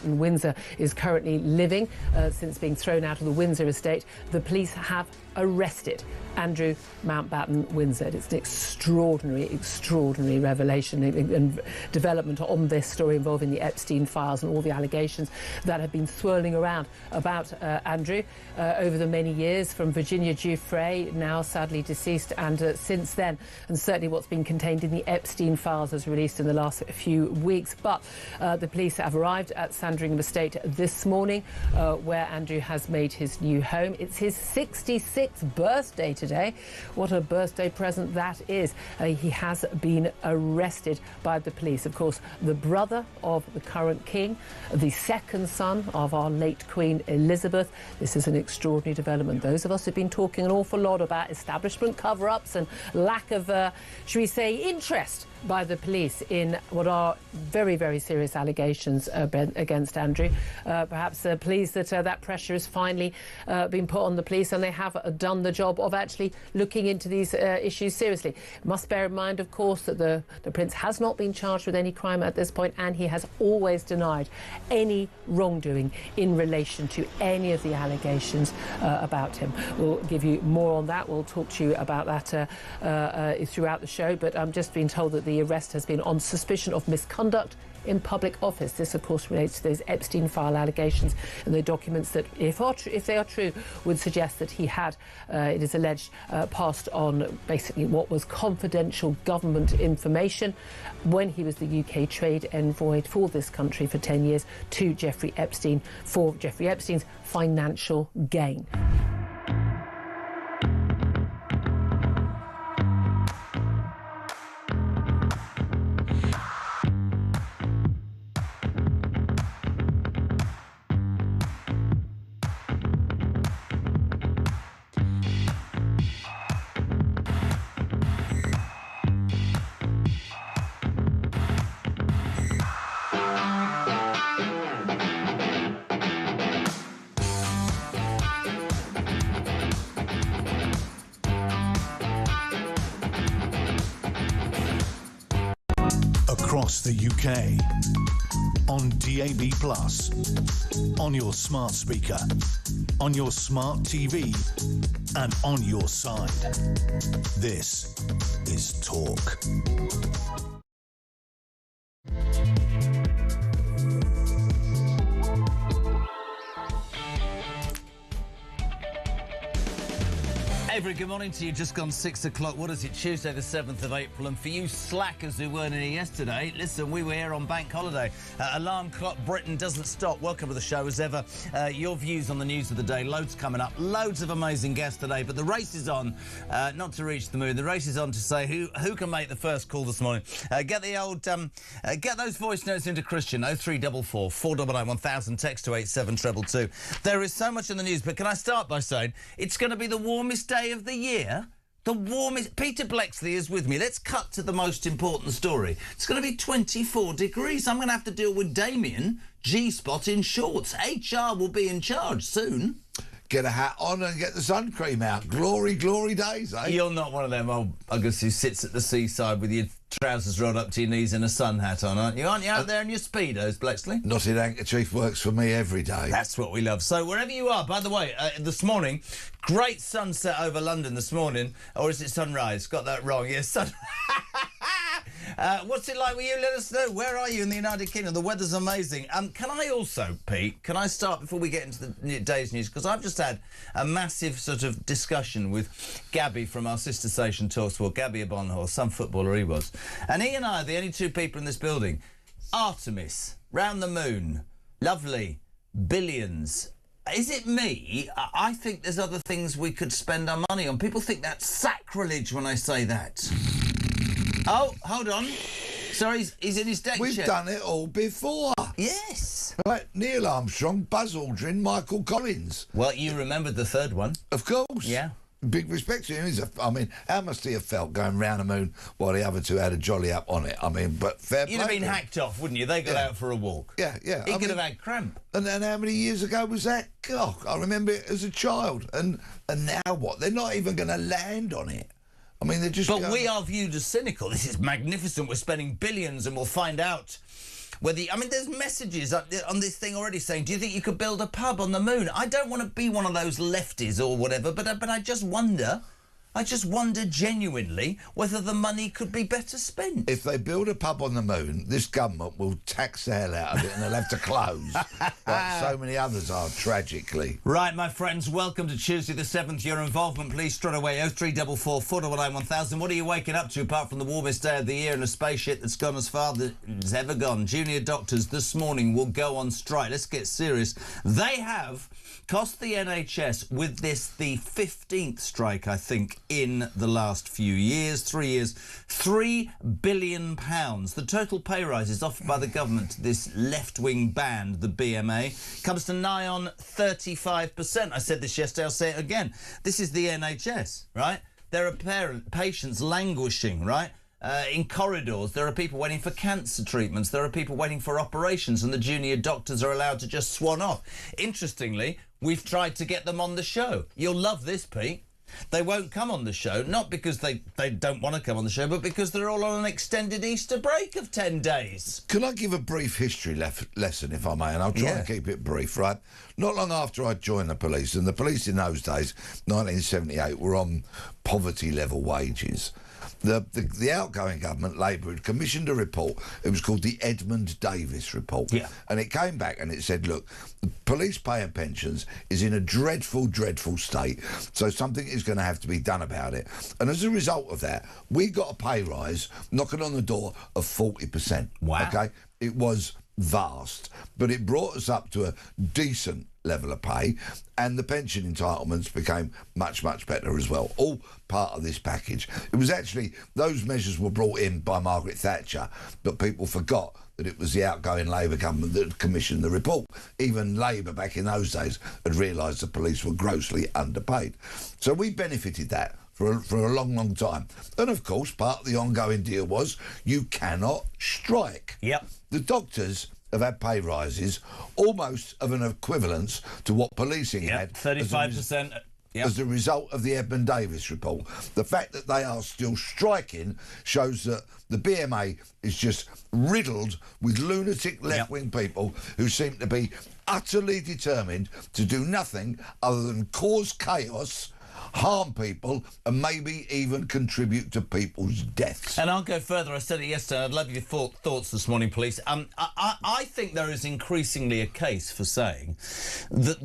In Windsor is currently living since being thrown out of the Windsor estate. The police have arrested Andrew Mountbatten Windsor. It's an extraordinary revelation and development on this story involving the Epstein files and all the allegations that have been swirling around about Andrew over the many years, from Virginia Giuffre, now sadly deceased, and since then, and certainly what's been contained in the Epstein files as released in the last few weeks. But the police have arrived at Sandringham Estate this morning, where Andrew has made his new home. It's his 66th birthday today. What a birthday present that is. He has been arrested by the police. Of course, the brother of the current king, the second son of our late Queen Elizabeth. This is an extraordinary development. Those of us who've been talking an awful lot about establishment cover-ups and lack of, should we say, interest by the police in what are very, very serious allegations against Andrew. Perhaps pleased that that pressure has finally been put on the police, and they have done the job of actually looking into these issues seriously. Must bear in mind, of course, that the Prince has not been charged with any crime at this point, and he has always denied any wrongdoing in relation to any of the allegations about him. We'll give you more on that. We'll talk to you about that throughout the show, but I'm just being told that the arrest has been on suspicion of misconduct in public office. This, of course, relates to those Epstein file allegations and the documents that, if they are true, would suggest that he had, it is alleged, passed on basically what was confidential government information when he was the UK trade envoy for this country for 10 years to Jeffrey Epstein for Jeffrey Epstein's financial gain. Across the UK, on DAB+, on your smart speaker, on your smart TV, and on your side. This is Talk. Very good morning to you. Just gone 6 o'clock. What is it? Tuesday the 7th of April. And for you slackers who weren't here yesterday, listen, we were here on bank holiday. Alarm clock Britain doesn't stop. Welcome to the show as ever. Your views on the news of the day. Loads coming up. Loads of amazing guests today. But the race is on, not to reach the moon. The race is on to say who can make the first call this morning. Get the old, get those voice notes into Christian. 0344 499 1000. Text to 87222. There is so much in the news. But can I start by saying it's going to be the warmest day of the year. The warmest. Peter Blexley is with me. Let's cut to the most important story. It's going to be 24 degrees. I'm going to have to deal with Damien G-Spot in shorts. HR will be in charge soon. Get a hat on and get the sun cream out. Glory, glory days, eh? You're not one of them old buggers who sits at the seaside with your trousers rolled up to your knees and a sun hat on, aren't you? Aren't you out there in your Speedos, Blexley? Knotted handkerchief works for me every day. That's what we love. So wherever you are, by the way, this morning, great sunset over London this morning. Or is it sunrise? Got that wrong. Yes, sun... what's it like with you? Let us know. Where are you in the United Kingdom? The weather's amazing. Can I also, Pete, can I start before we get into the day's news? Because I've just had a massive sort of discussion with Gabby from our sister station TalkSport, Gabby Abonhor, some footballer he was. And he and I are the only two people in this building. Artemis, round the moon, lovely, billions. Is it me? I think there's other things we could spend our money on. People think that's sacrilege when I say that. Oh, hold on. Sorry, he's in his deck We've chair. done it all before. Yes. Right, Neil Armstrong, Buzz Aldrin, Michael Collins. Well, you remembered the third one. Of course. Yeah. Big respect to him. I mean, how must he have felt going round the moon while the other two had a jolly up on it? I mean, but fair play. You'd have been hacked off, wouldn't you? They got out for a walk. Yeah, yeah. He could have had cramp. And then how many years ago was that? God, I remember it as a child. And now what? They're not even going to land on it. I mean, they're just... But we are viewed as cynical. This is magnificent. We're spending billions and we'll find out There's messages on this thing already saying, do you think you could build a pub on the moon? I don't want to be one of those lefties or whatever, but I just wonder genuinely whether the money could be better spent. If they build a pub on the moon, this government will tax the hell out of it and they'll have to close, like so many others are, tragically. Right, my friends, welcome to Tuesday the 7th. Your involvement, please, straight away, 0344 419 1000. What are you waking up to apart from the warmest day of the year and a spaceship that's gone as far as ever gone? Junior doctors this morning will go on strike. Let's get serious. They have cost the NHS with this the 15th strike, I think, in the last few years, 3 years, £3 billion. The total pay rises offered by the government to this left-wing band, the BMA, comes to nigh on 35%. I said this yesterday, I'll say it again. This is the NHS, right? There are patients languishing, right? In corridors, there are people waiting for cancer treatments, there are people waiting for operations, and the junior doctors are allowed to just swan off. Interestingly, we've tried to get them on the show. You'll love this, Pete. They won't come on the show, not because they don't want to come on the show, but because they're all on an extended Easter break of 10 days. Can I give a brief history lesson, if I may? And I'll try and keep it brief, right? Not long after I joined the police, and the police in those days, 1978, were on poverty-level wages. The outgoing government, Labour, had commissioned a report. It was called the Edmund Davis Report. Yeah. And it came back and it said, look, the police pay and pensions is in a dreadful, dreadful state, so something is going to have to be done about it. And as a result of that, we got a pay rise knocking on the door of 40%. Wow. OK? It was vast, but it brought us up to a decent level of pay, and the pension entitlements became much, much better as well. All part of this package. It was actually, those measures were brought in by Margaret Thatcher, but people forgot that it was the outgoing Labour government that had commissioned the report. Even Labour back in those days had realised the police were grossly underpaid. So we benefited that for a long, long time. And of course, part of the ongoing deal was you cannot strike. Yep. The doctors have had pay rises almost of an equivalence to what policing had. 35%. As a result of the Edmund Davis report. The fact that they are still striking shows that the BMA is just riddled with lunatic left-wing people who seem to be utterly determined to do nothing other than cause chaos, harm people, and maybe even contribute to people's deaths. And I'll go further. I said it yesterday. I'd love your thoughts this morning, police. I think there is increasingly a case for saying that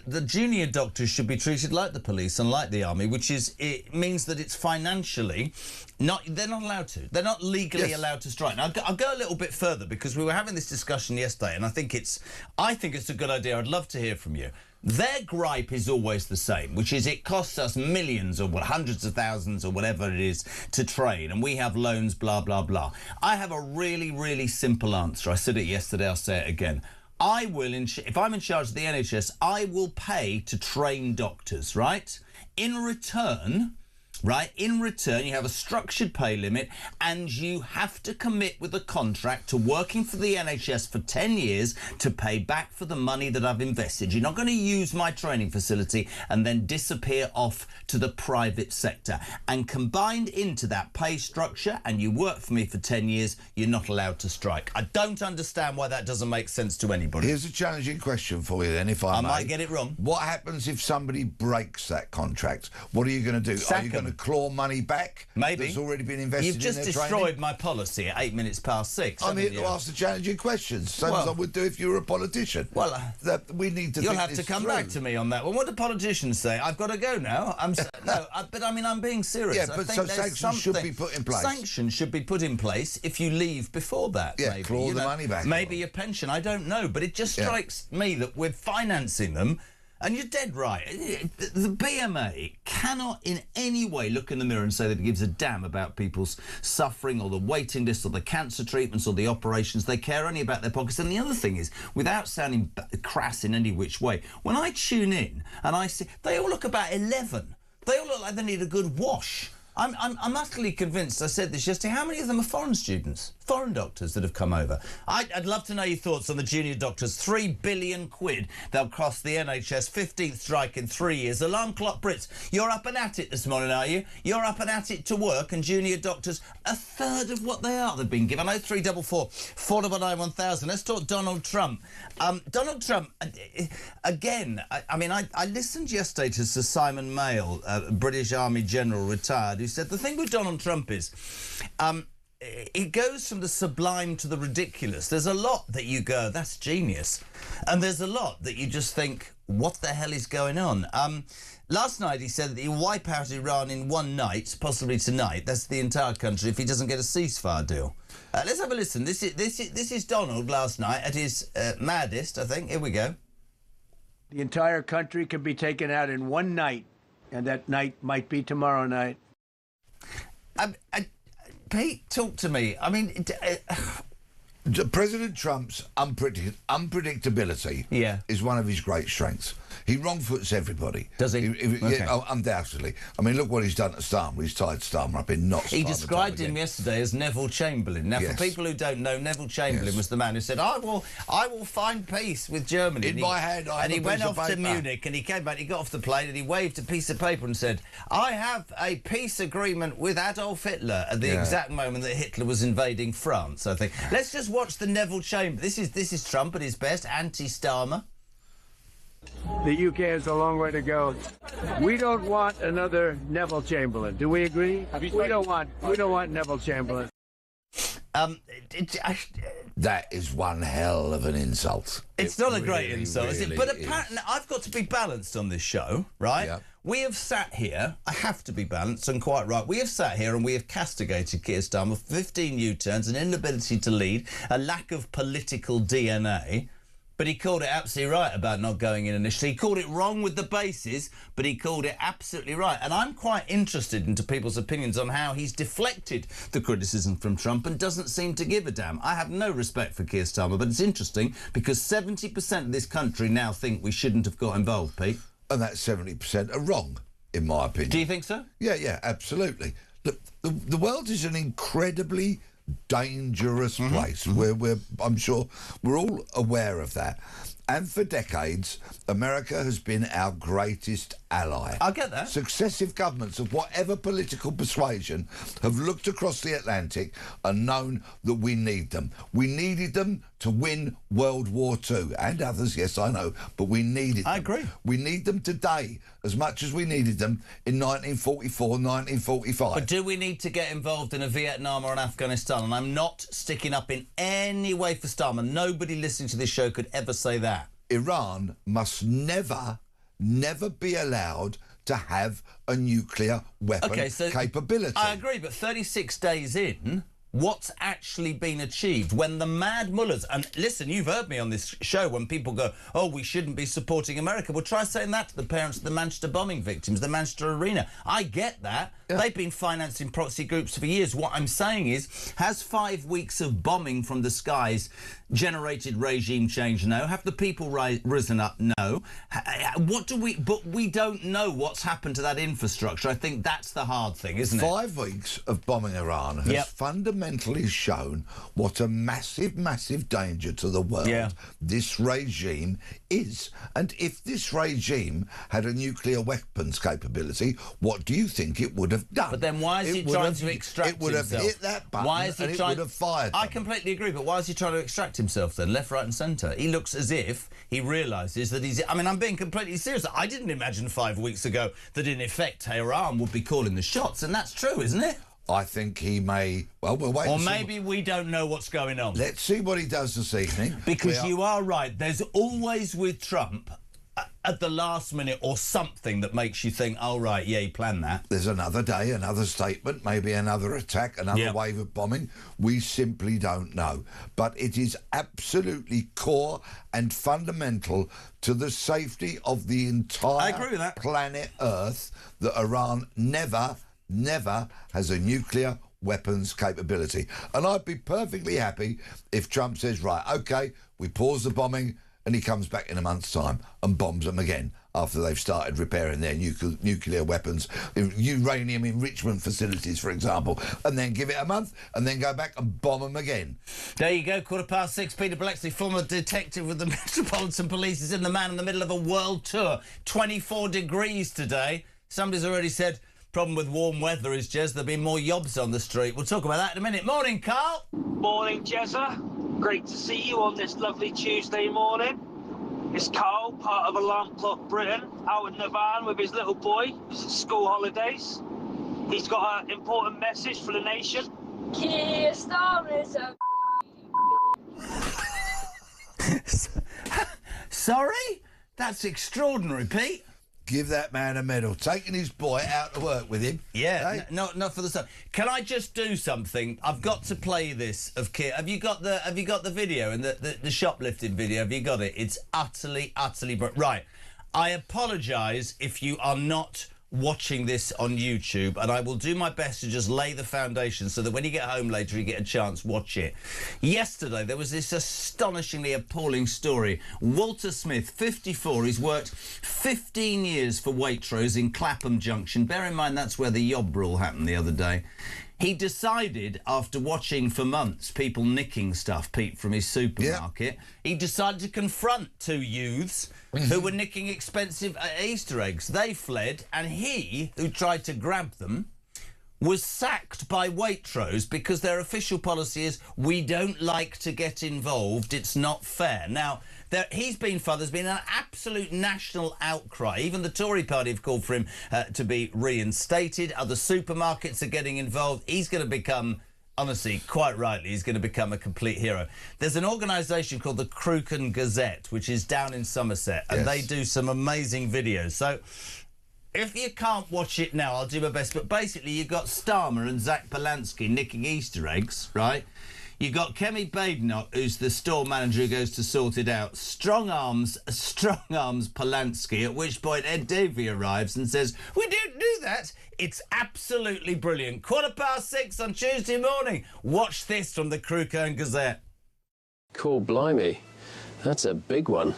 the junior doctors should be treated like the police and like the army, which is, it means that it's financially they're not allowed to. They're not legally allowed to strike. Now, I'll go a little bit further because we were having this discussion yesterday, and I think it's a good idea. I'd love to hear from you. Their gripe is always the same, which is it costs us millions or hundreds of thousands or whatever it is to train, and we have loans, blah, blah, blah. I have a really, really simple answer. I said it yesterday, I'll say it again. I will, if I'm in charge of the NHS, I will pay to train doctors, right? In return, you have a structured pay limit, and you have to commit with a contract to working for the NHS for 10 years to pay back for the money that I've invested. You're not going to use my training facility and then disappear off to the private sector. And combined into that pay structure, and you work for me for 10 years, you're not allowed to strike. I don't understand why that doesn't make sense to anybody. Here's a challenging question for you then, if I may. I might get it wrong. What happens if somebody breaks that contract? What are you going to do? Sack Are you going to claw money back? Maybe. That's already been invested in their training? You've just destroyed my policy at 6 minutes. I'm here to ask the challenging questions, same as I would do if you were a politician. Well, we need to. You'll have to come back to me on that one. What do politicians say? I've got to go now. I'm being serious. Yeah, but so sanctions should be put in place. Sanctions should be put in place if you leave before that. Yeah, maybe. claw the money back. Maybe your pension. I don't know, but it just strikes me that we're financing them. And you're dead right. The BMA cannot in any way look in the mirror and say that it gives a damn about people's suffering or the waiting list or the cancer treatments or the operations. They care only about their pockets. And the other thing is, without sounding crass in any which way, when I tune in and I see, they all look about 11. They all look like they need a good wash. I'm utterly convinced. I said this yesterday. How many of them are foreign students, foreign doctors that have come over? I'd love to know your thoughts on the junior doctors. £3 billion they'll cost the NHS. 15th strike in 3 years. Alarm clock Brits. You're up and at it this morning, are you? You're up and at it to work, and junior doctors, a third of what they are they've been given. 0344 499 1000. Let's talk Donald Trump. Donald Trump, again, I listened yesterday to Sir Simon Mail, British Army General retired, who said the thing with Donald Trump is it goes from the sublime to the ridiculous. There's a lot that you go, that's genius. And there's a lot that you just think, what the hell is going on? Last night he said that he'll wipe out Iran in one night, possibly tonight. That's the entire country if he doesn't get a ceasefire deal. Let's have a listen. This is Donald last night at his maddest, I think. Here we go. The entire country can be taken out in one night, and that night might be tomorrow night. Pete, talk to me. I mean, President Trump's unpredictability is one of his great strengths. He wrong-foots everybody. Does he? Yeah, undoubtedly. I mean, look what he's done to Starmer. He's tied Starmer up in knots. He described him yesterday as Neville Chamberlain. Now, for people who don't know, Neville Chamberlain was the man who said, I will find peace with Germany. In my hand, I have And he a went piece off of to paper. Munich, and he came back, he got off the plane, and he waved a piece of paper and said, I have a peace agreement with Adolf Hitler at the exact moment that Hitler was invading France, I think. Let's just watch the Neville Chamberlain. This is Trump at his best, anti-Starmer. The UK has a long way to go. We don't want another Neville Chamberlain. Do we agree? We don't want Neville Chamberlain. That is one hell of an insult. It's not a great insult, is it? But apparently, I've got to be balanced on this show, right? Yeah. We have sat here, I have to be balanced and quite right, we have sat here and we have castigated Keir Starmer for 15 U-turns, an inability to lead, a lack of political DNA. But he called it absolutely right about not going in initially. He called it wrong with the bases, but he called it absolutely right. And I'm quite interested into people's opinions on how he's deflected the criticism from Trump and doesn't seem to give a damn. I have no respect for Keir Starmer, but it's interesting because 70% of this country now think we shouldn't have got involved, Pete. And that 70% are wrong, in my opinion. Do you think so? Yeah, absolutely. Look, the world is an incredibly dangerous place. I'm sure we're all aware of that. And for decades, America has been our greatest ally. I get that. Successive governments of whatever political persuasion have looked across the Atlantic and known that we need them. We needed them to win World War II and others, yes, I know, but we needed them. I agree. We need them today as much as we needed them in 1944, 1945. But do we need to get involved in a Vietnam or an Afghanistan? And I'm not sticking up in any way for Starmer. Nobody listening to this show could ever say that. Iran must never be allowed to have a nuclear weapon capability. I agree, but 36 days in, what's actually been achieved when the mad mullahs... And listen, you've heard me on this show when people go, oh, we shouldn't be supporting America. Well, try saying that to the parents of the Manchester bombing victims, the Manchester Arena. I get that. Yeah. They've been financing proxy groups for years. What I'm saying is, has 5 weeks of bombing from the skies generated regime change? No. Have the people risen up? No. But we don't know what's happened to that infrastructure. I think that's the hard thing, isn't it? 5 weeks of bombing Iran has fundamentally shown what a massive danger to the world this regime is. And if this regime had a nuclear weapons capability, what do you think it would have done? But then why is he trying to extract himself? It would have hit that button and it would have fired them. I completely agree, but why is he trying to extract himself then, left, right and centre? He looks as if he realises that he's... I mean, I'm being completely serious. I didn't imagine 5 weeks ago that, in effect, Iran would be calling the shots, and that's true, isn't it? I think he may... Well, we'll wait. Or maybe we don't know what's going on. Let's see what he does this evening. Because you are right. There's always, with Trump, at the last minute or something that makes you think, oh, right, yeah, he planned that. There's another day, another statement, maybe another attack, another wave of bombing. We simply don't know. But it is absolutely core and fundamental to the safety of the entire planet Earth that Iran never has a nuclear weapons capability. And I'd be perfectly happy if Trump says, right, OK, we pause the bombing, and he comes back in a month's time and bombs them again. after they've started repairing their nuclear weapons, uranium enrichment facilities, for example, and then give it a month and then go back and bomb them again. There you go, 6:15. Peter Blexley, former detective with the Metropolitan Police, is in the man in the middle of a world tour. 24 degrees today. Somebody's already said, problem with warm weather is, Jez, there'll be more yobs on the street. We'll talk about that in a minute. Morning, Carl. Morning, Jezza. Great to see you on this lovely Tuesday morning. It's Carl, part of Alarm Clock Britain, out in the van with his little boy. He's at school holidays. He's got an important message for the nation. Keir Starmer's a Sorry? That's extraordinary, Pete. Give that man a medal. Taking his boy out to work with him. Yeah, Hey? not for the sun. Can I just do something? I've got to play this of Keir. Have you got the video and the shoplifting video? Have you got it? It's utterly right. I apologise if you are not watching this on YouTube, and I will do my best to just lay the foundation so that when you get home later you get a chance, watch it. Yesterday there was this astonishingly appalling story. Walter Smith, 54, he's worked 15 years for Waitrose in Clapham Junction. Bear in mind that's where the yob brawl happened the other day. He decided, after watching for months people nicking stuff, Pete, from his supermarket, he decided to confront two youths who were nicking expensive Easter eggs. They fled, and he, who tried to grab them, was sacked by Waitrose because their official policy is, we don't like to get involved, it's not fair. Now, he's been fired. There's been an absolute national outcry. Even the Tory party have called for him to be reinstated. Other supermarkets are getting involved. He's going to become, honestly, quite rightly, he's going to become a complete hero. There's an organisation called the Crooken Gazette, which is down in Somerset, and they do some amazing videos. So if you can't watch it now, I'll do my best. But basically, you've got Starmer and Zach Polanski nicking Easter eggs, right? You've got Kemi Badenoch, who's the store manager who goes to sort it out. Strong arms Polanski, at which point Ed Davey arrives and says, we don't do that. It's absolutely brilliant. 6:15 on Tuesday morning. Watch this from the Crooken Gazette. Cool, blimey. That's a big one.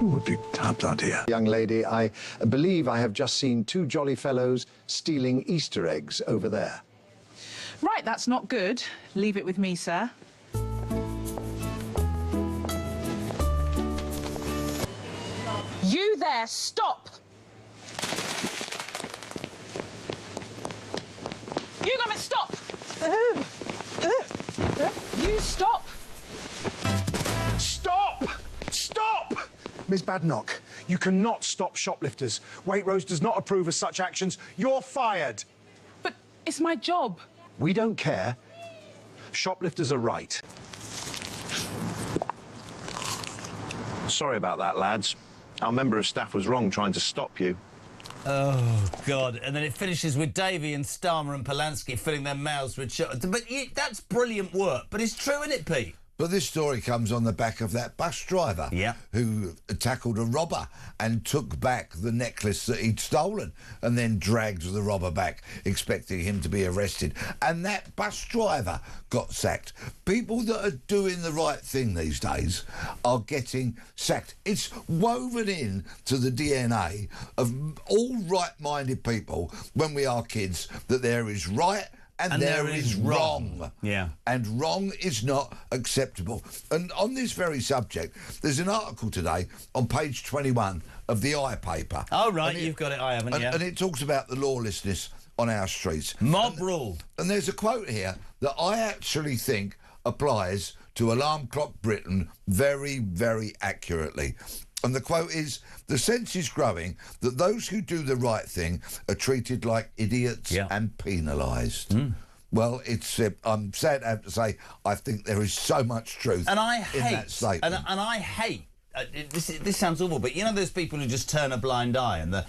Would be tapped out here. Young lady, I believe I have just seen two jolly fellows stealing Easter eggs over there. Right, that's not good. Leave it with me, sir. You there, stop! You got to stop! You stop! Stop! Stop! Ms. Badenoch, you cannot stop shoplifters. Waitrose does not approve of such actions. You're fired. But it's my job. We don't care. Shoplifters are right. Sorry about that, lads. Our member of staff was wrong trying to stop you. Oh, God. And then it finishes with Davey and Starmer and Polanski filling their mouths with But that's brilliant work. But it's true, isn't it, Pete? But this story comes on the back of that bus driver who tackled a robber and took back the necklace that he'd stolen and then dragged the robber back, expecting him to be arrested. And that bus driver got sacked. People that are doing the right thing these days are getting sacked. It's woven in to the DNA of all right-minded people when we are kids that there is right and there is wrong. Yeah. And wrong is not acceptable. And on this very subject, there's an article today on page 21 of the iPaper. Oh, right, you've got it, I haven't, and it talks about the lawlessness on our streets. Mob rule. And there's a quote here that I actually think applies to Alarm Clock Britain very, very accurately. And the quote is, the sense is growing that those who do the right thing are treated like idiots and penalised. Well, it's I'm sad to have to say, I think there is so much truth and I in hate, that statement. And I hate this sounds awful, but you know those people who just turn a blind eye and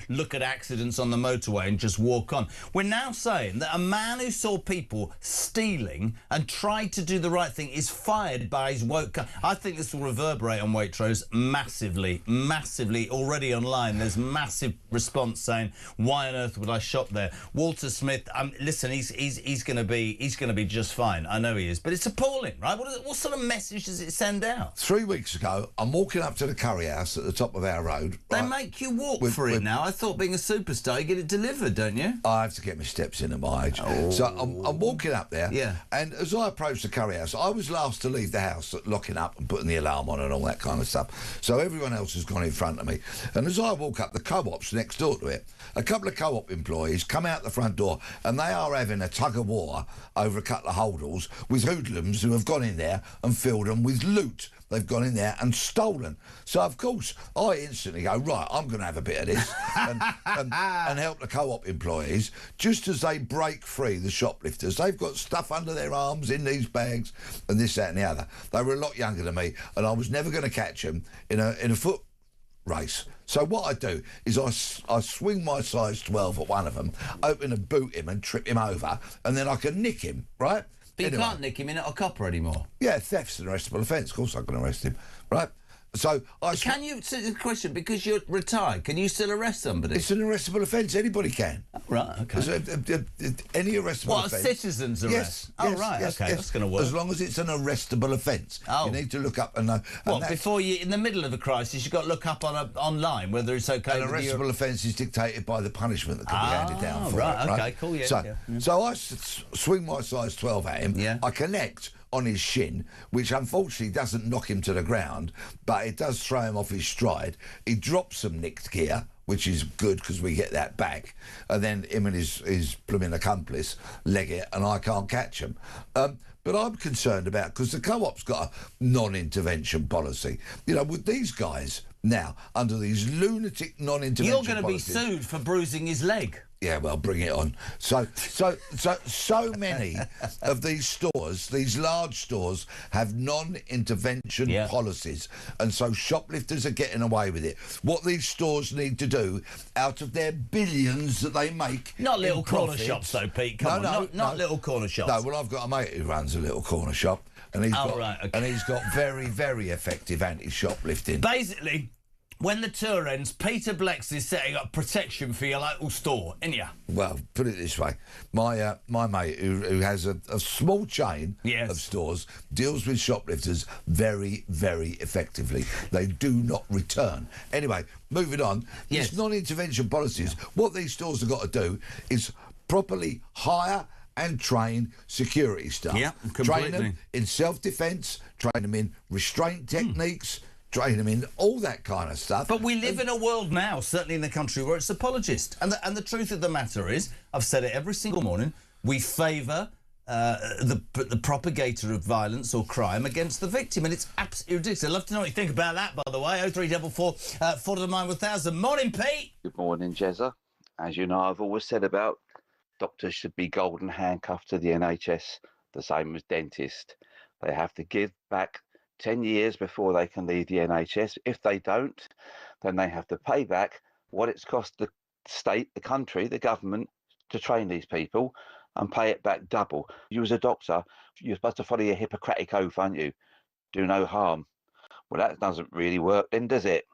look at accidents on the motorway and just walk on. We're now saying that a man who saw people stealing and tried to do the right thing is fired by his woke... I think this will reverberate on Waitrose massively, massively. Already online, there's massive response saying, why on earth would I shop there? Walter Smith, listen, he's going to be just fine. I know he is, but it's appalling, right? What sort of message does it send out? 3 weeks ago, I'm walking up to the curry house at the top of our road. They make you walk for it now. I thought being a superstar, you get it delivered, don't you? I have to get my steps in at my age. Oh. So I'm walking up there, and as I approach the curry house, I was last to leave the house, locking up and putting the alarm on and all that kind of stuff. So everyone else has gone in front of me. And as I walk up, the co-op's next door to it. A couple of co-op employees come out the front door, and they are having a tug-of-war over a couple of holdalls with hoodlums who have gone in there and filled them with loot. They've gone in there and stolen. So, of course, I instantly go, right, I'm going to have a bit of this and help the co-op employees just as they break free the shoplifters. They've got stuff under their arms in these bags and this, that and the other. They were a lot younger than me, and I was never going to catch them in a foot race. So what I do is I swing my size 12 at one of them, open and boot him and trip him over, and then I can nick him, right? But you can't nick him in at a copper anymore. Yeah, theft's an arrestable offence. Of course I can arrest him, right? So can you? So the question, because you're retired, can you still arrest somebody? It's an arrestable offence. Anybody can. Oh, right. Okay. Any arrestable what, offence. a citizen's arrest? Yes. Right. Yes, okay. yes. That's going to work. As long as it's an arrestable offence. Oh. You need to look up and know. What, before you, in the middle of a crisis, you've got to look up online whether it's okay. An arrestable offence is dictated by the punishment that can be handed down for it. Okay. Cool. Yeah. So I swing my size 12 at him. Yeah. I connect on his shin, which unfortunately doesn't knock him to the ground, but it does throw him off his stride. He drops some nicked gear, which is good because we get that back, and then him and his blooming accomplice leg it, and I can't catch him. But I'm concerned about, because the co-op's got a non-intervention policy. You know, with these guys now, under these lunatic non-intervention policies... You're going to be sued for bruising his leg. Yeah, well, bring it on. So many of these stores, these large stores, have non-intervention policies, and so shoplifters are getting away with it. What these stores need to do, out of their billions that they make, not little corner shops, though, Pete. Come on, not little corner shops. No, well, I've got a mate who runs a little corner shop, and he's got very, very effective anti-shoplifting. Basically, when the tour ends, Peter Blex is setting up protection for your local store, isn't ya? Well, put it this way. My mate, who has a small chain of stores, deals with shoplifters very, very effectively. They do not return. Anyway, moving on. Yes. These non-intervention policies, what these stores have got to do is properly hire and train security staff. Yeah, completely. Train them in self-defence, train them in restraint techniques, train them in all that kind of stuff. But we live in a world now, certainly in the country, where it's apologist. And the truth of the matter is, I've said it every single morning, we favour the propagator of violence or crime against the victim, and it's absolutely ridiculous. I'd love to know what you think about that, by the way. 0344 499 1000. Morning, Pete. Good morning, Jezza. As you know, I've always said about doctors should be golden handcuffed to the NHS, the same as dentists. They have to give back 10 years before they can leave the NHS. If they don't, then they have to pay back what it's cost the state, the country, the government to train these people, and pay it back double. You as a doctor, you're supposed to follow your Hippocratic oath, aren't you? Do no harm. Well, that doesn't really work then, does it?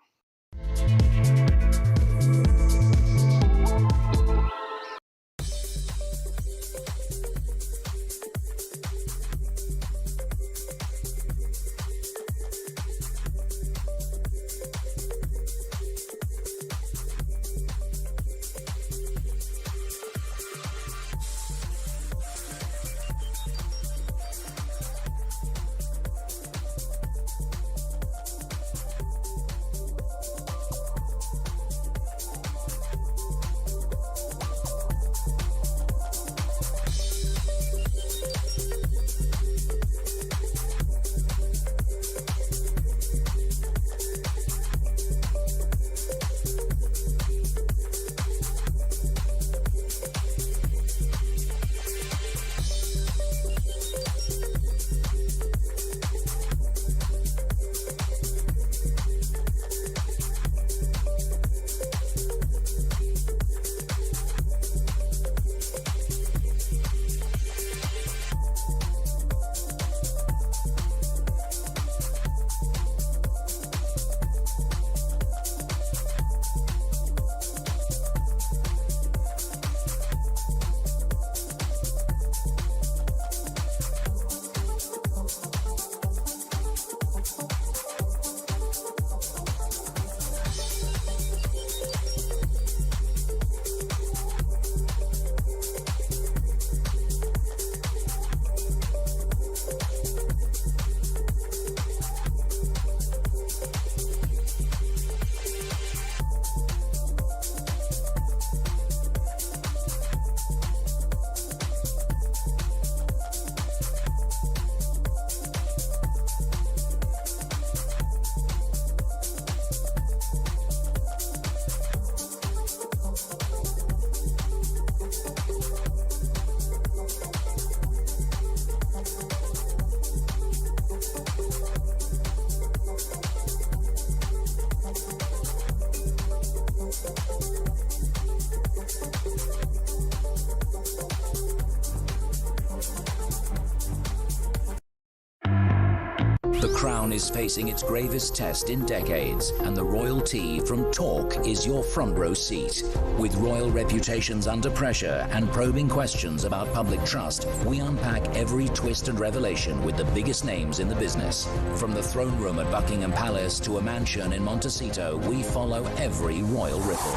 crown is facing its gravest test in decades, and the royalty from Talk is your front row seat. With royal reputations under pressure and probing questions about public trust, we unpack every twist and revelation with the biggest names in the business. From the throne room at Buckingham Palace to a mansion in Montecito, we follow every royal ripple.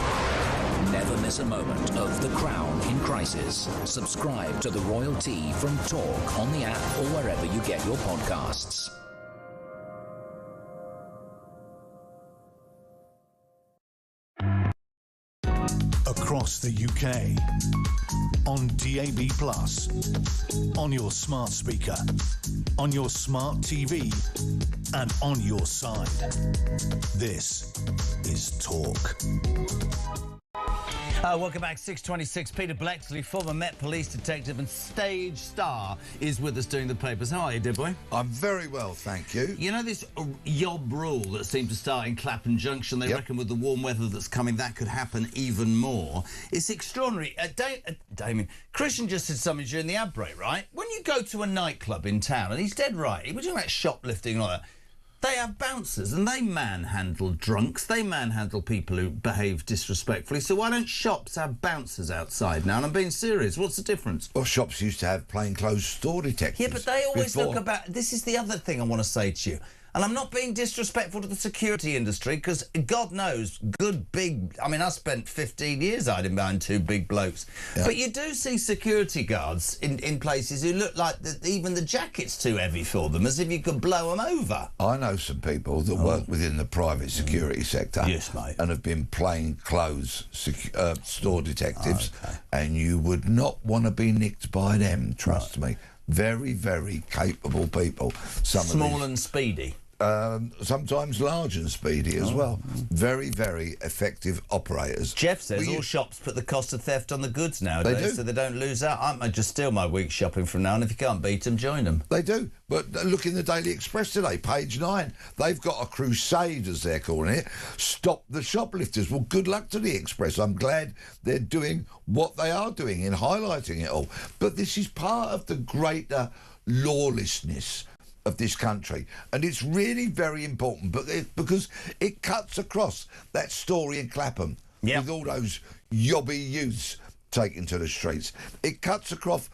Never miss a moment of The Crown in Crisis. Subscribe to The Royalty from Talk on the app or wherever you get your podcasts. Across the UK, on DAB+, on your smart speaker, on your smart TV, and on your side. This is Talk. Welcome back, 6:26. Peter Blexley, former Met Police detective and stage star, is with us doing the papers. How are you, dear boy? I'm very well, thank you. You know this yob rule that seemed to start in Clapham Junction? They reckon with the warm weather that's coming, that could happen even more. It's extraordinary. Damien, Christian just said something during the ad break, right? When you go to a nightclub in town, and he's dead right, he was talking about shoplifting and all that, they have bouncers and they manhandle drunks, they manhandle people who behave disrespectfully. So why don't shops have bouncers outside now? And I'm being serious. What's the difference? Well, shops used to have plainclothes store detectives. Yeah, but they always look about... This is the other thing I want to say to you. And I'm not being disrespectful to the security industry, because God knows, good big... I mean, I spent 15 years hiding behind two big blokes. Yeah. But you do see security guards in places who look like even the jacket's too heavy for them, as if you could blow them over. I know some people that work within the private security sector. Yes, mate. And have been plain clothes store detectives. Okay. And you would not want to be nicked by them, trust me. Very, very capable people. Small and speedy. Sometimes large and speedy as well. Very, very effective operators. Jeff says all shops put the cost of theft on the goods nowadays, so they don't lose out. I might just steal my week's shopping from now, and if you can't beat them, join them. They do. But look in the Daily Express today, page 9. They've got a crusade, as they're calling it. Stop the shoplifters. Well, good luck to the Express. I'm glad they're doing what they are doing in highlighting it all. But this is part of the greater lawlessness of this country, and it's really very important because it cuts across that story in Clapham with all those yobby youths taken to the streets. It cuts across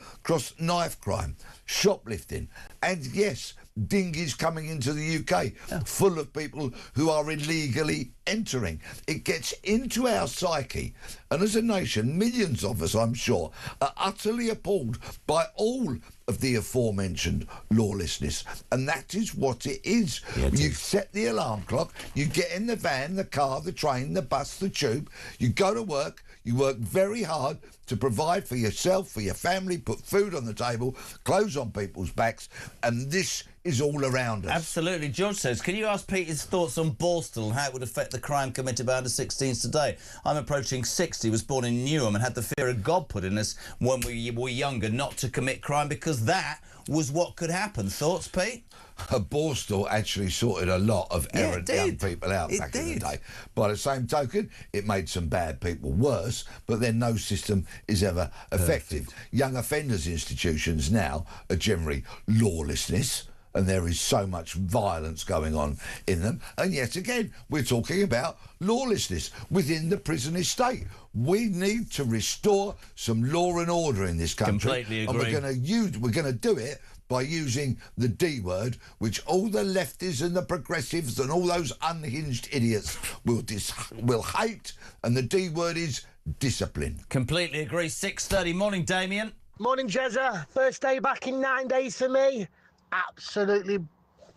knife crime, shoplifting, and yes, dinghies coming into the UK full of people who are illegally entering. It gets into our psyche, and as a nation, millions of us, I'm sure, are utterly appalled by all of the aforementioned lawlessness, and that is what it is. You set the alarm clock, you get in the van, the car, the train, the bus, the tube, you go to work, you work very hard to provide for yourself, for your family, put food on the table, clothes on people's backs, and this is all around us. Absolutely. George says, can you ask Peter's thoughts on Borstal and how it would affect the crime committed by under-16s today? I'm approaching 60, was born in Newham and had the fear of God put in us when we were younger not to commit crime because that was what could happen. Thoughts, Pete? Borstal actually sorted a lot of errant young people out back in the day. By the same token, it made some bad people worse, but then no system is ever effective. Young offenders institutions now are generally lawlessness, and there is so much violence going on in them. And yet again, we're talking about lawlessness within the prison estate. We need to restore some law and order in this country. Completely agree. And we're going to do it by using the D word, which all the lefties and the progressives and all those unhinged idiots will hate, and the D word is discipline. Completely agree. 6:30. Morning, Damien. Morning, Jezza. First day back in 9 days for me. Absolutely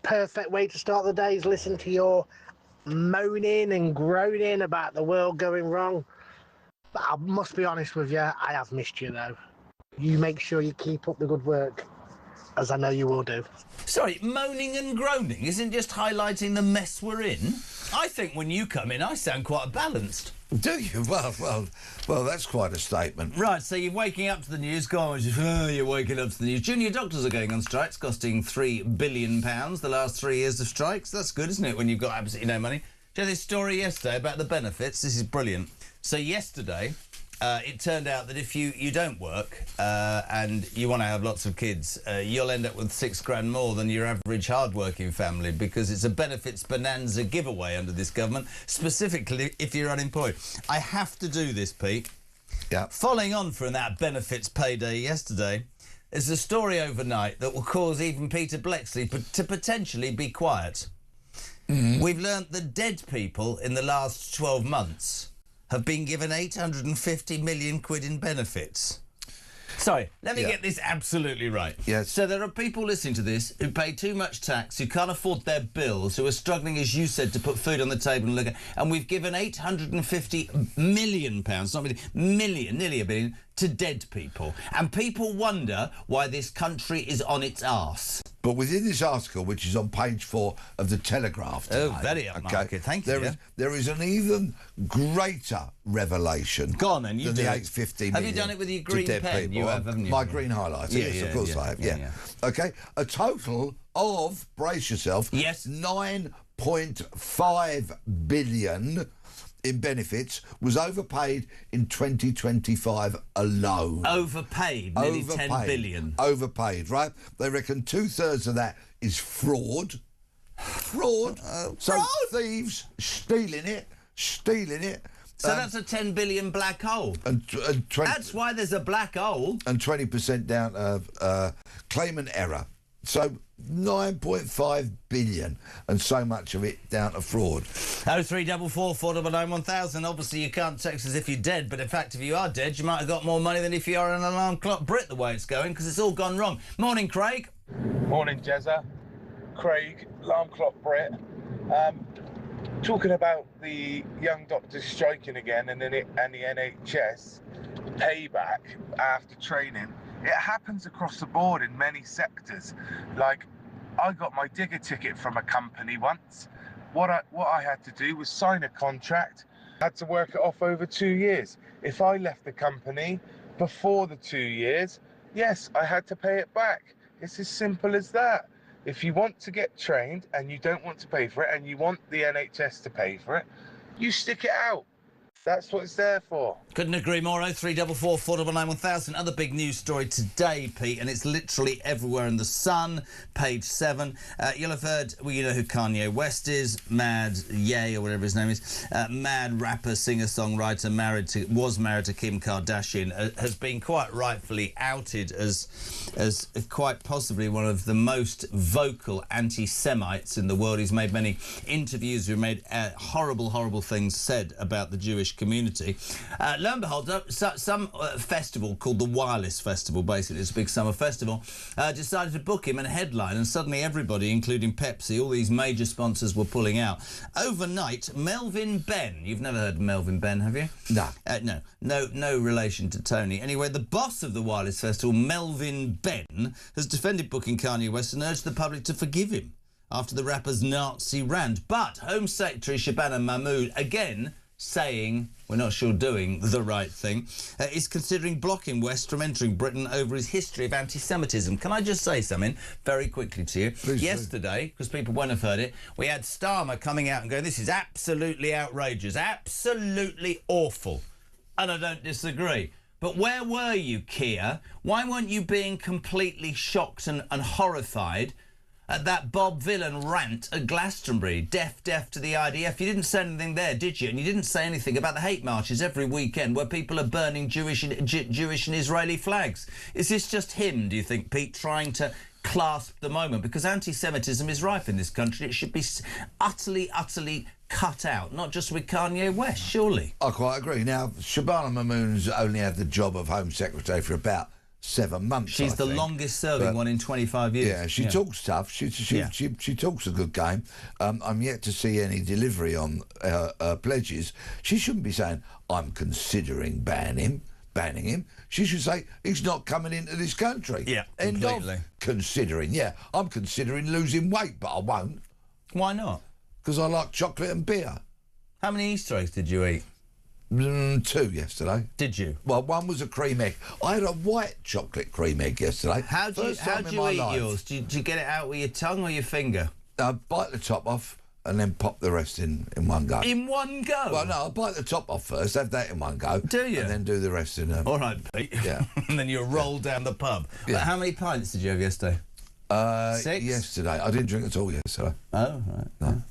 perfect way to start the day is listen to your moaning and groaning about the world going wrong. But I must be honest with you, I have missed you, though. You make sure you keep up the good work, as I know you will do. Sorry, moaning and groaning isn't just highlighting the mess we're in. I think when you come in, I sound quite balanced. Do you? Well, that's quite a statement. Right, so you're waking up to the news. Go on, you're waking up to the news. Junior doctors are going on strikes, costing £3 billion the last 3 years of strikes. That's good, isn't it, when you've got absolutely no money? Do you know this story yesterday about the benefits? This is brilliant. So yesterday, it turned out that if you don't work and you want to have lots of kids, you'll end up with £6,000 more than your average hard-working family, because it's a benefits bonanza giveaway under this government, specifically if you're unemployed. I have to do this, Pete. Yeah. Following on from that benefits payday yesterday, there's a story overnight that will cause even Peter Blexley to potentially be quiet. We've learnt that dead people in the last 12 months have been given 850 million quid in benefits. Sorry, let me get this absolutely right. Yes. So there are people listening to this who pay too much tax, who can't afford their bills, who are struggling, as you said, to put food on the table and look at, and we've given 850 million pounds, not million, nearly a billion, to dead people. And people wonder why this country is on its arse. But within this article, which is on page 4 of the Telegraph today, very upmarket, thank you. There is an even greater revelation. Go on then, you than do the it. 850 Have million you done it with your green to dead pen? people. You have, haven't you? My green highlighter, yes, of course I have, yeah. OK, a total of, brace yourself, yes, 9.5 billion in benefits was overpaid in 2025 alone. Overpaid? Nearly 10 billion. Overpaid, right? They reckon 2/3 of that is fraud. Fraud. So thieves stealing it. So that's a 10 billion black hole. And that's why there's a black hole. And 20% down claimant error. So 9.5 billion, and so much of it down to fraud. 0344 499 1000. Obviously, you can't text us if you're dead, but in fact, if you are dead, you might have got more money than if you are an alarm clock Brit, the way it's going, because it's all gone wrong. Morning, Craig. Morning, Jezza. Craig, alarm clock Brit. Talking about the young doctors striking again and the NHS payback after training. It happens across the board in many sectors. Like, I got my digger ticket from a company once. What I had to do was sign a contract, had to work it off over 2 years. If I left the company before the 2 years, yes, I had to pay it back. It's as simple as that. If you want to get trained and you don't want to pay for it and you want the NHS to pay for it, you stick it out. That's what it's there for. Couldn't agree more. 0344 499 1000. Other big news story today, Pete, and it's literally everywhere in the Sun, page 7. You'll have heard, well, you know who Kanye West is, Mad Ye, or whatever his name is, mad rapper, singer-songwriter, was married to Kim Kardashian, has been quite rightfully outed as quite possibly one of the most vocal anti-Semites in the world. He's made many interviews, who made horrible, horrible things said about the Jewish community. Lo and behold, some festival called the Wireless Festival, basically it's a big summer festival, decided to book him in a headline, and suddenly everybody, including Pepsi, all these major sponsors, were pulling out. Overnight, Melvin Benn, you've never heard of Melvin Benn, have you? No. No relation to Tony. Anyway, the boss of the Wireless Festival, Melvin Benn, has defended booking Kanye West and urged the public to forgive him after the rapper's Nazi rant. But Home Secretary Shabana Mahmood, again saying we're not sure doing the right thing, is considering blocking West from entering Britain over his history of anti-Semitism. Can I just say something very quickly to you? Please Yesterday, because people won't have heard it, we had Starmer coming out and going, this is absolutely outrageous, absolutely awful. And I don't disagree. But where were you, Keir? Why weren't you being completely shocked and horrified at that Bob Villan rant at Glastonbury, deaf to the IDF? You didn't say anything there, did you? And you didn't say anything about the hate marches every weekend where people are burning Jewish and Israeli flags. Is this just him, do you think, Pete, trying to clasp the moment? Because anti-Semitism is rife in this country. It should be utterly cut out, not just with Kanye West, surely. I quite agree. Now, Shabana Mahmood's only had the job of Home Secretary for about 7 months. She's the longest serving one in 25 years. Yeah, she talks tough. She talks a good game. I'm yet to see any delivery on pledges. She shouldn't be saying, I'm considering banning him. She should say, he's not coming into this country. Yeah, End completely. of considering. Yeah, I'm considering losing weight, but I won't. Why not? Because I like chocolate and beer. How many Easter eggs did you eat? 2 yesterday. Did you? Well, one was a cream egg. I had a white chocolate cream egg yesterday. How do you eat yours? Do you get it out with your tongue or your finger? Bite the top off, and then pop the rest in one go. In one go? Well, no, I'll bite the top off first, have that in one go. Do you? And then do the rest in All right, Pete. Yeah. And then you roll down the pub. Yeah. How many pints did you have yesterday? 6? Yesterday. I didn't drink at all yesterday. Oh, right. No.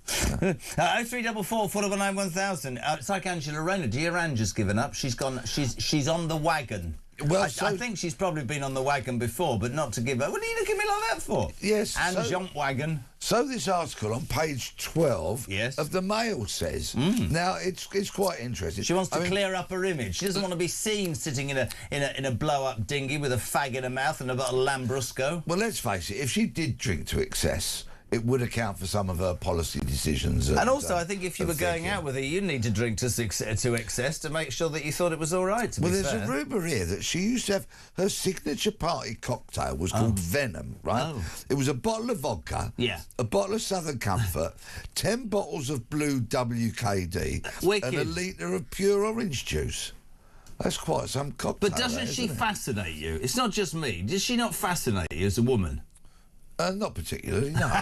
0344 499 1000. It's like Angela Rayner. Dear Angela's given up. She's gone. She's on the wagon. Well, I think she's probably been on the wagon before, but not to give up. What are you looking at me like that for? Yes. Jump wagon. So this article on page 12 of the Mail says. Now it's quite interesting. She wants to clear up her image. She doesn't want to be seen sitting in a blow up dinghy with a fag in her mouth and a bottle of Lambrusco. Well, let's face it. If she did drink to excess, it would account for some of her policy decisions. And also, I think if you were going out with her, you'd need to drink to excess to make sure that you thought it was all right. Well, there's a rumour here that she used to have her signature party cocktail was called Venom, right? Oh. It was a bottle of vodka, a bottle of Southern Comfort, 10 bottles of blue WKD, Wicked. and a litre of pure orange juice. That's quite some cocktail. But doesn't she fascinate you? It's not just me. Does she not fascinate you as a woman? Not particularly, no.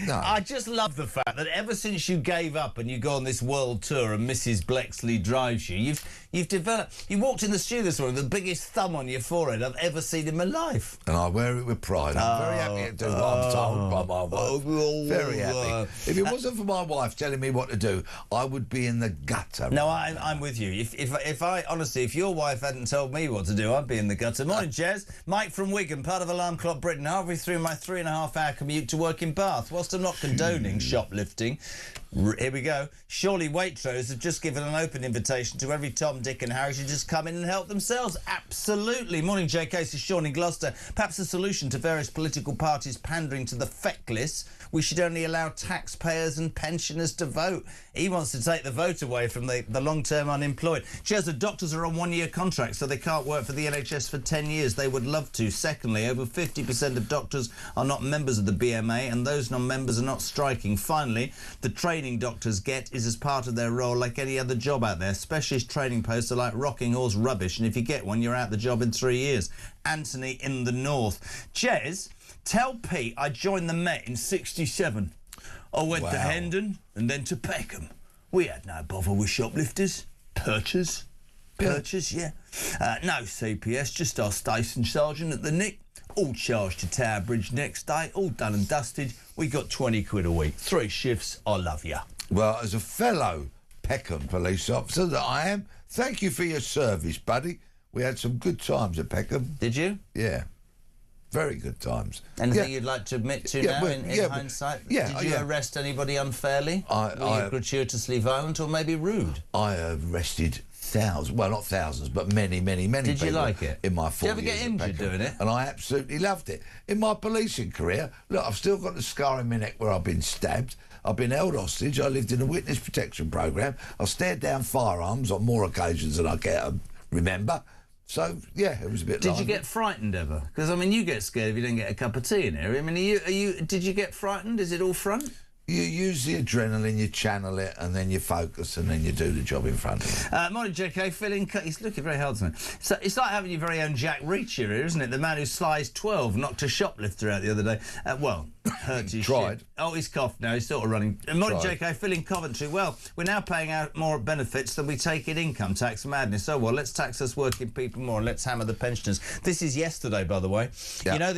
No. I just love the fact that ever since you gave up and you go on this world tour and Mrs. Blexley drives you, you've developed... You walked in the studio this morning with the biggest thumb on your forehead I've ever seen in my life. And I wear it with pride. I'm very happy to do what I'm told by my wife. Very happy. If it wasn't for my wife telling me what to do, I would be in the gutter. No, I'm with you. If I honestly, if your wife hadn't told me what to do, I'd be in the gutter. Morning, Jez. Mike from Wigan, part of Alarm Clock Britain. Halfway through my 3.5-hour commute to work in Bath. Whilst I'm not condoning shoplifting, here we go. Surely Waitrose have just given an open invitation to every Tom, Dick and Harry to just come in and help themselves. Absolutely. Morning, JK. This is Sean in Gloucester. Perhaps a solution to various political parties pandering to the feckless. We should only allow taxpayers and pensioners to vote. He wants to take the vote away from the long-term unemployed. Cheers, the doctors are on one-year contracts, so they can't work for the NHS for 10 years. They would love to. Secondly, over 50% of doctors are not members of the BMA, and those non-members are not striking. Finally, the training doctors get is as part of their role like any other job out there. Specialist training posts are like rocking horse rubbish, and if you get one, you're out the job in 3 years. Anthony in the north. Jez, tell Pete I joined the Met in 67. I went to Hendon and then to Peckham. We had no bother with shoplifters. Purchase, yeah. No CPS, just our station sergeant at the Nick. All charged to Tower Bridge next day, all done and dusted. We got 20 quid a week. 3 shifts, I love you. Well, as a fellow Peckham police officer that I am, thank you for your service, buddy. We had some good times at Peckham. Did you? Yeah. Very good times. Anything you'd like to admit to now in hindsight? Yeah. Did you arrest anybody unfairly? Were you gratuitously violent or maybe rude? I arrested thousands, well, not thousands, but many people. Did you like it? In my 4 years. Did you ever get injured doing it? And I absolutely loved it. In my policing career, look, I've still got the scar in my neck where I've been stabbed. I've been held hostage. I lived in a witness protection programme. I stared down firearms on more occasions than I care to remember. So, yeah, it was a bit Did you get frightened ever? Because, I mean, you get scared if you don't get a cup of tea in here. I mean, did you get frightened? Is it all front? You use the adrenaline, you channel it, and then you focus, and then you do the job in front of you. Morning, JK. He's looking very hard tonight. So it's like having your very own Jack Reacher here, isn't it? The man who sliced 12 knocked a shoplifter out the other day. Hurt his tried. Shit. Oh, he's coughed now. He's sort of running. Morning, JK. Phil in Coventry. Well, we're now paying out more benefits than we take in income tax. Madness. Oh, well, let's tax us working people more and let's hammer the pensioners. This is yesterday, by the way. Yeah. You know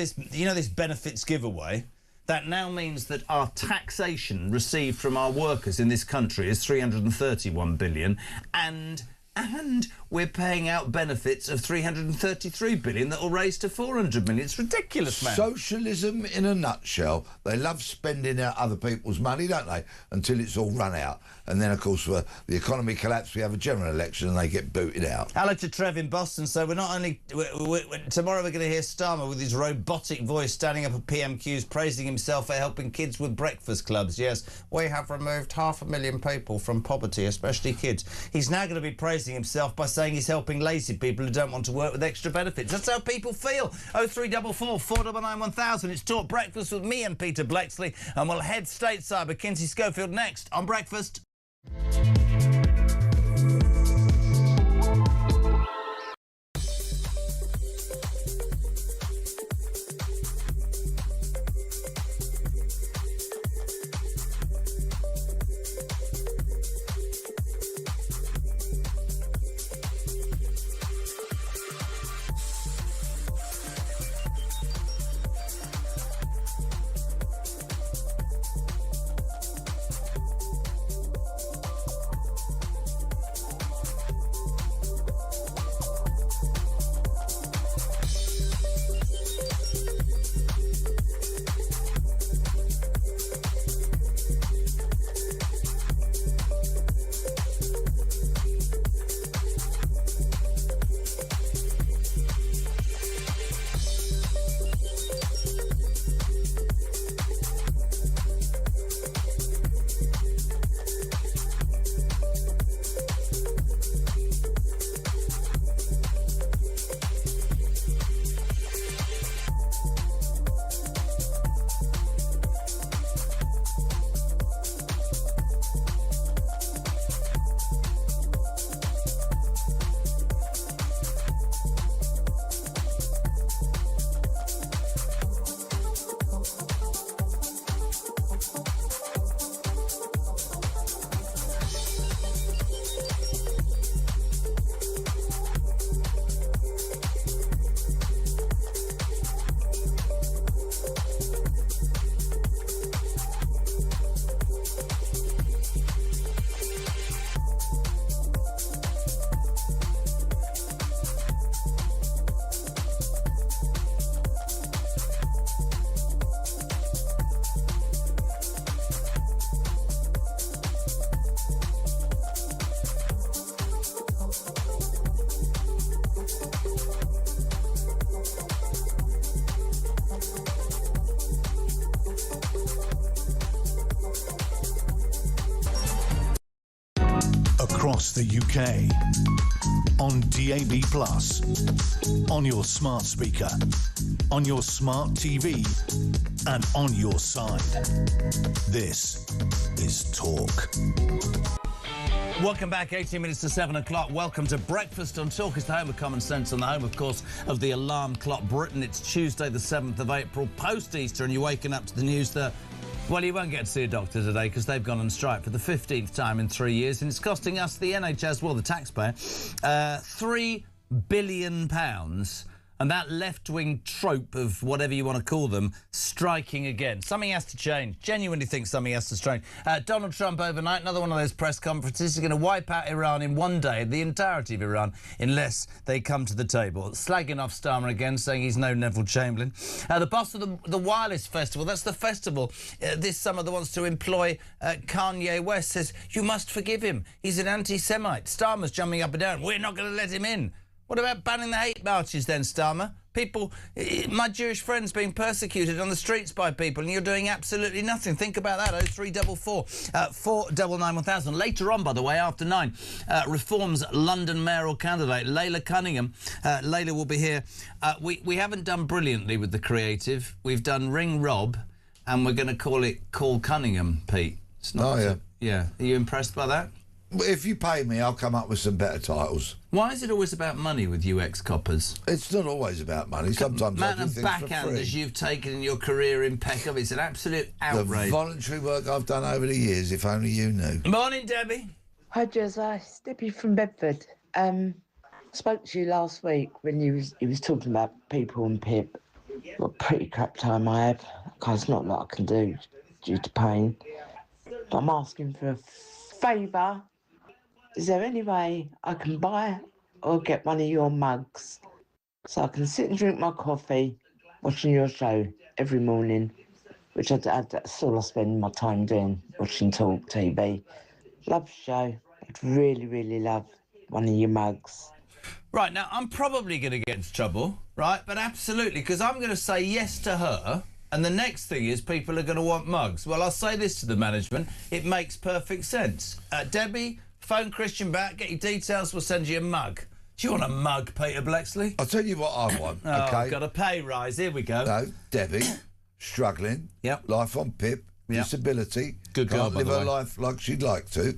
this benefits giveaway? That now means that our taxation received from our workers in this country is 331 billion, and we're paying out benefits of 333 billion that will raise to 400 million. It's ridiculous, man. Socialism in a nutshell. They love spending out other people's money, don't they, until it's all run out. And then, of course, the economy collapses, we have a general election and they get booted out. Hello to Trev in Boston. So we're not only... tomorrow we're going to hear Starmer with his robotic voice standing up at PMQs praising himself for helping kids with breakfast clubs. Yes, we have removed 500,000 people from poverty, especially kids. He's now going to be praising himself by saying he's helping lazy people who don't want to work with extra benefits. That's how people feel. 0344 499 1000. It's Talk Breakfast with me and Peter Blexley, and we'll head stateside with Kinsey Schofield next on Breakfast. across the UK. On DAB+, on your smart speaker, on your smart TV, and on your side. This is Talk. Welcome back, 18 minutes to 7 o'clock. Welcome to Breakfast on Talk. It's the home of common sense and the home, of course, of the alarm clock Britain. It's Tuesday, the 7th of April, post-Easter, and you're waking up to the news that, well, you won't get to see a doctor today because they've gone on strike for the 15th time in 3 years, and it's costing us, the NHS, well, the taxpayer, £3 billion. And that left-wing trope of whatever you want to call them, striking again. Something has to change. Genuinely think something has to change. Donald Trump overnight, another one of those press conferences, is going to wipe out Iran in one day, the entirety of Iran, unless they come to the table. Slagging off Starmer again, saying he's no Neville Chamberlain. The boss of the Wireless Festival, that's the festival this summer that wants to employ Kanye West, says, you must forgive him. He's an anti-Semite. Starmer's jumping up and down. We're not going to let him in. What about banning the hate marches then, Starmer? People, my Jewish friends being persecuted on the streets by people, and you're doing absolutely nothing. Think about that. 0344 499 1000. Later on, by the way, after 9, Reform's London mayoral candidate, Layla Cunningham. Layla will be here. We haven't done brilliantly with the creative. We've done Ring Rob, and we're going to call it Call Cunningham, Pete. It's not yeah. Are you impressed by that? If you pay me, I'll come up with some better titles. Why is it always about money with you ex-coppers? It's not always about money. Sometimes I do things for free. Backhanders you've taken in your career impeccable. It's an absolute outrage. The voluntary work I've done over the years, if only you knew. Morning, Debbie. Hi, Jezza. It's Debbie from Bedford. Spoke to you last week when he was talking about people and Pip. What a pretty crap time I have. It's not a lot I can do due to pain. But I'm asking for a favour. Is there any way I can buy or get one of your mugs so I can sit and drink my coffee watching your show every morning, which that's all I spend my time doing, watching Talk TV. Love the show. I'd really, really love one of your mugs. Right, now, I'm probably going to get into trouble, right? But absolutely, because I'm going to say yes to her, and the next thing is people are going to want mugs. Well, I'll say this to the management. It makes perfect sense. Debbie, phone Christian back, get your details, we'll send you a mug. Do you want a mug, Peter Blexley? I'll tell you what I want, oh, OK? I've got a pay rise, here we go. No, Debbie, struggling, life on PIP, disability, good girl, can't live her life like she'd like to.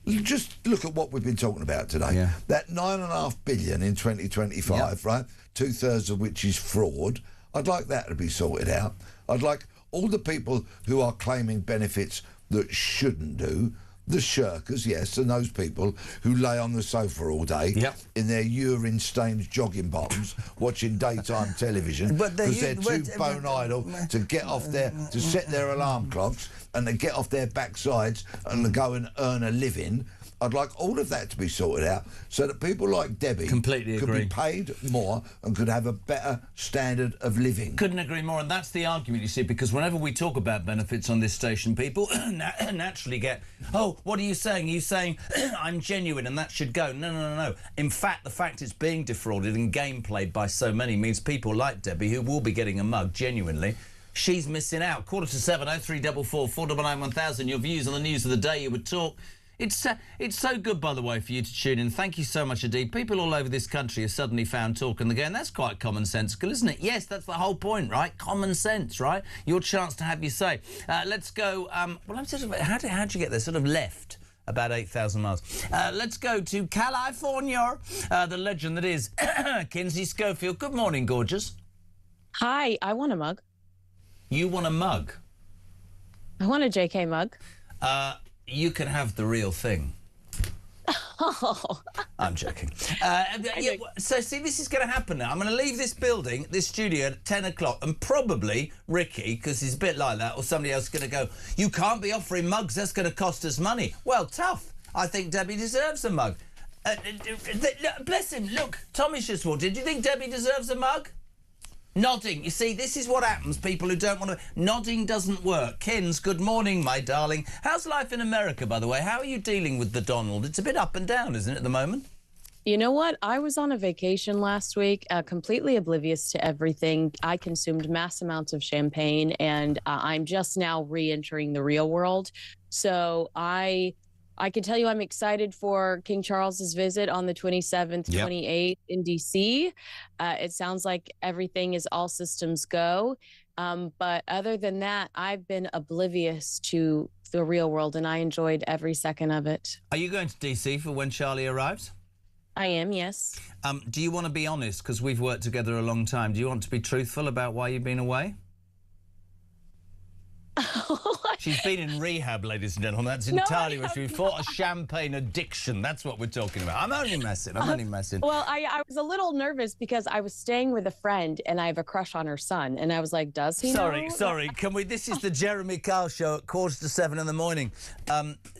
Just look at what we've been talking about today. That $9.5 billion in 2025, right? 2/3 of which is fraud. I'd like that to be sorted out. I'd like all the people who are claiming benefits that shouldn't do, the shirkers, yes, and those people who lay on the sofa all day in their urine-stained jogging bottoms watching daytime television because they're too bone idle to get off to set their alarm clocks and to get off their backsides and to go and earn a living. I'd like all of that to be sorted out so that people like Debbie could be paid more and could have a better standard of living. Couldn't agree more, and that's the argument, you see, because whenever we talk about benefits on this station, people naturally get, oh, what are you saying? Are you saying I'm genuine and that should go? No. In fact, the fact it's being defrauded and game played by so many means people like Debbie, who will be getting a mug, genuinely, she's missing out. 7:15, 0344 499 1000. Your views on the news of the day you would talk. It's so good, by the way, for you to tune in. Thank you so much indeed. People all over this country have suddenly found Talk and they're going, that's quite commonsensical, isn't it? Yes, that's the whole point, right? Common sense, right? Your chance to have your say. Let's go... well, I'm sort of... How'd you get there? Sort of left about 8,000 miles. Let's go to California, the legend that is Kinsey Schofield. Good morning, gorgeous. Hi, I want a mug. You want a mug? I want a JK mug. You can have the real thing. Oh. I'm joking. So, see, this is going to happen now. I'm going to leave this building, this studio, at 10 o'clock, and probably Ricky, because he's a bit like that, or somebody else is going to go, you can't be offering mugs, that's going to cost us money. Well, tough. I think Debbie deserves a mug. Bless him. Look, Tommy's just walked in. Do you think Debbie deserves a mug? Nodding. You see, this is what happens, people who don't want to... Nodding doesn't work. Kins, good morning, my darling. How's life in America, by the way? How are you dealing with the Donald? It's a bit up and down, isn't it, at the moment? You know what? I was on a vacation last week, completely oblivious to everything. I consumed mass amounts of champagne, and I'm just now re-entering the real world. So I I can tell you I'm excited for King Charles's visit on the 27th, 28th in D.C. It sounds like everything is all systems go. But other than that, I've been oblivious to the real world, and I enjoyed every second of it. Are you going to D.C. for when Charlie arrives? I am, yes. Do you want to be honest, because we've worked together a long time? Do you want to be truthful about why you've been away? She's been in rehab, ladies and gentlemen. That's entirely what she fought a champagne addiction. That's what we're talking about. I'm only messing. I'm only messing. Well, I was a little nervous because I was staying with a friend and I have a crush on her son. And I was like, does he know? Sorry. Can we... This is the Jeremy Kyle show at 7:15 in the morning.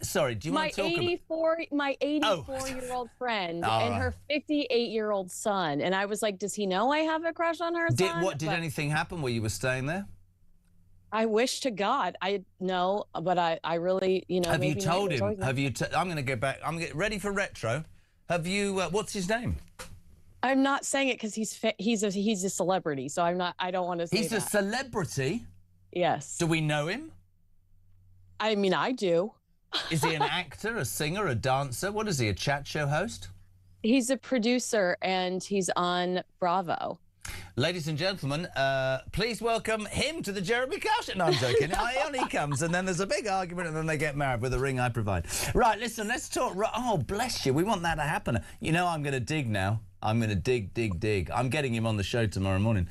Sorry, do you want to talk about... My 84-year-old friend and her 58-year-old son. And I was like, does he know I have a crush on her son? Did anything happen while you were staying there? I wish to God I know, but I really, you know. Have you told him? Have you? I'm going to go back. I'm getting ready for retro. Have you? What's his name? I'm not saying it because he's a celebrity, so I'm not. I don't want to say he's that. a celebrity. Yes. Do we know him? I mean, I do. Is he an actor, a singer, a dancer? What is he? A chat show host? He's a producer and he's on Bravo. Ladies and gentlemen, please welcome him to the Jeremy Kyle show. No, I'm joking. On he comes, and then there's a big argument, and then they get married with a ring I provide. Right, listen, let's talk... Oh, bless you. We want that to happen. You know I'm going to dig now. I'm going to dig. I'm getting him on the show tomorrow morning.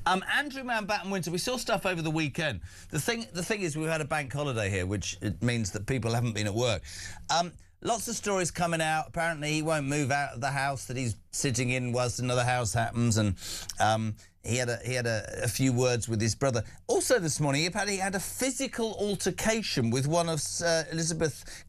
Andrew Mountbatten-Windsor, we saw stuff over the weekend. The thing is, we've had a bank holiday here, which it means that people haven't been at work. Lots of stories coming out. Apparently, he won't move out of the house that he's sitting in whilst another house happens, and he had a few words with his brother. Also, this morning, he had a physical altercation with one of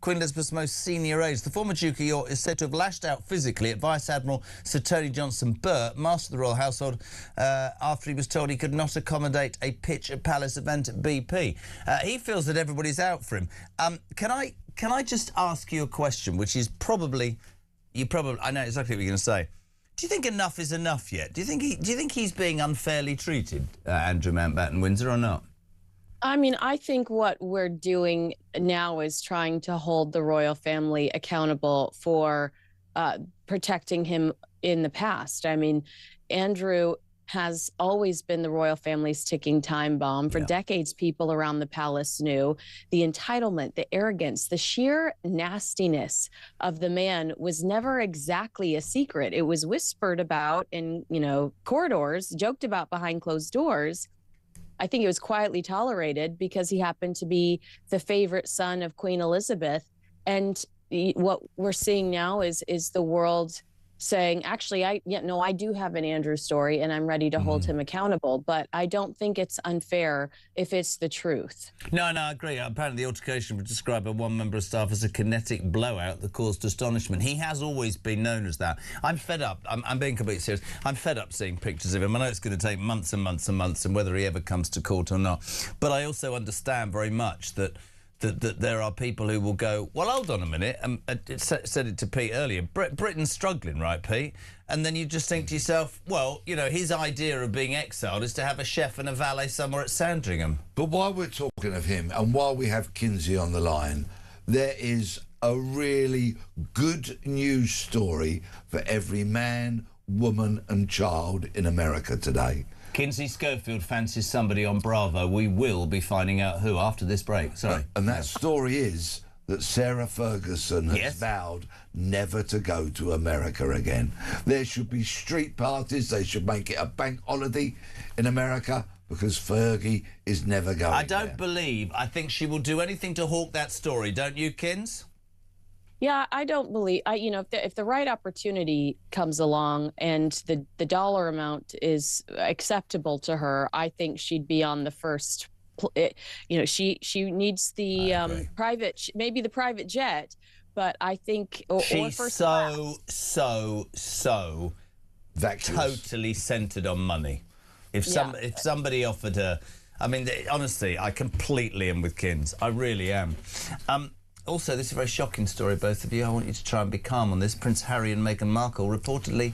Queen Elizabeth's most senior aides. The former Duke of York is said to have lashed out physically at Vice Admiral Sir Tony Johnson-Burt, Master of the Royal Household, after he was told he could not accommodate a pitch at Palace event at BP. He feels that everybody's out for him. Can I just ask you a question, which is probably... I know exactly what you're going to say. Do you think enough is enough yet? Do you think he's being unfairly treated, Andrew Mountbatten-Windsor, or not? I mean, I think what we're doing now is trying to hold the royal family accountable for protecting him in the past. I mean, Andrew has always been the royal family's ticking time bomb. For decades, people around the palace knew the entitlement, the arrogance, the sheer nastiness of the man was never exactly a secret. It was whispered about in, corridors, joked about behind closed doors. I think it was quietly tolerated because he happened to be the favorite son of Queen Elizabeth. And what we're seeing now is the world saying, actually, I do have an Andrew story and I'm ready to hold him accountable, but I don't think it's unfair if it's the truth. No, I agree. Apparently the altercation was described by one member of staff as a kinetic blowout that caused astonishment. He has always been known as that. I'm fed up. I'm being completely serious. I'm fed up seeing pictures of him. I know it's going to take months and months and months, and whether he ever comes to court or not. But I also understand very much that there are people who will go, well, hold on a minute, and said it to Pete earlier, Britain's struggling, right, Pete? And then you just think to yourself, well, his idea of being exiled is to have a chef and a valet somewhere at Sandringham. But while we're talking of him, and while we have Kinsey on the line, there is a really good news story for every man, woman and child in America today. Kinsey Schofield fancies somebody on Bravo. We will be finding out who after this break. Sorry. And that story is that Sarah Ferguson has vowed never to go to America again. There should be street parties. They should make it a bank holiday in America because Fergie is never going I don't believe. I think she will do anything to hawk that story. Don't you, Kins? Yeah, I don't believe, if the right opportunity comes along and the dollar amount is acceptable to her, I think she'd be on the first, she needs the private, maybe the private jet, but I think, she's so totally centered on money. If somebody offered her, I mean, honestly, I completely am with Kins. I really am. Also, this is a very shocking story, both of you. I want you to try and be calm on this. Prince Harry and Meghan Markle reportedly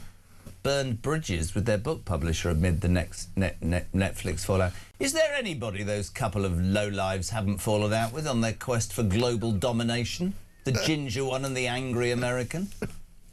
burned bridges with their book publisher amid the next Netflix fallout. Is there anybody those couple of lowlives haven't fallen out with on their quest for global domination? The ginger one and the angry American?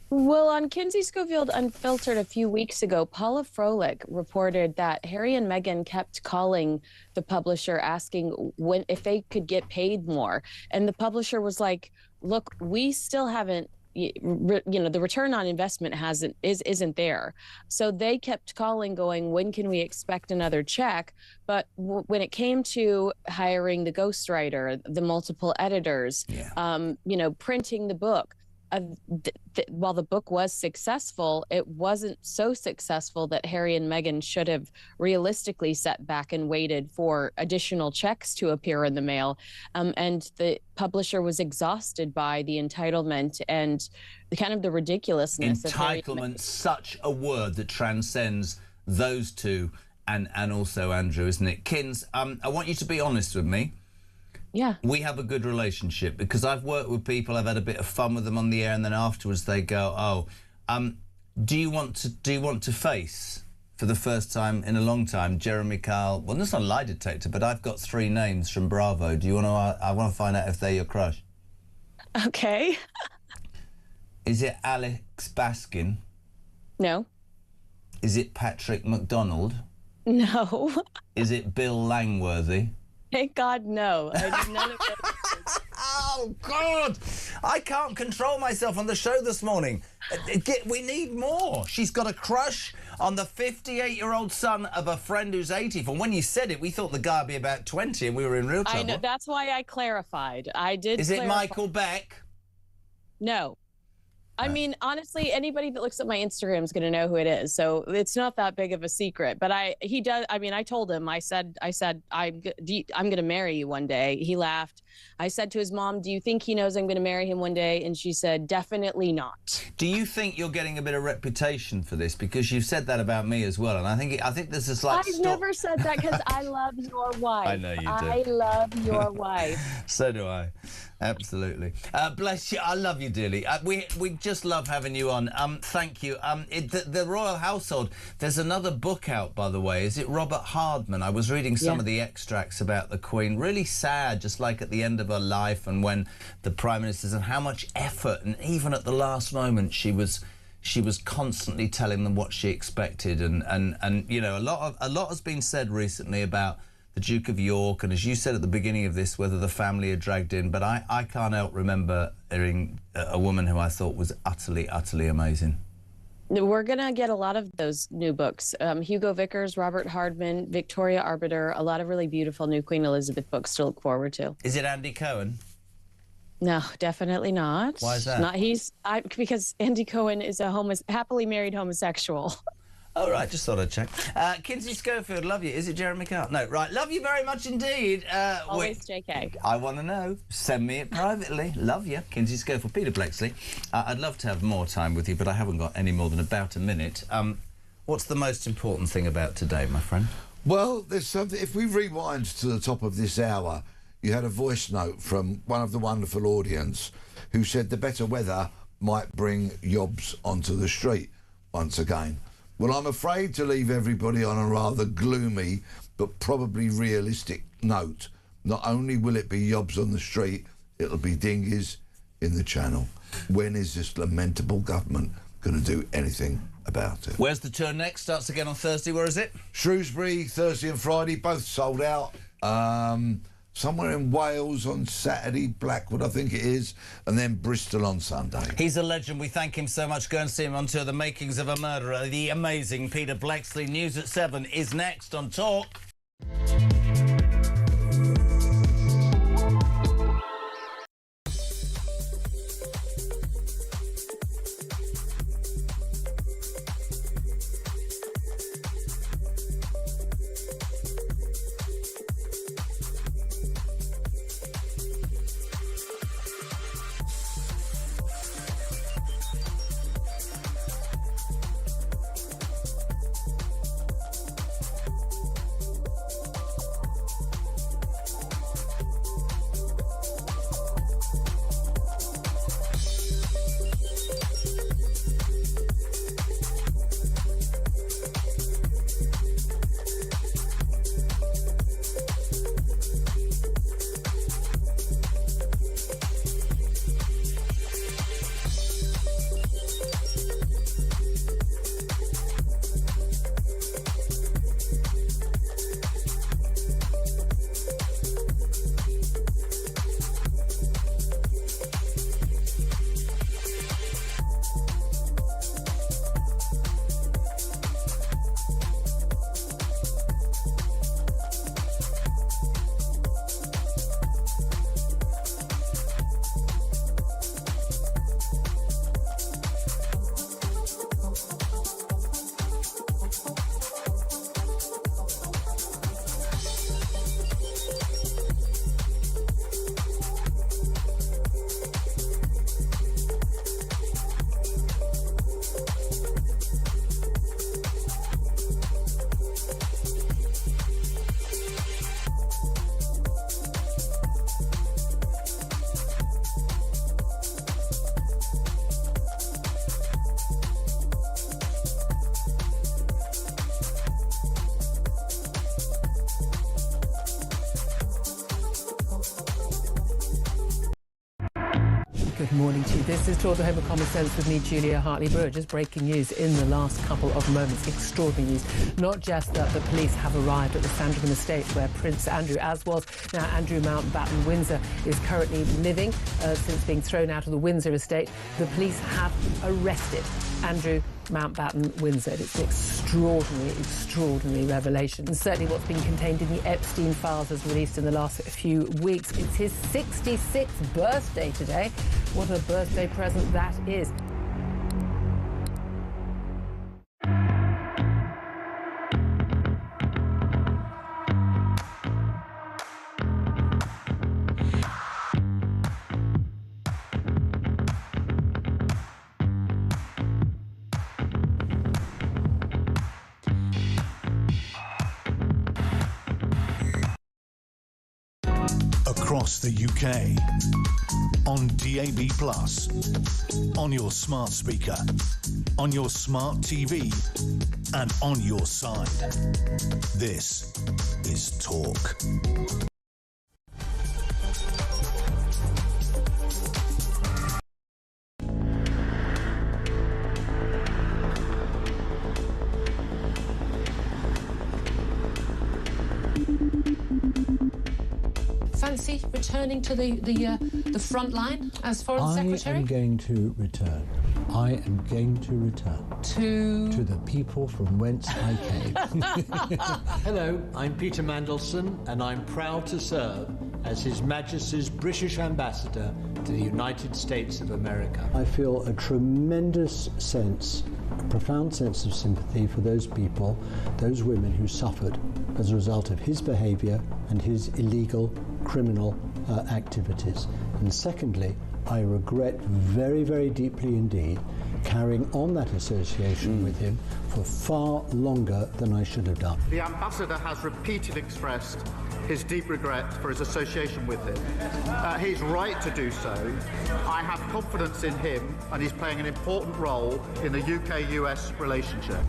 Well, on Kinsey Schofield Unfiltered a few weeks ago, Paula Froelich reported that Harry and Meghan kept calling the publisher asking if they could get paid more. And the publisher was like, look, we still haven't, the return on investment isn't there. So they kept calling going, when can we expect another check? But when it came to hiring the ghostwriter, the multiple editors, printing the book, while the book was successful, it wasn't so successful that Harry and Meghan should have realistically sat back and waited for additional checks to appear in the mail. And the publisher was exhausted by the entitlement and the ridiculousness. Entitlement, such a word that transcends those two and also Andrew, isn't it? Kins, I want you to be honest with me. Yeah. We have a good relationship because I've worked with people, I've had a bit of fun with them on the air, and then afterwards they go, do you want to face, for the first time in a long time, Jeremy Kyle? Well, that's not a lie detector, but I've got 3 names from Bravo. Do you want to, I want to find out if they're your crush. Okay. Is it Alex Baskin? No. Is it Patrick McDonald? No. Is it Bill Langworthy? Thank God, no. I did none of those. Oh, God! I can't control myself on the show this morning. We need more. She's got a crush on the 58-year-old son of a friend who's 84. When you said it, we thought the guy would be about 20 and we were in real trouble. I know. That's why I clarified. I did Is clarify. it Michael Beck? No. I mean, honestly, anybody that looks at my Instagram is going to know who it is. So it's not that big of a secret. But he does. I mean, I told him. I said, I'm going to marry you one day. He laughed. I said to his mom, do you think he knows I'm going to marry him one day? And she said, definitely not. Do you think you're getting a bit of reputation for this? Because you've said that about me as well. And I think there's a slight I've never said that because I love your wife. I know you do. I love your wife. So do I. Absolutely. Bless you. I love you dearly. We just love having you on. Thank you. The royal household, there's another book out, by the way. Is it Robert Hardman? I was reading some of the extracts about the Queen. Really sad, just like at the end of her life and when the Prime Minister's, and how much effort, and even at the last moment she was constantly telling them what she expected, and you know, a lot has been said recently about the Duke of York, and as you said at the beginning of this, whether the family are dragged in, but I can't help remember hearing a woman who I thought was utterly, utterly amazing. We're going to get a lot of those new books. Hugo Vickers, Robert Hardman, Victoria Arbiter, a lot of really beautiful new Queen Elizabeth books to look forward to. Is it Andy Cohen? No, definitely not. Why is that? Not because Andy Cohen is a happily married homosexual. Oh, right, just thought I'd check. Kinsey Schofield, love you. Is it Jeremy Kyle? No, right, love you very much indeed. Always JK. I want to know. Send me it privately. Love you. Kinsey Schofield, Peter Blexley. I'd love to have more time with you, but I haven't got any more than about a minute. What's the most important thing about today, my friend? Well, there's something. If we rewind to the top of this hour, you had a voice note from one of the wonderful audience who said the better weather might bring yobs onto the street once again. Well, I'm afraid to leave everybody on a rather gloomy but probably realistic note. Not only will it be yobs on the street, it'll be dinghies in the channel. When is this lamentable government going to do anything about it? Where's the tour next? Starts again on Thursday. Where is it? Shrewsbury, Thursday and Friday, both sold out. Somewhere in Wales on Saturday, Blackwood, I think it is, and then Bristol on Sunday. He's a legend. We thank him so much. Go and see him on tour. The Makings of a Murderer. The amazing Peter Blexley. News at 7 is next on Talk. Good morning to you. This is Talk the Home of Common Sense with me, Julia Hartley-Brewer. Just breaking news in the last couple of moments. Extraordinary news. Not just that the police have arrived at the Sandringham estate where Prince Andrew, as was now Andrew Mountbatten Windsor, is currently living since being thrown out of the Windsor estate. The police have arrested Andrew Mountbatten Windsor. It's an extraordinary revelation. And certainly what's been contained in the Epstein files was released in the last few weeks. It's his 66th birthday today. What a birthday present that is. Across the UK, on DAB+, on your smart speaker, on your smart TV, and on your side. This is Talk. Fancy returning to the front line as Foreign Secretary? I am going to return. I am going to return. To the people from whence I came. Hello, I'm Peter Mandelson, and I'm proud to serve as His Majesty's British Ambassador to the United States of America. I feel a tremendous sense, a profound sense of sympathy for those people, those women who suffered as a result of his behaviour and his illegal criminal activities. And secondly, I regret very, very deeply indeed carrying on that association with him for far longer than I should have done. The Ambassador has repeatedly expressed his deep regret for his association with him. He's right to do so. I have confidence in him, and he's playing an important role in the UK-US relationship.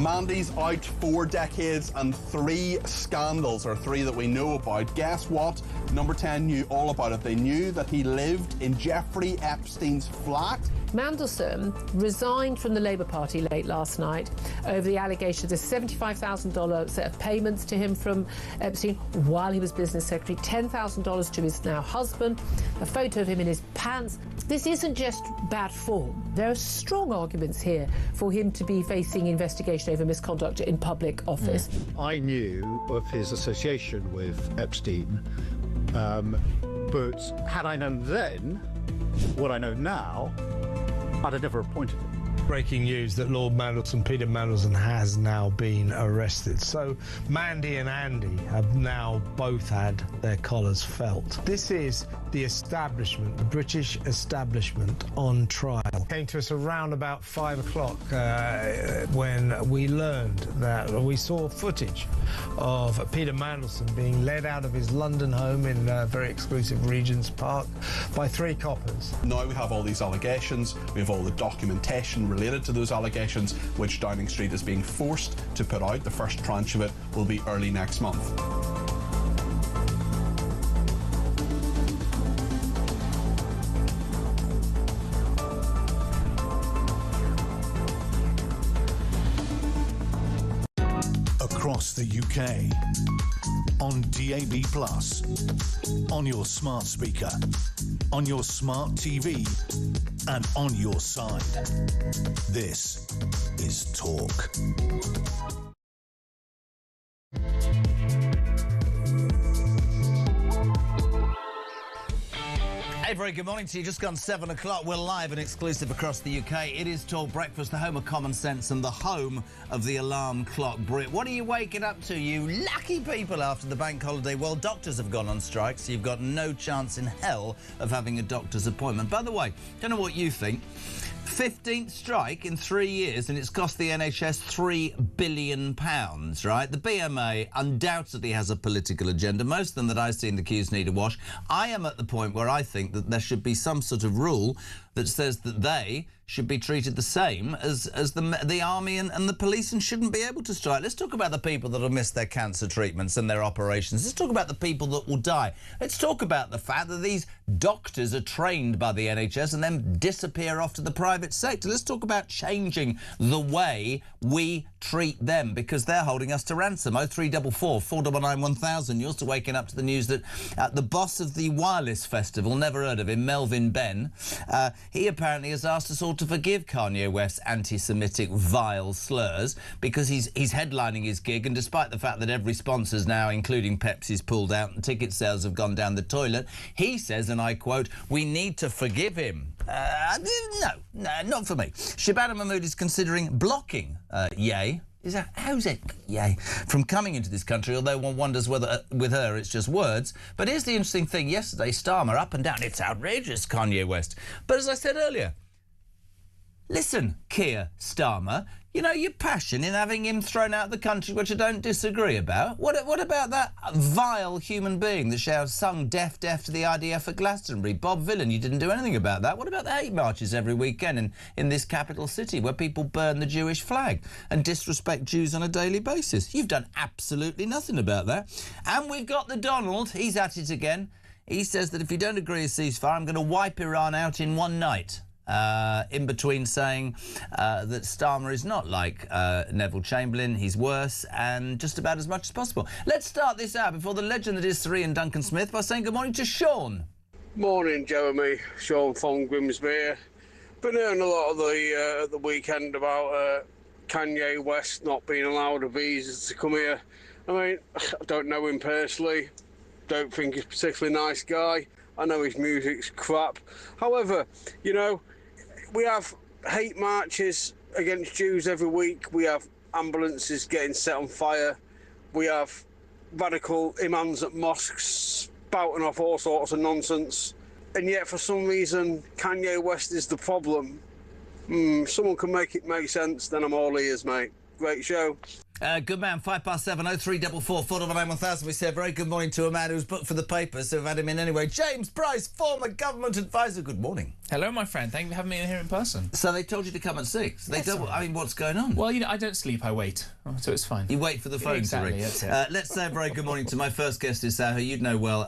Mandy's out 4 decades and 3 scandals, or 3 that we know about. Guess what? Number 10 knew all about it. They knew that he lived in Jeffrey Epstein's flat. Mandelson resigned from the Labour Party late last night over the allegation of the $75,000 set of payments to him from Epstein while he was business secretary, $10,000 to his now husband, a photo of him in his pants. This isn't just bad form. There are strong arguments here for him to be facing investigation over misconduct in public office. I knew of his association with Epstein, but had I known then what I know now, I'd have never appointed him. Breaking news that Lord Mandelson, Peter Mandelson, has now been arrested. So Mandy and Andy have now both had their collars felt. This is the establishment, the British establishment on trial. Came to us around about 5 o'clock when we learned that we saw footage of Peter Mandelson being led out of his London home in very exclusive Regent's Park by 3 coppers. Now we have all these allegations, we have all the documentation related to those allegations, which Downing Street is being forced to put out. The first tranche of it will be early next month. Across the UK, on DAB+, on your smart speaker, on your smart TV, and on your side. This is Talk. Hey, very good morning to you. Just gone 7 o'clock. We're live and exclusive across the UK. It is Talk Breakfast, the home of common sense and the home of the alarm clock Brit. What are you waking up to, you lucky people, after the bank holiday? Well, doctors have gone on strike, so you've got no chance in hell of having a doctor's appointment. By the way, don't know what you think. 15th strike in 3 years, and it's cost the NHS £3 billion, right? The BMA undoubtedly has a political agenda. Most of them that I see in the queues need a wash. I am at the point where I think that there should be some sort of rule that says that they should be treated the same as the army and the police and shouldn't be able to strike. Let's talk about the people that have missed their cancer treatments and their operations. Let's talk about the people that will die. Let's talk about the fact that these doctors are trained by the NHS and then disappear off to the private sector. Let's talk about changing the way we treat them because they're holding us to ransom. 0344 499 1000. You're still waking up to the news that the boss of the Wireless Festival, never heard of him, Melvin Ben, he apparently has asked us all to forgive Kanye West's anti-Semitic vile slurs because he's headlining his gig, and despite the fact that every sponsor's now, including Pepsi's, pulled out and ticket sales have gone down the toilet, he says, and I quote, "We need to forgive him." No, not for me. Shabana Mahmood is considering blocking Ye. How's it, Ye, from coming into this country, although one wonders whether with her it's just words. But here's the interesting thing. Yesterday, Starmer up and down, it's outrageous, Kanye West. But as I said earlier, listen, Keir Starmer, you know, your passion in having him thrown out of the country, which I don't disagree about. What about that vile human being that sung deaf to the IDF at Glastonbury? Bob Villan, you didn't do anything about that. What about the hate marches every weekend in this capital city where people burn the Jewish flag and disrespect Jews on a daily basis? You've done absolutely nothing about that. And we've got the Donald, he's at it again. He says that if you don't agree a ceasefire, I'm going to wipe Iran out in one night. In between saying that Starmer is not like Neville Chamberlain, he's worse, and just about as much as possible. Let's start this out before the legend that is Sir Ian Duncan Smith by saying good morning to Sean. Morning, Jeremy. Sean from Grimsby. Been hearing a lot of the weekend about Kanye West not being allowed a visa to come here. I mean, I don't know him personally, don't think he's a particularly nice guy. I know his music's crap. However, you know, we have hate marches against Jews every week. We have ambulances getting set on fire. We have radical imams at mosques spouting off all sorts of nonsense. And yet, for some reason, Kanye West is the problem. Someone can make it make sense, then I'm all ears, mate. Great show. Good man, 7:05, 0344 499 1000. We said very good morning to a man who's booked for the paper, so we've had him in anyway. James Price, former government advisor. Good morning. Hello, my friend. Thank you for having me in here in person. So they told you to come at 6. Yes, I mean, what's going on? Well, you know, I don't sleep, I wait. So it's fine. You wait for the phone exactly, to ring. That's it. Let's say a very good morning to my first guest, who you'd know well.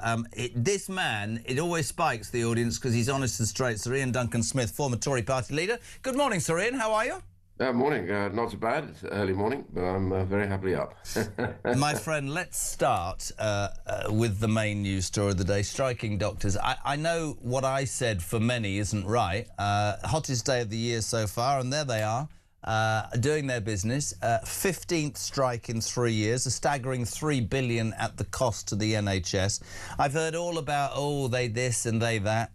This man, it always spikes the audience because he's honest and straight. Sir Ian Duncan Smith, former Tory party leader. Good morning, Sir Ian. How are you? Morning. Not so bad. It's early morning, but I'm very happily up. My friend, let's start with the main news story of the day, striking doctors. I know what I said for many isn't right. Hottest day of the year so far, and there they are, doing their business. 15th strike in 3 years, a staggering $3 billion at the cost to the NHS. I've heard all about, they this and they that.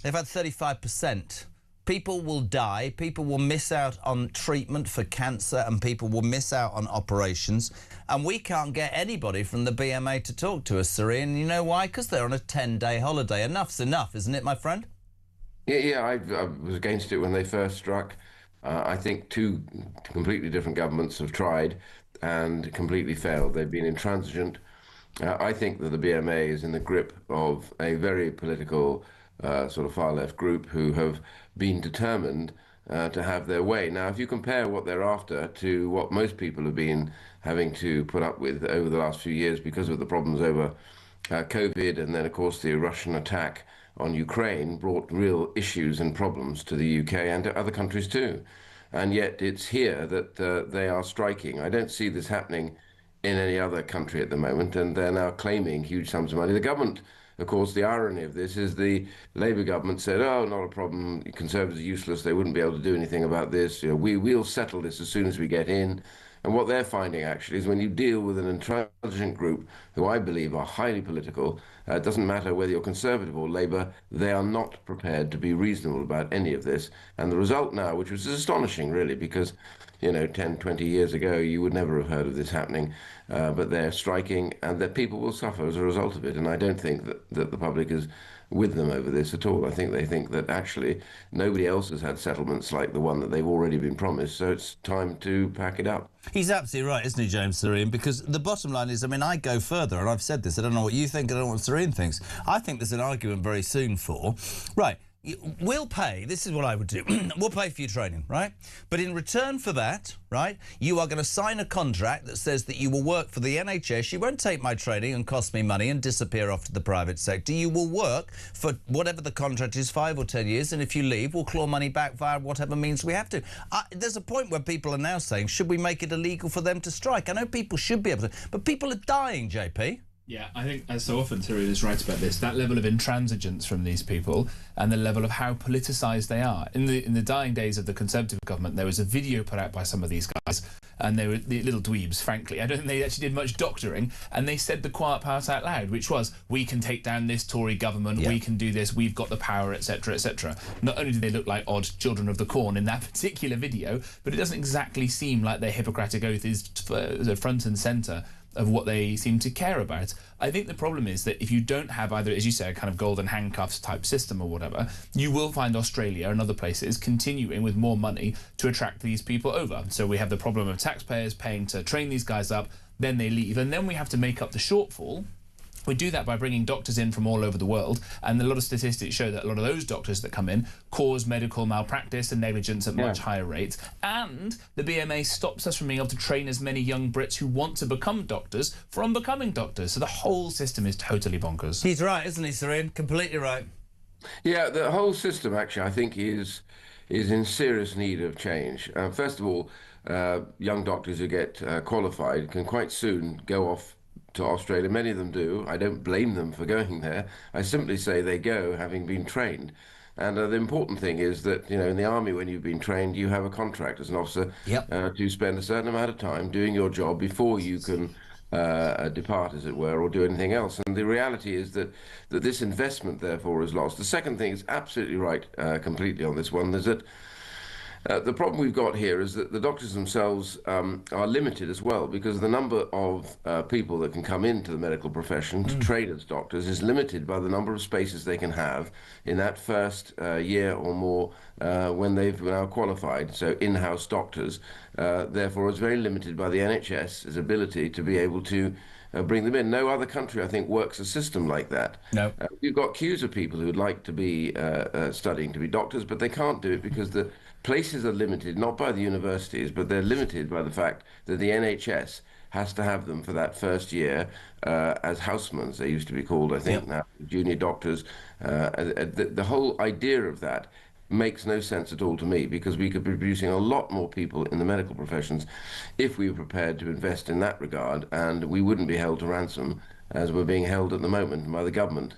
They've had 35%. People will die, people will miss out on treatment for cancer, and people will miss out on operations. And we can't get anybody from the BMA to talk to us, Sir Ian. You know why? Because they're on a 10-day holiday. Enough's enough, isn't it, my friend? Yeah, I was against it when they first struck. I think two completely different governments have tried and completely failed. They've been intransigent. I think that the BMA is in the grip of a very political sort of far-left group who have been determined to have their way. Now, if you compare what they're after to what most people have been having to put up with over the last few years because of the problems over COVID, and then, of course, the Russian attack on Ukraine brought real issues and problems to the UK and to other countries too. And yet it's here that they are striking. I don't see this happening in any other country at the moment, and they're now claiming huge sums of money. The government, of course, the irony of this is the Labour government said, not a problem, Conservatives are useless, they wouldn't be able to do anything about this, we'll settle this as soon as we get in. And what they're finding, actually, is when you deal with an intransigent group who I believe are highly political, it doesn't matter whether you're Conservative or Labour, they are not prepared to be reasonable about any of this. And the result now, which was astonishing, really, because 10, 20 years ago, you would never have heard of this happening. But they're striking, and that people will suffer as a result of it. And I don't think that the public is with them over this at all. I think they think that actually nobody else has had settlements like the one that they've already been promised, so it's time to pack it up. He's absolutely right, isn't he, James Sir Ian? Because the bottom line is, I go further, and I've said this, I don't know what you think, I don't know what Sir Ian thinks. I think there's an argument very soon for, right, we'll pay, this is what I would do, we'll pay for your training, right? But in return for that, right, you are going to sign a contract that says that you will work for the NHS, you won't take my training and cost me money and disappear off to the private sector. You will work for whatever the contract is, 5 or 10 years, and if you leave, we'll claw money back via whatever means we have to. There's a point where people are now saying, should we make it illegal for them to strike? I know people should be able to, but people are dying, JP. Yeah, I think, as so often Tory is right about this, that level of intransigence from these people and the level of how politicised they are. In the dying days of the Conservative government, there was a video put out by some of these guys, and they were the little dweebs, frankly. I don't think they actually did much doctoring, and they said the quiet part out loud, which was, we can take down this Tory government, we can do this, we've got the power, etc., etc. Not only do they look like odd children of the corn in that particular video, but it doesn't exactly seem like their Hippocratic Oath is front and centre of what they seem to care about. I think the problem is that if you don't have either, as you say, a kind of golden handcuffs type system or whatever, you will find Australia and other places continuing with more money to attract these people over. So we have the problem of taxpayers paying to train these guys up, then they leave, and then we have to make up the shortfall. We do that by bringing doctors in from all over the world, and a lot of statistics show that a lot of those doctors that come in cause medical malpractice and negligence at much higher rates, and the BMA stops us from being able to train as many young Brits who want to become doctors from becoming doctors. So the whole system is totally bonkers. He's right, isn't he, Serene? Completely right. Yeah, the whole system, actually, I think is in serious need of change. First of all, young doctors who get qualified can quite soon go off to Australia. Many of them do. I don't blame them for going there. I simply say they go having been trained. And the important thing is that, you know, in the army, when you've been trained, you have a contract as an officer to spend a certain amount of time doing your job before you can depart, as it were, or do anything else. And the reality is that this investment, therefore, is lost. The second thing is absolutely right, completely on this one, is that the problem we've got here is that the doctors themselves are limited as well, because the number of people that can come into the medical profession to train as doctors is limited by the number of spaces they can have in that first year or more when they've now qualified. So in-house doctors, therefore, is very limited by the NHS's ability to be able to bring them in. No other country, I think, works a system like that. No. You've got queues of people who would like to be studying to be doctors, but they can't do it because the places are limited, not by the universities, but they're limited by the fact that the NHS has to have them for that first year as housemans, they used to be called, I think, now junior doctors. The whole idea of that makes no sense at all to me, because we could be producing a lot more people in the medical professions if we were prepared to invest in that regard, and we wouldn't be held to ransom as we're being held at the moment by the government,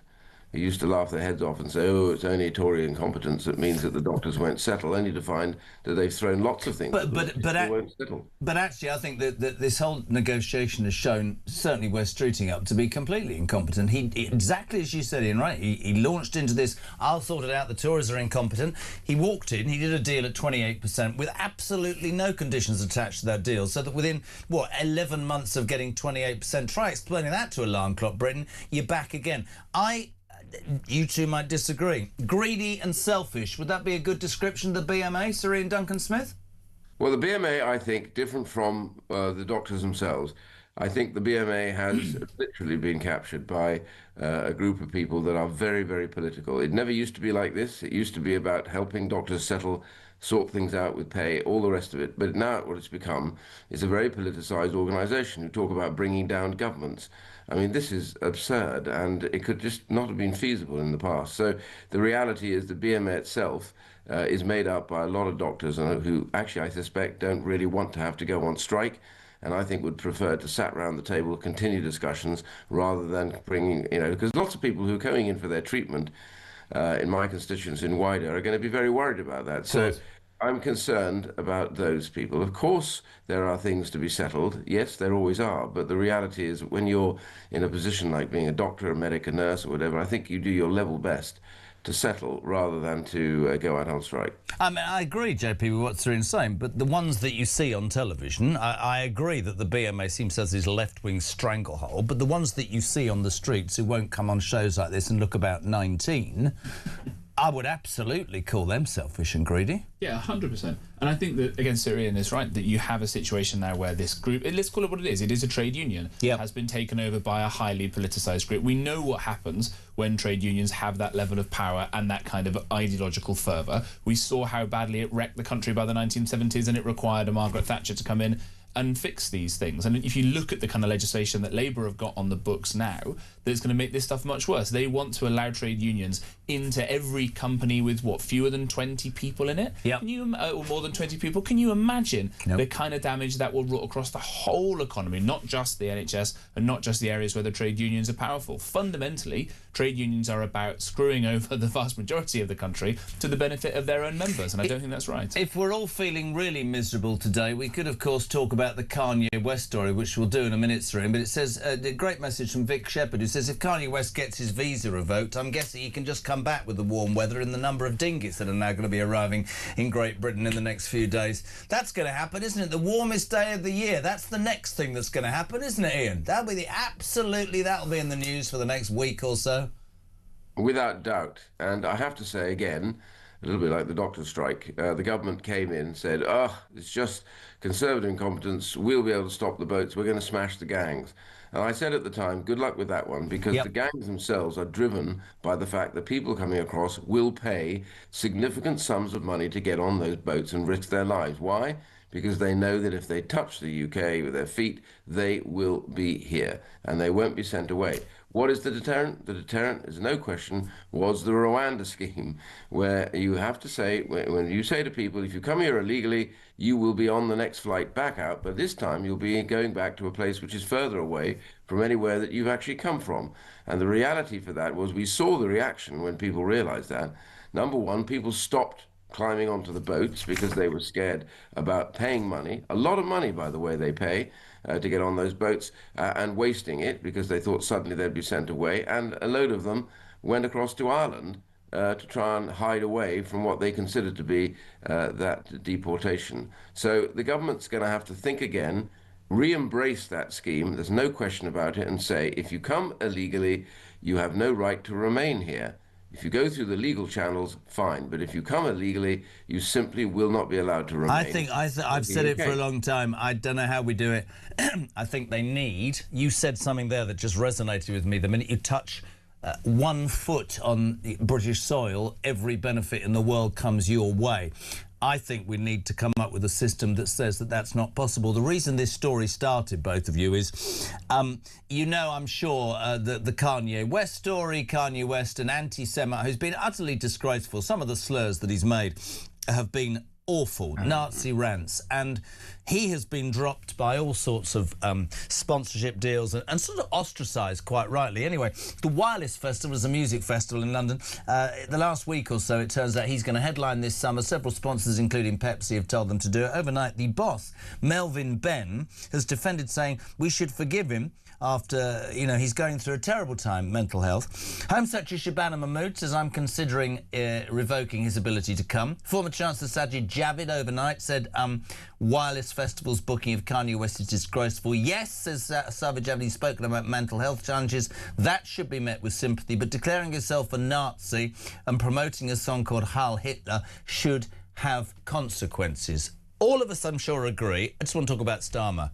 who used to laugh their heads off and say, oh, it's only Tory incompetence that means that the doctors won't settle, only to find that they've thrown lots of things that won't settle. But actually, I think that this whole negotiation has shown, certainly West Streeting up, to be completely incompetent. He exactly as you said, Ian, right? He launched into this, I'll sort it out, the Tories are incompetent. He walked in, he did a deal at 28% with absolutely no conditions attached to that deal, so that within, 11 months of getting 28%, try explaining that to Alarm Clock Britain, you're back again. You two might disagree. Greedy and selfish, would that be a good description of the BMA, Sir Ian Duncan-Smith? Well, the BMA, I think, different from the doctors themselves, I think the BMA has literally been captured by a group of people that are very, very political. It never used to be like this. It used to be about helping doctors settle, sort things out with pay, all the rest of it. But now what it's become is a very politicised organisation who talk about bringing down governments. I mean, this is absurd, and it could just not have been feasible in the past. So the reality is the BMA itself is made up by a lot of doctors who actually, I suspect, don't really want to have to go on strike, and I think would prefer to sat around the table, continue discussions, rather than bringing, because lots of people who are coming in for their treatment in my constituency and wider are going to be very worried about that. So I'm concerned about those people. Of course, there are things to be settled. Yes, there always are. But the reality is when you're in a position like being a doctor, a medic, a nurse or whatever, I think you do your level best to settle rather than to go out on strike. I mean, I agree, JP, with what Serin's saying, but the ones that you see on television, I agree that the BMA seems to have this left-wing stranglehold, but the ones that you see on the streets who won't come on shows like this and look about 19... I would absolutely call them selfish and greedy. Yeah, 100%. And I think that, again, Syrian is right, that you have a situation now where this group, let's call it what it is a trade union, has been taken over by a highly politicised group. We know what happens when trade unions have that level of power and that kind of ideological fervour. We saw how badly it wrecked the country by the 1970s, and it required a Margaret Thatcher to come in and fix these things. And if you look at the kind of legislation that Labour have got on the books now, that's going to make this stuff much worse. They want to allow trade unions into every company with, what, fewer than 20 people in it? Yep. Can you, or more than 20 people? Can you imagine the kind of damage that will wrought across the whole economy, not just the NHS and not just the areas where the trade unions are powerful? Fundamentally, trade unions are about screwing over the vast majority of the country to the benefit of their own members, and I don't think that's right. If we're all feeling really miserable today, we could, of course, talk about the Kanye West story, which we'll do in a minute, stream. But it says, a great message from Vic Shepherd, who says, if Kanye West gets his visa revoked, I'm guessing he can just come back with the warm weather and the number of dinghies that are now going to be arriving in Great Britain in the next few days. That's going to happen, isn't it? The warmest day of the year. That's the next thing that's going to happen, isn't it, Ian? That'll be that'll be in the news for the next week or so. Without doubt. And I have to say again, a little bit like the doctor's strike, the government came in and said, it's just Conservative incompetence, we'll be able to stop the boats, we're going to smash the gangs. And I said at the time, good luck with that one, because the gangs themselves are driven by the fact that people coming across will pay significant sums of money to get on those boats and risk their lives. Why? Because they know that if they touch the UK with their feet, they will be here and they won't be sent away. What is the deterrent? The deterrent, is no question, was the Rwanda scheme, where you have to say, when you say to people, if you come here illegally, you will be on the next flight back out, but this time you'll be going back to a place which is further away from anywhere that you've actually come from. And the reality for that was we saw the reaction when people realized that. Number one, people stopped climbing onto the boats because they were scared about paying money, a lot of money, by the way, they pay to get on those boats, and wasting it because they thought suddenly they'd be sent away. And a load of them went across to Ireland to try and hide away from what they considered to be that deportation. So the government's going to have to think again, re-embrace that scheme, there's no question about it, and say, if you come illegally, you have no right to remain here. If you go through the legal channels, fine. But if you come illegally, you simply will not be allowed to remain. I think I've said it for a long time. I don't know how we do it. I think they need... You said something there that just resonated with me. The minute you touch 1 foot on British soil, every benefit in the world comes your way. I think we need to come up with a system that says that that's not possible. The reason this story started, both of you, is, you know, I'm sure, the Kanye West story, Kanye West, an anti-Semite who's been utterly disgraceful. Some of the slurs that he's made have been awful, Nazi rants, and he has been dropped by all sorts of sponsorship deals and sort of ostracised, quite rightly. Anyway, the Wireless Festival is a music festival in London. The last week or so, it turns out he's going to headline this summer. Several sponsors, including Pepsi, have told them to do it. Overnight, the boss, Melvin Benn, has defended, saying we should forgive him after, you know, he's going through a terrible time, mental health. Home Secretary Shabana Mahmood says, I'm considering revoking his ability to come. Former Chancellor Sajid Javid overnight said Wireless Festival's booking of Kanye West is disgraceful. Yes, says Sajid Javid, he's spoken about mental health challenges. That should be met with sympathy, but declaring yourself a Nazi and promoting a song called Heil Hitler should have consequences. All of us, I'm sure, agree. I just want to talk about Starmer.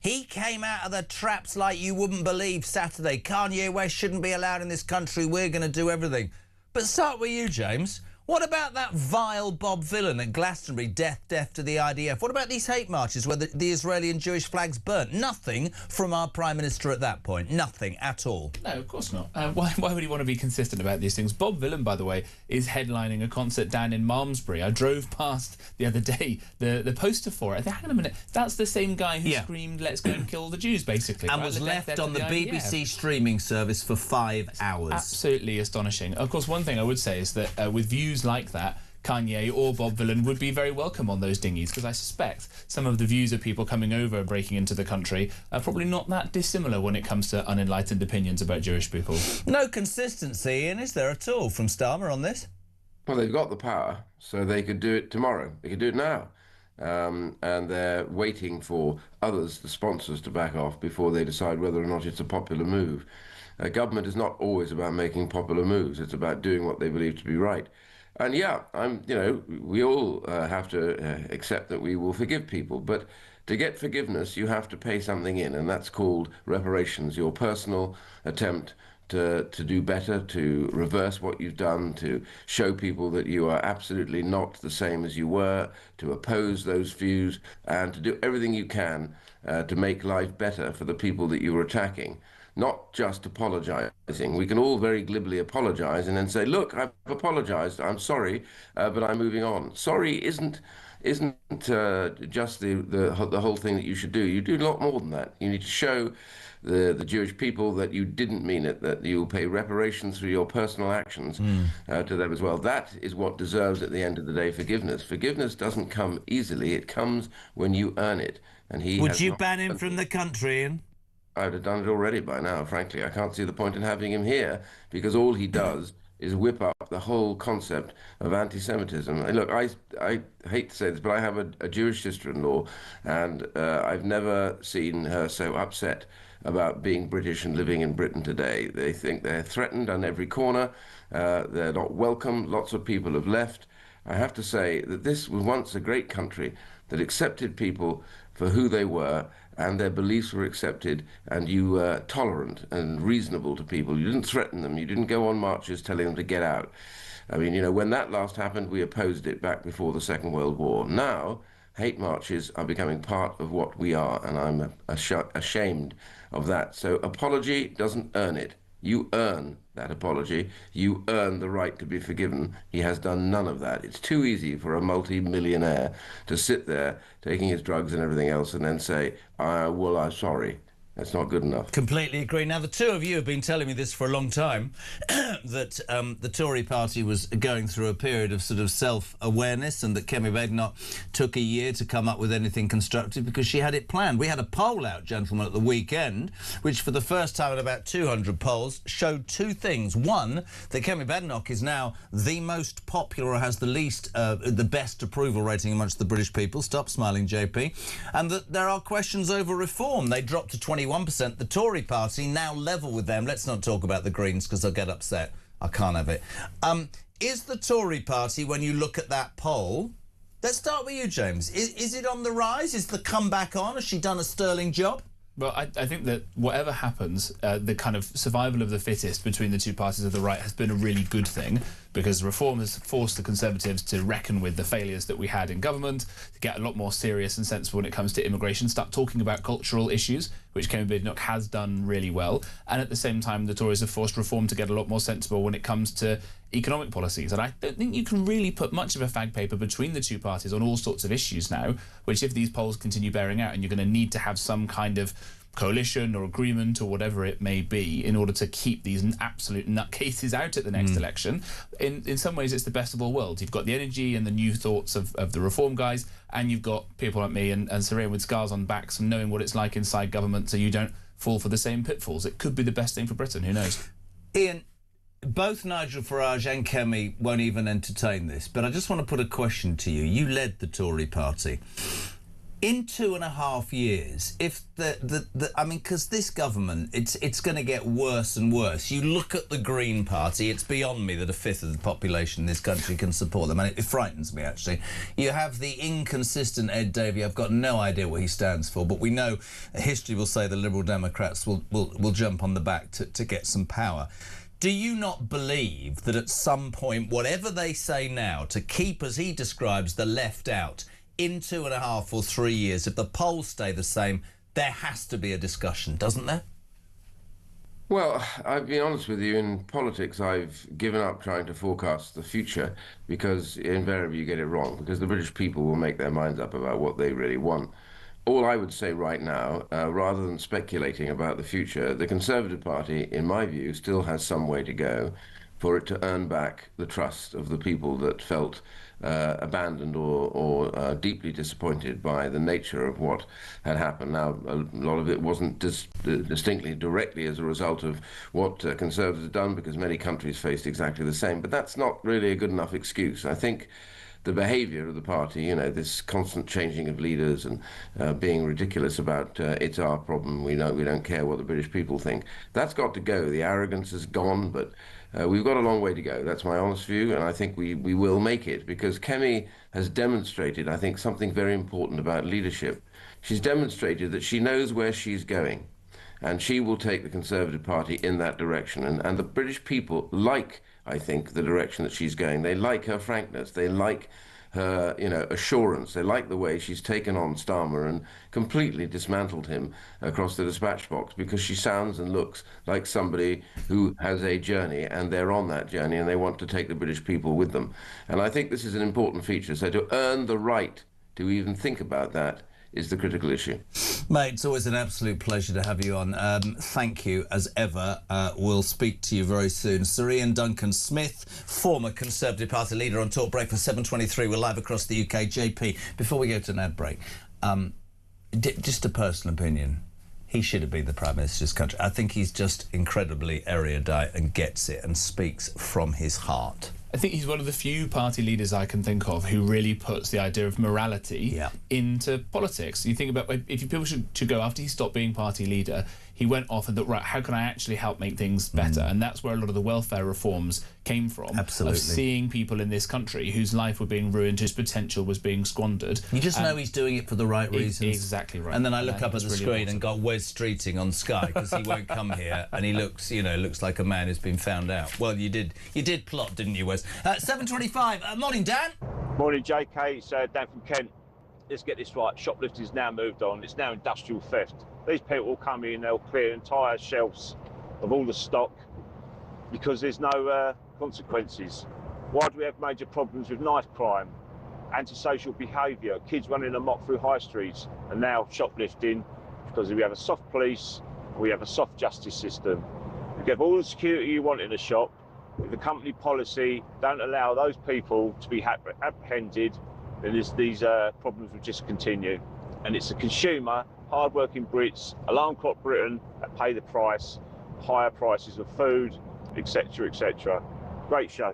He came out of the traps like you wouldn't believe Saturday. Kanye West shouldn't be allowed in this country. We're going to do everything. But start with you, James. What about that vile Bob Villain at Glastonbury, death to the IDF? What about these hate marches where the Israeli and Jewish flags burnt? Nothing from our Prime Minister at that point. Nothing at all. No, of course not. Why would he want to be consistent about these things? Bob Villain, by the way, is headlining a concert down in Malmesbury. I drove past the other day the poster for it. I think, hang on a minute, that's the same guy who screamed, let's go and kill the Jews, basically. And was left on the BBC streaming service for 5 hours. Absolutely astonishing. Of course, one thing I would say is that with views like that, Kanye or Bob Villain would be very welcome on those dinghies, because I suspect some of the views of people coming over and breaking into the country are probably not that dissimilar when it comes to unenlightened opinions about Jewish people. No consistency, Ian, is there at all, from Starmer on this? Well, they've got the power, so they could do it tomorrow. They could do it now. And they're waiting for others, the sponsors, to back off before they decide whether or not it's a popular move. Government is not always about making popular moves. It's about doing what they believe to be right. And yeah, we all have to accept that we will forgive people, but to get forgiveness, you have to pay something in, and that's called reparations, your personal attempt to do better, to reverse what you've done, to show people that you are absolutely not the same as you were, to oppose those views, and to do everything you can to make life better for the people that you were attacking. Not just apologizing. We can all very glibly apologize and then say, look, I've apologized, I'm sorry, but I'm moving on. Sorry isn't just the whole thing that you should do. You do a lot more than that. You need to show the Jewish people that you didn't mean it, that you'll pay reparations for your personal actions to them as well. That is what deserves, at the end of the day, forgiveness. Forgiveness doesn't come easily. It comes when you earn it. And Would you ban him from the country, Ian? I'd have done it already by now, frankly. I can't see the point in having him here, because all he does is whip up the whole concept of anti-Semitism. And look, I hate to say this, but I have a Jewish sister-in-law, and I've never seen her so upset about being British and living in Britain today. They think they're threatened on every corner. They're not welcome. Lots of people have left. I have to say that this was once a great country that accepted people for who they were, and their beliefs were accepted, and you were tolerant and reasonable to people. You didn't threaten them. You didn't go on marches telling them to get out. I mean, when that last happened, we opposed it back before the Second World War. Now, hate marches are becoming part of what we are, and I'm ashamed of that. So apology doesn't earn it. You earn that apology. You earn the right to be forgiven. He has done none of that. It's too easy for a multi-millionaire to sit there taking his drugs and everything else and then say, well, I'm sorry. That's not good enough. Completely agree. Now, the two of you have been telling me this for a long time, that the Tory party was going through a period of sort of self-awareness, and that Kemi Badenoch took a year to come up with anything constructive because she had it planned. We had a poll out, gentlemen, at the weekend, which for the first time in about 200 polls showed two things. One, that Kemi Badenoch is now the most popular, or has the best approval rating amongst the British people. Stop smiling, JP. And that there are questions over reform. They dropped to 21%. The Tory party now level with them. Let's not talk about the Greens because they'll get upset. I can't have it. Is the Tory party, when you look at that poll, let's start with you, James. Is it on the rise? Is the comeback on? Has she done a sterling job? Well, I think that whatever happens, the kind of survival of the fittest between the two parties of the right has been a really good thing, because reform has forced the Conservatives to reckon with the failures that we had in government, to get a lot more serious and sensible when it comes to immigration, start talking about cultural issues, which Kemi Badenoch has done really well. And at the same time, the Tories have forced reform to get a lot more sensible when it comes to economic policies. And I don't think you can really put much of a fag paper between the two parties on all sorts of issues now, which, if these polls continue bearing out, and you're going to need to have some kind of coalition or agreement or whatever it may be in order to keep these absolute nutcases out at the next election. In some ways, it's the best of all worlds. You've got the energy and the new thoughts of the reform guys, and you've got people like me and Sareen with scars on backs and knowing what it's like inside government, so you don't fall for the same pitfalls. It could be the best thing for Britain. Who knows? Ian, both Nigel Farage and Kemi won't even entertain this, but I just want to put a question to you. You led the Tory party. In 2.5 years, if I mean, because this government, it's going to get worse and worse. You look at the Green Party, it's beyond me that a fifth of the population in this country can support them, and it frightens me, actually. You have the inconsistent Ed Davey. I've got no idea what he stands for, but we know history will say the Liberal Democrats will jump on the back to get some power. Do you not believe that at some point, whatever they say now, to keep, as he describes, the left out, in 2.5 or 3 years, if the polls stay the same, there has to be a discussion, doesn't there? Well, I'll be honest with you, in politics I've given up trying to forecast the future, because invariably you get it wrong, because the British people will make their minds up about what they really want. All I would say right now, rather than speculating about the future, the Conservative Party, in my view, still has some way to go for it to earn back the trust of the people that felt abandoned or deeply disappointed by the nature of what had happened. Now, a lot of it wasn't distinctly directly as a result of what Conservatives had done, because many countries faced exactly the same, but that's not really a good enough excuse. I think the behaviour of the party, you know, this constant changing of leaders and being ridiculous about it's our problem, we don't care what the British people think. That's got to go. The arrogance is gone, but we've got a long way to go. That's my honest view, and I think we will make it, because Kemi has demonstrated, I think, something very important about leadership. She's demonstrated that she knows where she's going, and she will take the Conservative Party in that direction. And the British people like, I think, the direction that she's going. They like her frankness. They like her, you know, assurance. They like the way she's taken on Starmer and completely dismantled him across the dispatch box, because she sounds and looks like somebody who has a journey, and they're on that journey, and they want to take the British people with them. And I think this is an important feature. So to earn the right to even think about that is the critical issue. Mate, it's always an absolute pleasure to have you on. Thank you, as ever. We'll speak to you very soon. Sir Ian Duncan-Smith, former Conservative Party leader, on Talk Breakfast 7:23. We're live across the UK. JP, before we go to an ad break, just a personal opinion. He should have been the Prime Minister of this country. I think he's just incredibly erudite and gets it and speaks from his heart. I think he's one of the few party leaders I can think of who really puts the idea of morality into politics. You think about, if people should go, after he stopped being party leader, he went off and thought, right, how can I actually help make things better? And that's where a lot of the welfare reforms came from. Absolutely. Of seeing people in this country whose life were being ruined, whose potential was being squandered. You just know he's doing it for the right reasons. Exactly right. And then I look up at the really screen and got Wes Streeting on Sky, because he won't come here, and he looks, you know, looks like a man who's been found out. Well, you did plot, didn't you, Wes? 7:25. Morning, Dan. Morning, JK. It's Dan from Kent. Let's get this right. Shoplifting's now moved on. It's now industrial theft. These people will come in, they'll clear entire shelves of all the stock because there's no consequences. Why do we have major problems with knife crime, antisocial behaviour, kids running amok through high streets, and now shoplifting? Because we have a soft police, we have a soft justice system. You get all the security you want in a shop. If the company policy don't allow those people to be apprehended, then these problems will just continue. And it's the consumer, hard-working Brits, alarm clock Britain, that pay the price, higher prices of food, etc., etc. Great show.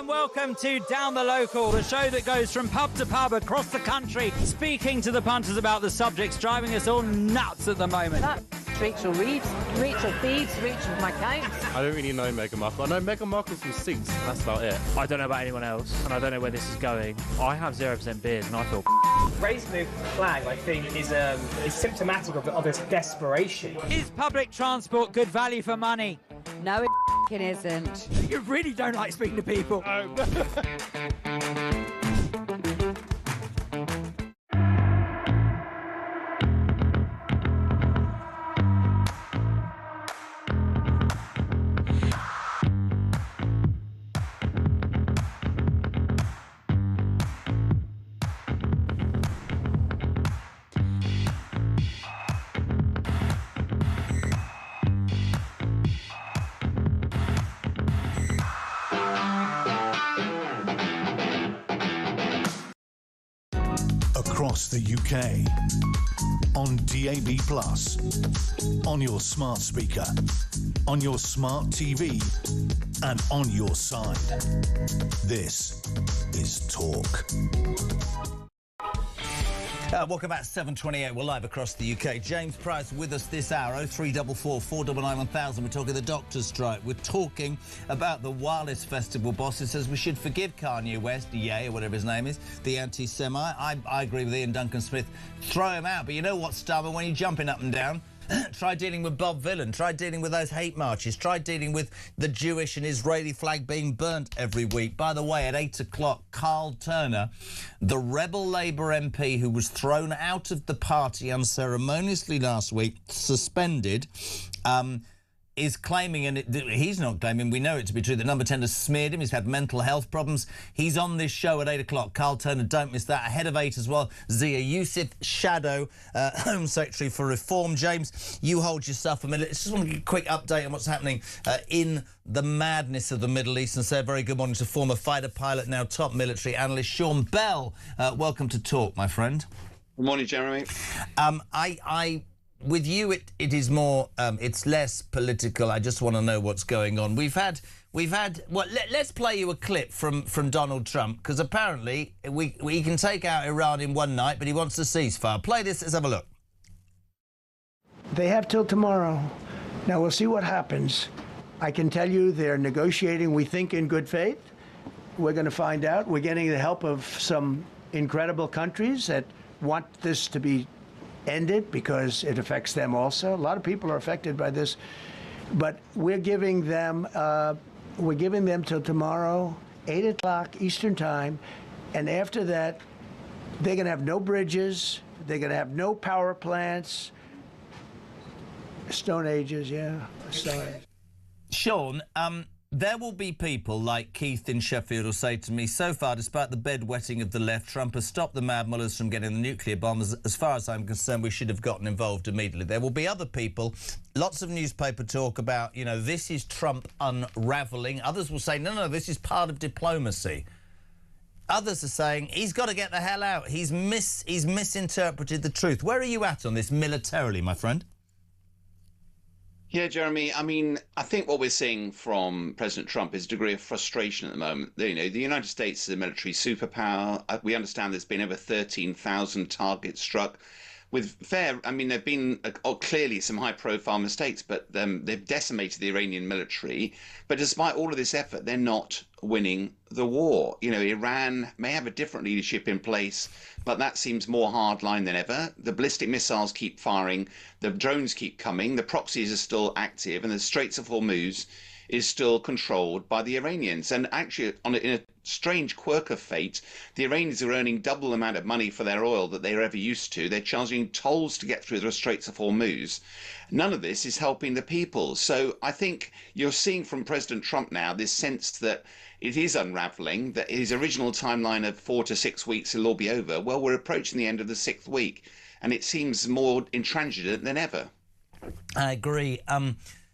Welcome to Down the Local, the show that goes from pub to pub across the country, speaking to the punters about the subjects driving us all nuts at the moment. That Rachel Reeves, Rachel Thieves, Rachel McCounts. I don't really know Meghan Markle. I know Meghan Markle's from Suits, and that's about it. I don't know about anyone else, and I don't know where this is going. I have 0% beard, and I feel Raising the flag, I think, is symptomatic of its desperation. Is public transport good value for money? No, it isn't. You really don't like speaking to people. Across the UK, on DAB+, on your smart speaker, on your smart TV, and on your side. This is Talk. Welcome back, 7:28. We're live across the UK. James Price with us this hour, 0344 499 1000. We're talking the doctor's strike. We're talking about the Wireless Festival boss who says we should forgive Kanye West, or whatever his name is, the anti-Semite. I agree with Ian Duncan Smith. Throw him out. But you know what's stubborn when you're jumping up and down? Try dealing with Bob Villan. Try dealing with those hate marches. Try dealing with the Jewish and Israeli flag being burnt every week. By the way, at 8 o'clock, Carl Turner, the rebel Labour MP who was thrown out of the party unceremoniously last week, suspended, is claiming, and he's not claiming, we know it to be true, that Number 10 has smeared him. He's had mental health problems. He's on this show at 8 o'clock. Carl Turner, don't miss that. Ahead of 8 as well, Zia Youssef, Shadow, Home Secretary for Reform. James, you hold yourself a minute. Just want to give a quick update on what's happening in the madness of the Middle East, and say a very good morning to former fighter pilot, now top military analyst, Sean Bell. Welcome to Talk, my friend. Good morning, Jeremy. With you, it is more, it's less political. I just want to know what's going on. We've had. Well, let's play you a clip from Donald Trump, because apparently we can take out Iran in one night, but he wants a ceasefire. Play this. Let's have a look. They have till tomorrow. Now we'll see what happens. I can tell you they're negotiating, we think, in good faith. We're going to find out. We're getting the help of some incredible countries that want this to be ended because it affects them also. A lot of people are affected by this, but we're giving them till tomorrow, 8 o'clock Eastern time, and after that, they're going to have no bridges, they're going to have no power plants. Stone Ages, yeah. Stone Age. Sean, there will be people like Keith in Sheffield who say to me, so far, despite the bedwetting of the left, Trump has stopped the mad mullahs from getting the nuclear bombs. As far as I'm concerned, we should have gotten involved immediately. There will be other people, lots of newspaper talk about, you know, this is Trump unravelling. Others will say, no, this is part of diplomacy. Others are saying he's got to get the hell out. He's misinterpreted the truth. Where are you at on this militarily, my friend? Yeah, Jeremy, I mean, I think what we're seeing from President Trump is a degree of frustration at the moment. You know, the United States is a military superpower. We understand there's been over 13,000 targets struck. With there have been clearly some high-profile mistakes, but they've decimated the Iranian military. But despite all of this effort, they're not winning the war. You know, Iran may have a different leadership in place, but that seems more hardline than ever. The ballistic missiles keep firing, the drones keep coming, the proxies are still active, and the Straits of Hormuz is still controlled by the Iranians. And actually, in a strange quirk of fate, the Iranians are earning double the amount of money for their oil that they were ever used to. They're charging tolls to get through the Straits of Hormuz. None of this is helping the people. So I think you're seeing from President Trump now this sense that it is unraveling, that his original timeline of 4 to 6 weeks will all be over. Well, we're approaching the end of the 6th week, and it seems more intransigent than ever. I agree.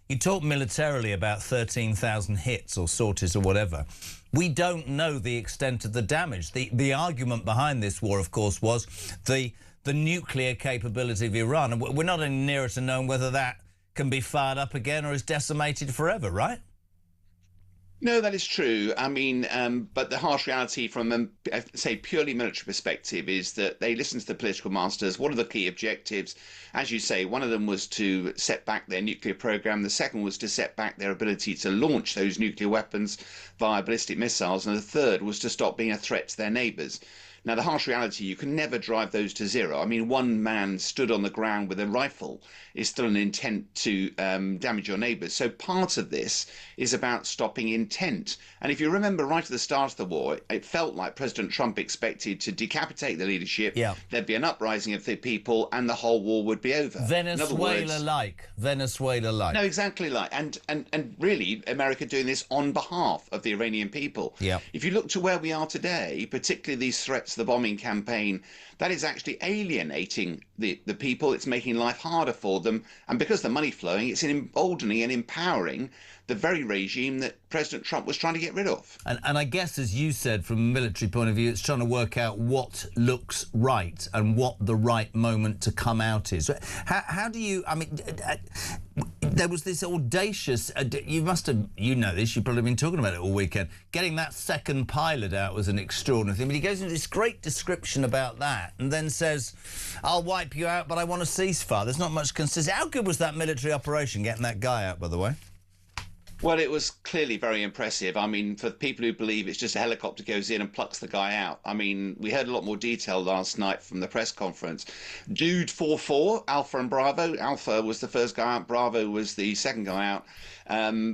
You talk militarily about 13,000 hits or sorties or whatever. We don't know the extent of the damage. The argument behind this war, of course, was the nuclear capability of Iran. And we're not any nearer to knowing whether that can be fired up again or is decimated forever, right? No, that is true. I mean, but the harsh reality from, say, purely military perspective is that they listen to the political masters. What are the key objectives? As you say, one of them was to set back their nuclear program. The second was to set back their ability to launch those nuclear weapons via ballistic missiles. And the third was to stop being a threat to their neighbours. Now, the harsh reality, you can never drive those to zero. I mean, one man stood on the ground with a rifle is still an intent to damage your neighbours. So part of this is about stopping intent. And if you remember right at the start of the war, it felt like President Trump expected to decapitate the leadership. Yeah. There'd be an uprising of the people and the whole war would be over. Venezuela-like. Venezuela-like. No, exactly like. And really, America doing this on behalf of the Iranian people. Yeah. If you look to where we are today, particularly these threats, the bombing campaign, that is actually alienating the people. It's making life harder for them. And because the money flowing, it's emboldening and empowering the very regime that President Trump was trying to get rid of. And I guess, as you said, from a military point of view, it's trying to work out what looks right and what the right moment to come out is. How do you, I mean, there was this audacious, you must have, you know this, you've probably been talking about it all weekend, getting that second pilot out was an extraordinary thing. But he goes into this great description about that and then says, I'll wipe you out, but I want a ceasefire. There's not much consistency. How good was that military operation, getting that guy out, by the way? Well, it was clearly very impressive. I mean, for people who believe it's just a helicopter goes in and plucks the guy out. I mean, we heard a lot more detail last night from the press conference. Dude 4-4, Alpha and Bravo. Alpha was the first guy out. Bravo was the second guy out.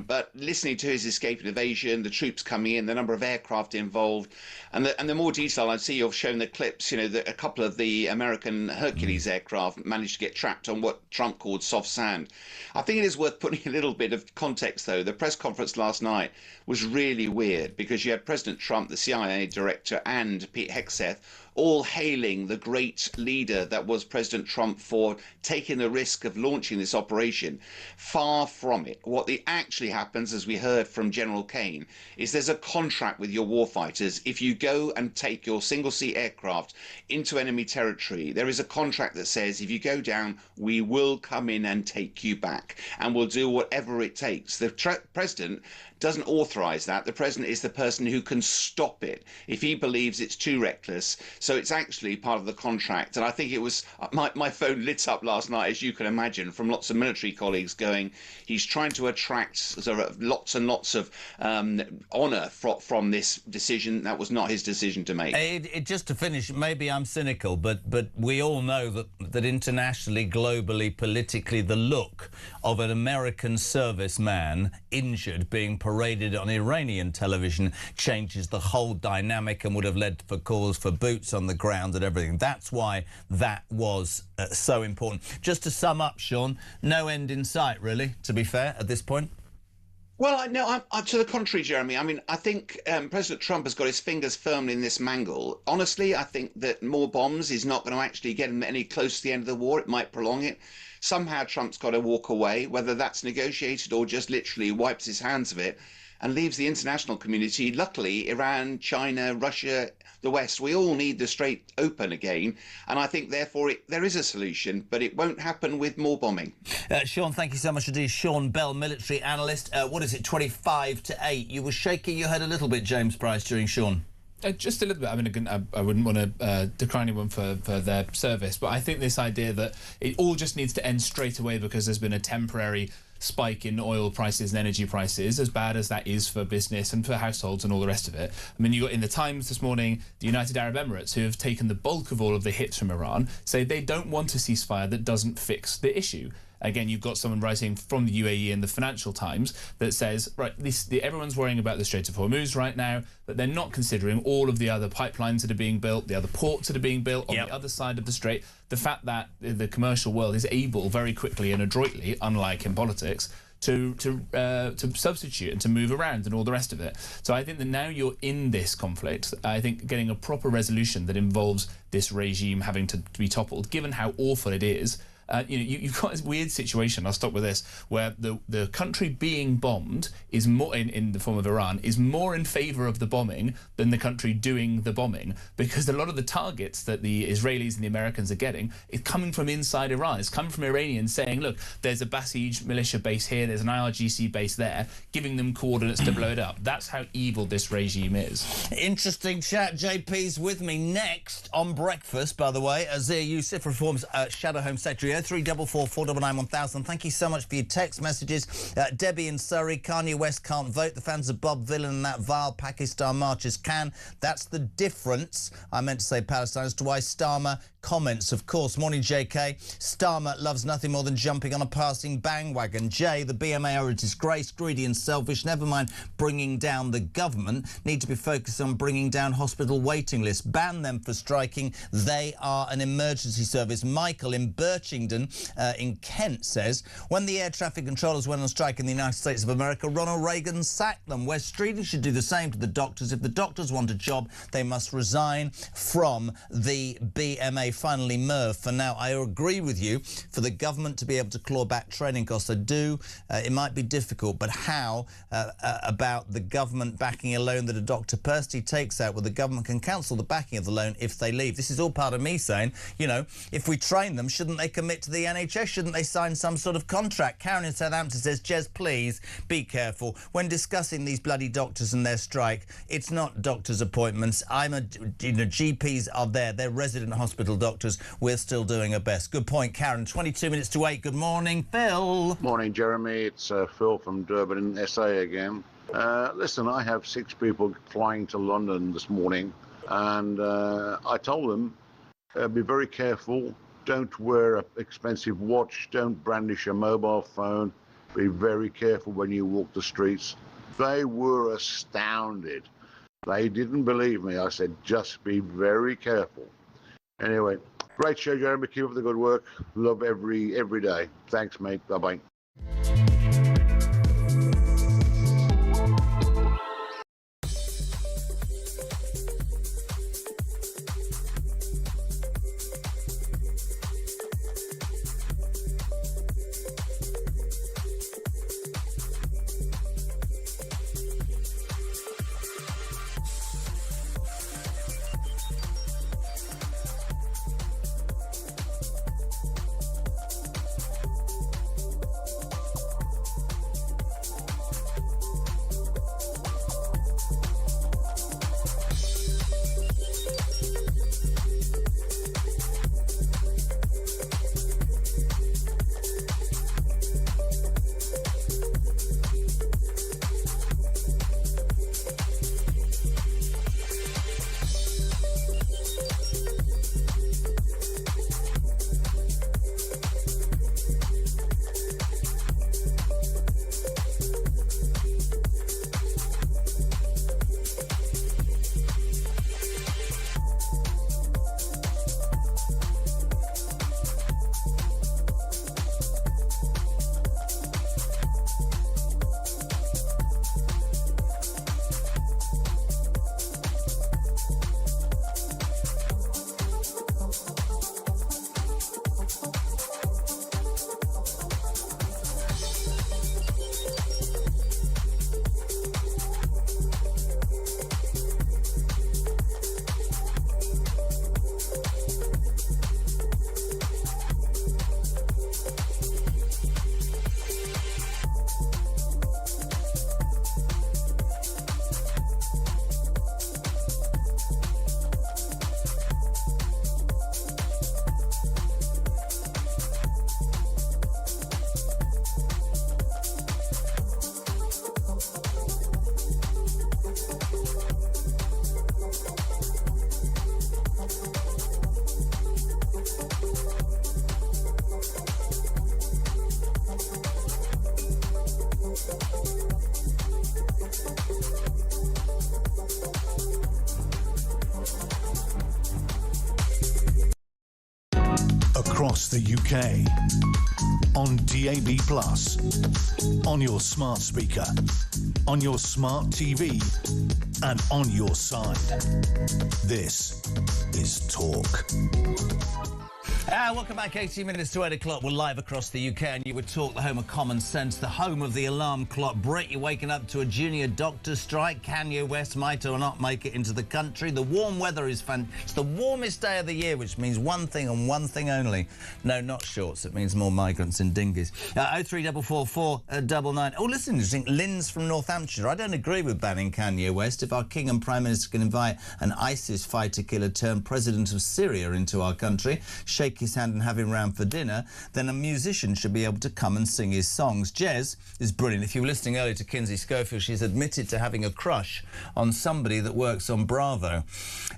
But listening to his escape and evasion, the troops coming in, the number of aircraft involved, and the more detail, I see you've shown the clips, you know, that a couple of the American Hercules aircraft managed to get trapped on what Trump called soft sand. I think it is worth putting a little bit of context, though. The press conference last night was really weird because you had President Trump, the CIA director, and Pete Hegseth all hailing the great leader that was President Trump for taking the risk of launching this operation. Far from it. What actually happens, as we heard from General Kane, is there's a contract with your warfighters. If you go and take your single-seat aircraft into enemy territory, there is a contract that says if you go down, we will come in and take you back, and we'll do whatever it takes. The president doesn't authorize that. The president is the person who can stop it if he believes it's too reckless. So it's actually part of the contract. And I think it was, my phone lit up last night, as you can imagine, from lots of military colleagues going, he's trying to attract sort of lots and lots of honour from this decision. That was not his decision to make. Just to finish, maybe I'm cynical, but we all know that internationally, globally, politically, the look of an American serviceman injured being paraded on Iranian television changes the whole dynamic and would have led for calls for boots on the ground and everything. That's why that was so important. Just to sum up, Sean, no end in sight, really, to be fair, at this point. Well, no, to the contrary, Jeremy. I mean, I think President Trump has got his fingers firmly in this mangle. Honestly, I think that more bombs is not going to actually get him any closer to the end of the war. It might prolong it. Somehow Trump's got to walk away, whether that's negotiated or just literally wipes his hands of it and leaves the international community, luckily, Iran, China, Russia, the West, we all need the strait open again. And I think, therefore, there is a solution, but it won't happen with more bombing. Sean, thank you so much indeed. Sean Bell, military analyst. What is it, 25-8? You were shaking your head a little bit, James Price, during Sean. Just a little bit. I mean, I wouldn't want to decline anyone for their service, but I think this idea that it all just needs to end straight away because there's been a temporary spike in oil prices and energy prices, as bad as that is for business and for households and all the rest of it. I mean, you got in the Times this morning, the United Arab Emirates, who have taken the bulk of all of the hits from Iran, say they don't want a ceasefire that doesn't fix the issue. Again, you've got someone writing from the UAE in the Financial Times that says, right, everyone's worrying about the Strait of Hormuz right now, but they're not considering all of the other pipelines that are being built, the other ports that are being built on the other side of the strait. The fact that the commercial world is able very quickly and adroitly, unlike in politics, to substitute and to move around and all the rest of it. So I think that now you're in this conflict, I think getting a proper resolution that involves this regime having to be toppled, given how awful it is, You've got this weird situation, I'll stop with this, where the country being bombed is more, in the form of Iran, is more in favour of the bombing than the country doing the bombing, because a lot of the targets that the Israelis and the Americans are getting is coming from inside Iran. It's coming from Iranians saying, look, there's a Basij militia base here, there's an IRGC base there, giving them coordinates to blow it up. That's how evil this regime is. Interesting chat. JP's with me next on breakfast, by the way. Azir Youssef, Reform's Shadow Home Secretary. 0344 499 1000. Thank you so much for your text messages. Debbie in Surrey, Kanye West can't vote. The fans of Bob Dylan and that vile Pakistan marches can. That's the difference. I meant to say Palestine as to why Starmer comments, of course. Morning, JK. Starmer loves nothing more than jumping on a passing bandwagon. Jay, the BMA are a disgrace, greedy and selfish. Never mind bringing down the government. Need to be focused on bringing down hospital waiting lists. Ban them for striking. They are an emergency service. Michael in Birchington in Kent says, when the air traffic controllers went on strike in the United States of America, Ronald Reagan sacked them. West Streeting should do the same to the doctors. If the doctors want a job, they must resign from the BMA. Finally, Merv, for now, I agree with you. For the government to be able to claw back training costs, I do. It might be difficult, but how about the government backing a loan that a doctor personally takes out, where the government can cancel the backing of the loan if they leave? This is all part of me saying, you know, if we train them, shouldn't they commit to the NHS? Shouldn't they sign some sort of contract? Karen in Southampton says, Jez, please be careful. When discussing these bloody doctors and their strike, it's not doctors' appointments. GPs are there. They're resident hospital doctors. We're still doing our best. Good point, Karen. 22 minutes to 8. Good morning, Phil. Morning, Jeremy. It's Phil from Durban in SA again. Listen, I have 6 people flying to London this morning, and I told them, be very careful. Don't wear an expensive watch. Don't brandish a mobile phone. Be very careful when you walk the streets. They were astounded. They didn't believe me. I said, just be very careful. Anyway, great show, Jeremy. Keep up the good work. Love every day. Thanks, mate. Bye-bye. across the UK, on DAB+, on your smart speaker, on your smart TV, and on your side. This is Talk. Welcome back. 18 minutes to 8 o'clock. We're live across the UK, and you would talk, the home of common sense, the home of the alarm clock. Brett, you're waking up to a junior doctor strike. Kanye West might or not make it into the country. The warm weather is It's the warmest day of the year, which means one thing and one thing only. No, not shorts. It means more migrants in dinghies. 03444 99. Oh, listen, interesting. Lynn's from Northamptonshire. I don't agree with banning Kanye West. If our king and prime minister can invite an ISIS fighter killer turned president of Syria into our country, shake his hand and have him round for dinner, then a musician should be able to come and sing his songs. Jez is brilliant. If you were listening earlier to Kinsey Schofield, she's admitted to having a crush on somebody that works on Bravo.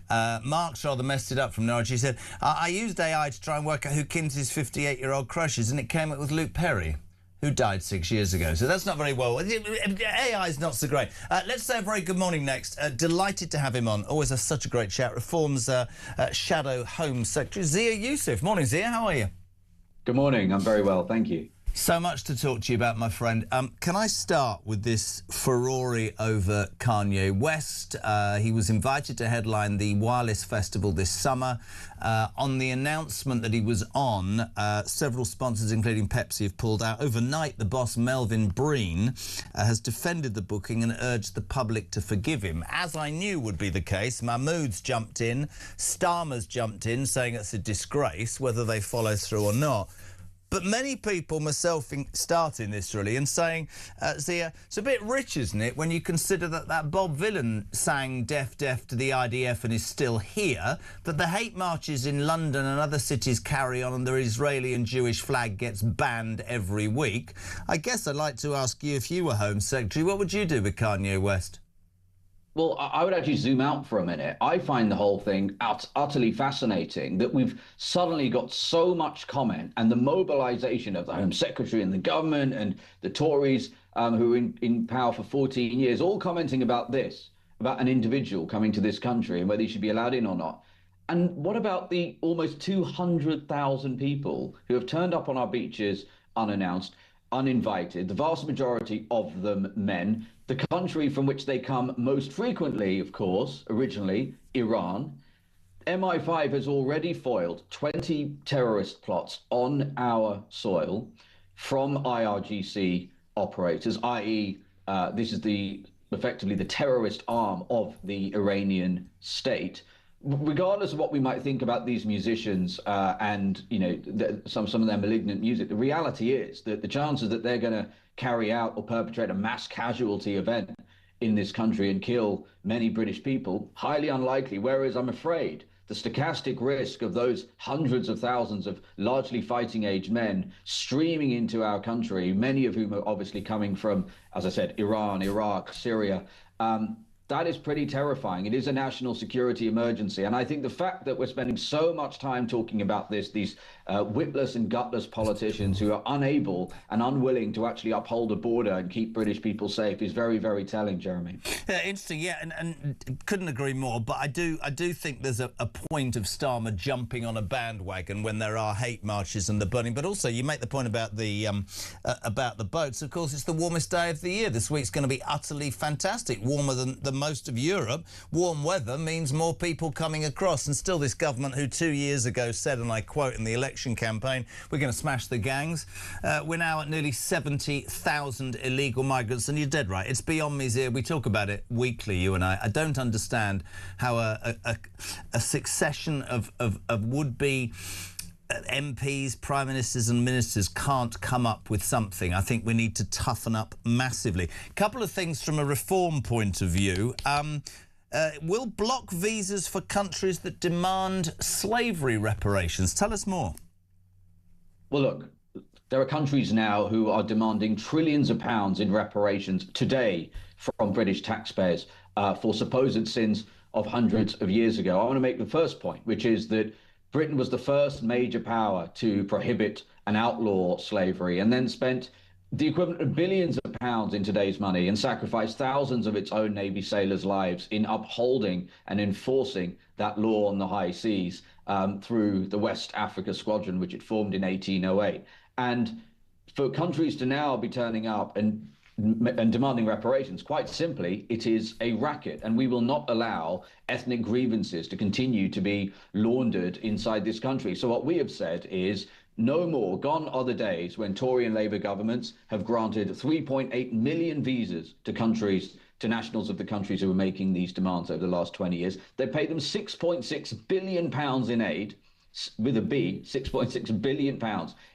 Mark's rather messed it up from Norwich. He said, I used AI to try and work out who Kinsey's 58-year-old crush is, and it came up with Luke Perry, who died 6 years ago. So that's not very well. AI is not so great. Let's say a very good morning next. Delighted to have him on. Always such a great chat. Reform's Shadow Home Secretary, Zia Yusuf. Morning, Zia. How are you? Good morning. I'm very well, thank you. So much to talk to you about, my friend. Can I start with this furore over Kanye West? He was invited to headline the Wireless Festival this summer. On the announcement that he was on, several sponsors, including Pepsi, have pulled out. Overnight, the boss, Melvin Breen, has defended the booking and urged the public to forgive him. As I knew would be the case, Mahmood's jumped in, Starmer's jumped in, saying it's a disgrace, whether they follow through or not. But many people, myself starting this really, and saying, Zia, it's a bit rich, isn't it, when you consider that Bob Vylan sang Deaf Deaf to the IDF and is still here, that the hate marches in London and other cities carry on and the Israeli and Jewish flag gets banned every week. I guess I'd like to ask you, if you were Home Secretary, what would you do with Kanye West? Well, I would actually zoom out for a minute. I find the whole thing utterly fascinating that we've suddenly got so much comment, and the mobilization of the Home Secretary and the government and the Tories who were in power for 14 years, all commenting about this, about an individual coming to this country and whether he should be allowed in or not. And what about the almost 200,000 people who have turned up on our beaches unannounced, uninvited, the vast majority of them men, the country from which they come most frequently, of course, originally, Iran. MI5 has already foiled 20 terrorist plots on our soil from IRGC operators, i.e. This is effectively the terrorist arm of the Iranian state. Regardless of what we might think about these musicians and some of their malignant music, the reality is that the chances that they're going to carry out or perpetrate a mass casualty event in this country and kill many British people, highly unlikely. Whereas I'm afraid the stochastic risk of those hundreds of thousands of largely fighting age men streaming into our country, many of whom are obviously coming from, as I said, Iran, Iraq, Syria, that is pretty terrifying. It is a national security emergency. And I think the fact that we're spending so much time talking about this, these witless and gutless politicians who are unable and unwilling to actually uphold a border and keep British people safe is very, very telling, Jeremy. Interesting, yeah, and couldn't agree more. But I do think there's a point of Starmer jumping on a bandwagon when there are hate marches and the burning. But also, you make the point about the boats. Of course, it's the warmest day of the year. This week's going to be utterly fantastic, warmer than most of Europe. Warm weather means more people coming across, and still this government who 2 years ago said, and I quote in the election campaign, we're going to smash the gangs. We're now at nearly 70,000 illegal migrants, and you're dead right. It's beyond me, Zia. We talk about it weekly, you and I. I don't understand how a succession of would-be MPs, prime ministers and ministers can't come up with something. I think we need to toughen up massively. Couple of things from a reform point of view. Will block visas for countries that demand slavery reparations? Tell us more. Well, look, there are countries now who are demanding trillions of pounds in reparations today from British taxpayers for supposed sins of hundreds of years ago. I want to make the first point, which is that Britain was the first major power to prohibit and outlaw slavery, and then spent the equivalent of billions of pounds in today's money and sacrificed thousands of its own Navy sailors' lives in upholding and enforcing that law on the high seas through the West Africa Squadron, which it formed in 1808. And for countries to now be turning up and and demanding reparations. Quite simply, it is a racket, and we will not allow ethnic grievances to continue to be laundered inside this country. So what we have said is, no more. Gone are the days when Tory and Labour governments have granted 3.8 million visas to countries, to nationals of the countries who were making these demands over the last 20 years. They paid them £6.6 billion in aid, with a B, £6.6 billion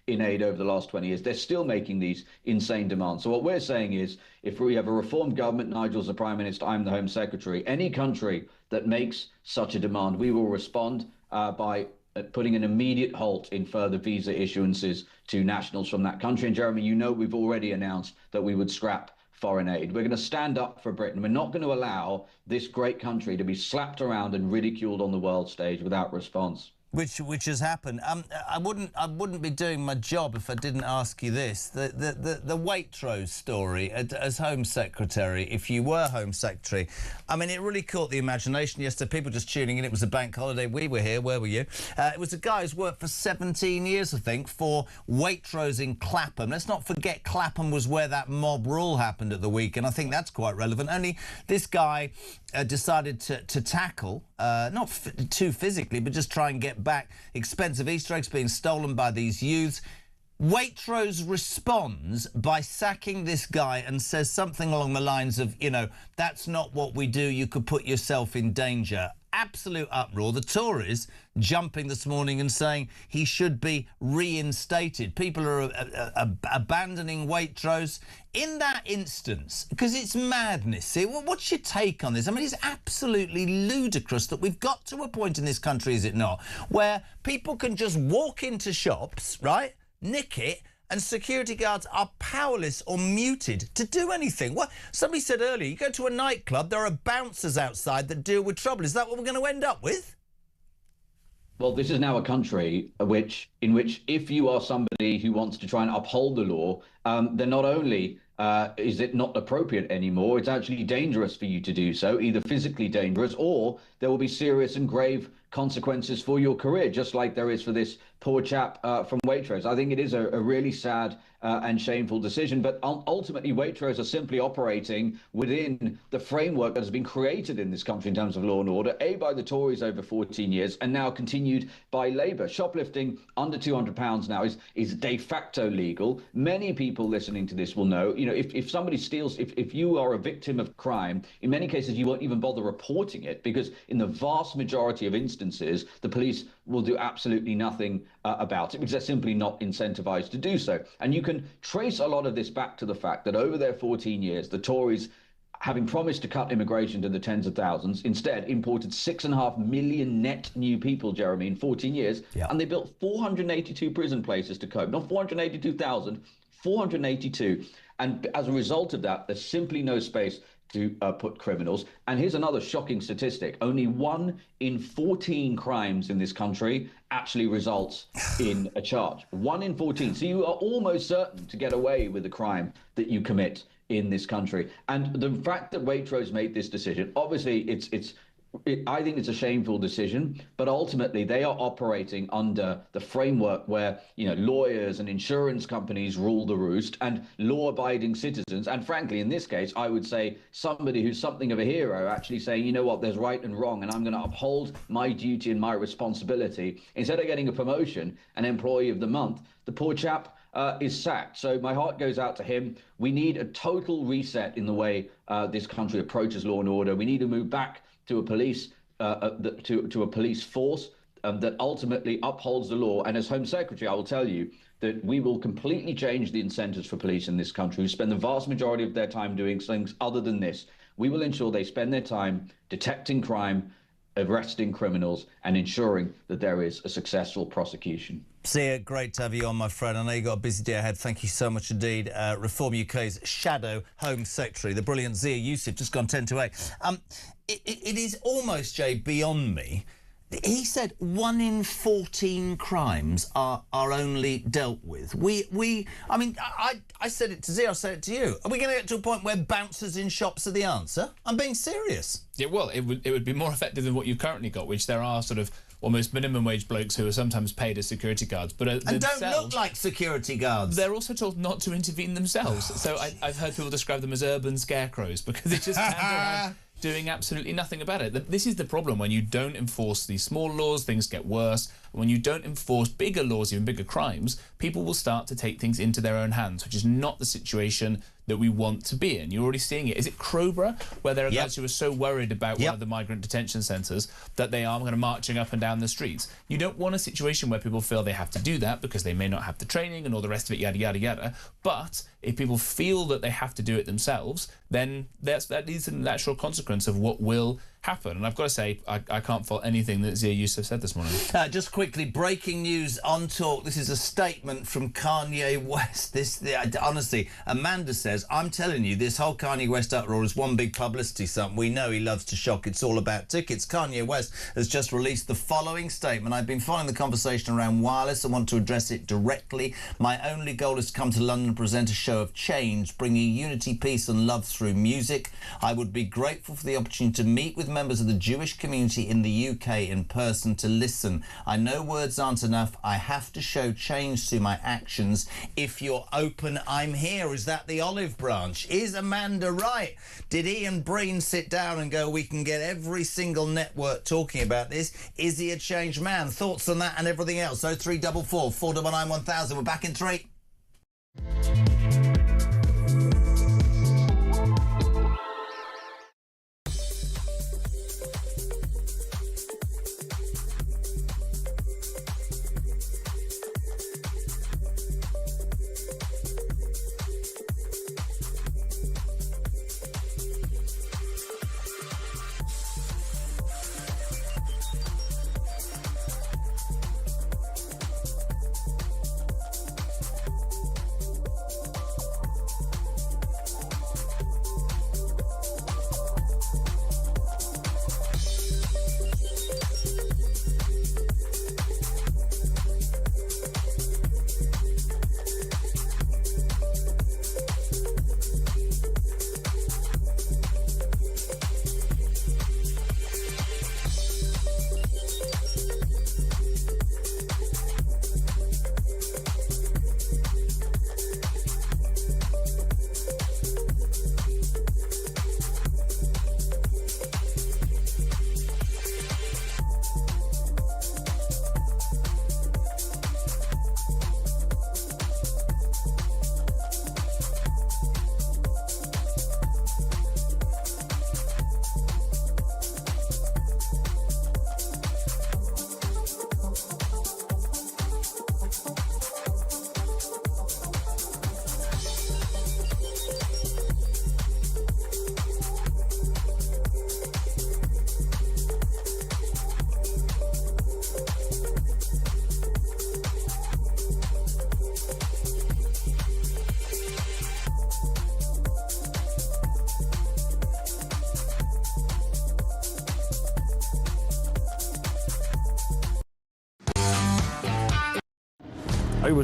in aid over the last 20 years. They're still making these insane demands. So what we're saying is, if we have a reformed government, Nigel's the Prime Minister, I'm the Home Secretary, any country that makes such a demand, we will respond by putting an immediate halt in further visa issuances to nationals from that country. And Jeremy, you know we've already announced that we would scrap foreign aid. We're going to stand up for Britain. We're not going to allow this great country to be slapped around and ridiculed on the world stage without response. Which has happened. I wouldn't be doing my job if I didn't ask you this. The Waitrose story as Home Secretary, if you were Home Secretary, I mean, it really caught the imagination yesterday. People just tuning in. It was a bank holiday. We were here. Where were you? It was a guy who's worked for 17 years, I think, for Waitrose in Clapham. Let's not forget Clapham was where that mob rule happened at the weekend. I think that's quite relevant. Only this guy decided to tackle, not too physically, but just try and get back expensive Easter eggs being stolen by these youths. Waitrose responds by sacking this guy and says something along the lines of, you know, that's not what we do, you could put yourself in danger. Absolute uproar. The Tories jumping this morning and saying he should be reinstated. People are abandoning Waitrose. In that instance, because it's madness, see, what's your take on this? I mean, it's absolutely ludicrous that we've got to a point in this country, is it not, where people can just walk into shops, right, nick it, and security guards are powerless or muted to do anything. Well, somebody said earlier, you go to a nightclub, there are bouncers outside that deal with trouble. Is that what we're going to end up with? Well, this is now a country in which if you are somebody who wants to try and uphold the law, then not only is it not appropriate anymore, it's actually dangerous for you to do so, either physically dangerous or there will be serious and grave consequences for your career, just like there is for this poor chap from Waitrose. I think it is a really sad and shameful decision, but ultimately Waitrose are simply operating within the framework that has been created in this country in terms of law and order, by the Tories over 14 years and now continued by Labour. Shoplifting under £200 now is de facto legal. Many people listening to this will know, you know, if somebody steals, if you are a victim of crime, in many cases you won't even bother reporting it, because in the vast majority of instances the police will do absolutely nothing about it because they're simply not incentivized to do so. And you can trace a lot of this back to the fact that over their 14 years, the Tories, having promised to cut immigration to the tens of thousands, instead imported 6.5 million net new people, Jeremy, in 14 years. Yeah. And they built 482 prison places to cope. Not 482,000, 482. And as a result of that, there's simply no space to put criminals. And here's another shocking statistic. Only 1 in 14 crimes in this country actually results in a charge. 1 in 14. So you are almost certain to get away with the crime that you commit in this country. And the fact that Waitrose made this decision, obviously I think it's a shameful decision, but ultimately they are operating under the framework where, you know, lawyers and insurance companies rule the roost and law-abiding citizens. And frankly, in this case, I would say somebody who's something of a hero actually saying, you know what, there's right and wrong, and I'm going to uphold my duty and my responsibility. Instead of getting a promotion, an employee of the month, the poor chap is sacked. So my heart goes out to him. We need a total reset in the way this country approaches law and order. We need to move back to a police to a police force that ultimately upholds the law. And as Home Secretary, I will tell you that we will completely change the incentives for police in this country, who spend the vast majority of their time doing things other than this. We will ensure they spend their time detecting crime, arresting criminals, and ensuring that there is a successful prosecution. Zia, great to have you on, my friend. I know you've got a busy day ahead. Thank you so much indeed. Reform UK's Shadow Home Secretary, the brilliant Zia Youssef, just gone 10 to 8. It is almost, Jay, beyond me. He said 1 in 14 crimes are only dealt with. I mean, I said it to Zia, I said it to you. Are we going to get to a point where bouncers in shops are the answer? I'm being serious. Yeah, well, it would be more effective than what you've currently got, which there are sort of almost minimum wage blokes who are sometimes paid as security guards, but and don't look like security guards. They're also told not to intervene themselves. So I've heard people describe them as urban scarecrows because they just stand around doing absolutely nothing about it. This is the problem. When you don't enforce these small laws, things get worse. When you don't enforce bigger laws, even bigger crimes, people will start to take things into their own hands, which is not the situation that we want to be in. You're already seeing it. Is it Crowborough, where there are guys who are so worried about one of the migrant detention centres that they are kind of marching up and down the streets? You don't want a situation where people feel they have to do that because they may not have the training and all the rest of it, yada, yada, yada. But if people feel that they have to do it themselves, then that is a natural consequence of what will happen. And I've got to say, I can't fault anything that Zia Youssef said this morning. Just quickly, breaking news on Talk. This is a statement from Kanye West. Honestly, Amanda says, I'm telling you, this whole Kanye West uproar is one big publicity stunt. We know he loves to shock. It's all about tickets. Kanye West has just released the following statement. I've been following the conversation around wireless. I want to address it directly. My only goal is to come to London and present a show of change, bringing unity, peace and love through music. I would be grateful for the opportunity to meet with members of the Jewish community in the UK in person to listen. I know words aren't enough. I have to show change through my actions. If you're open, I'm here. Is that the olive branch? Is Amanda right? Did Ian Breen sit down and go, we can get every single network talking about this? Is he a changed man? Thoughts on that and everything else? 0344 499 1000. We're back in 3.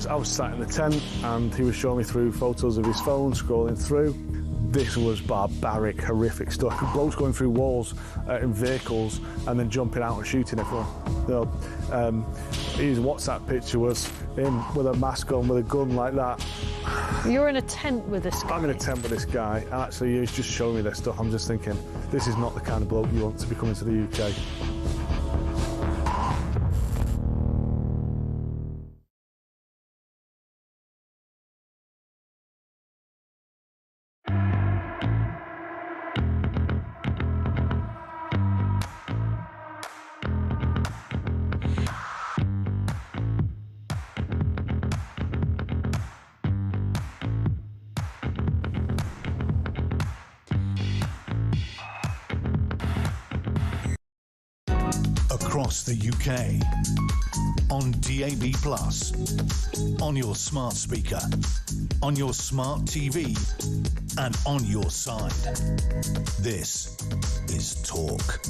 I was sat in the tent and he was showing me through photos of his phone, scrolling through. This was barbaric, horrific stuff. Blokes going through walls in vehicles and then jumping out and shooting everyone. His WhatsApp picture was him with a mask on, with a gun like that. You're in a tent with this guy? I'm in a tent with this guy, and actually he's just showing me this stuff. I'm just thinking, this is not the kind of bloke you want to be coming to the UK. Across the UK, on DAB+, on your smart speaker, on your smart TV, and on your side. This is Talk.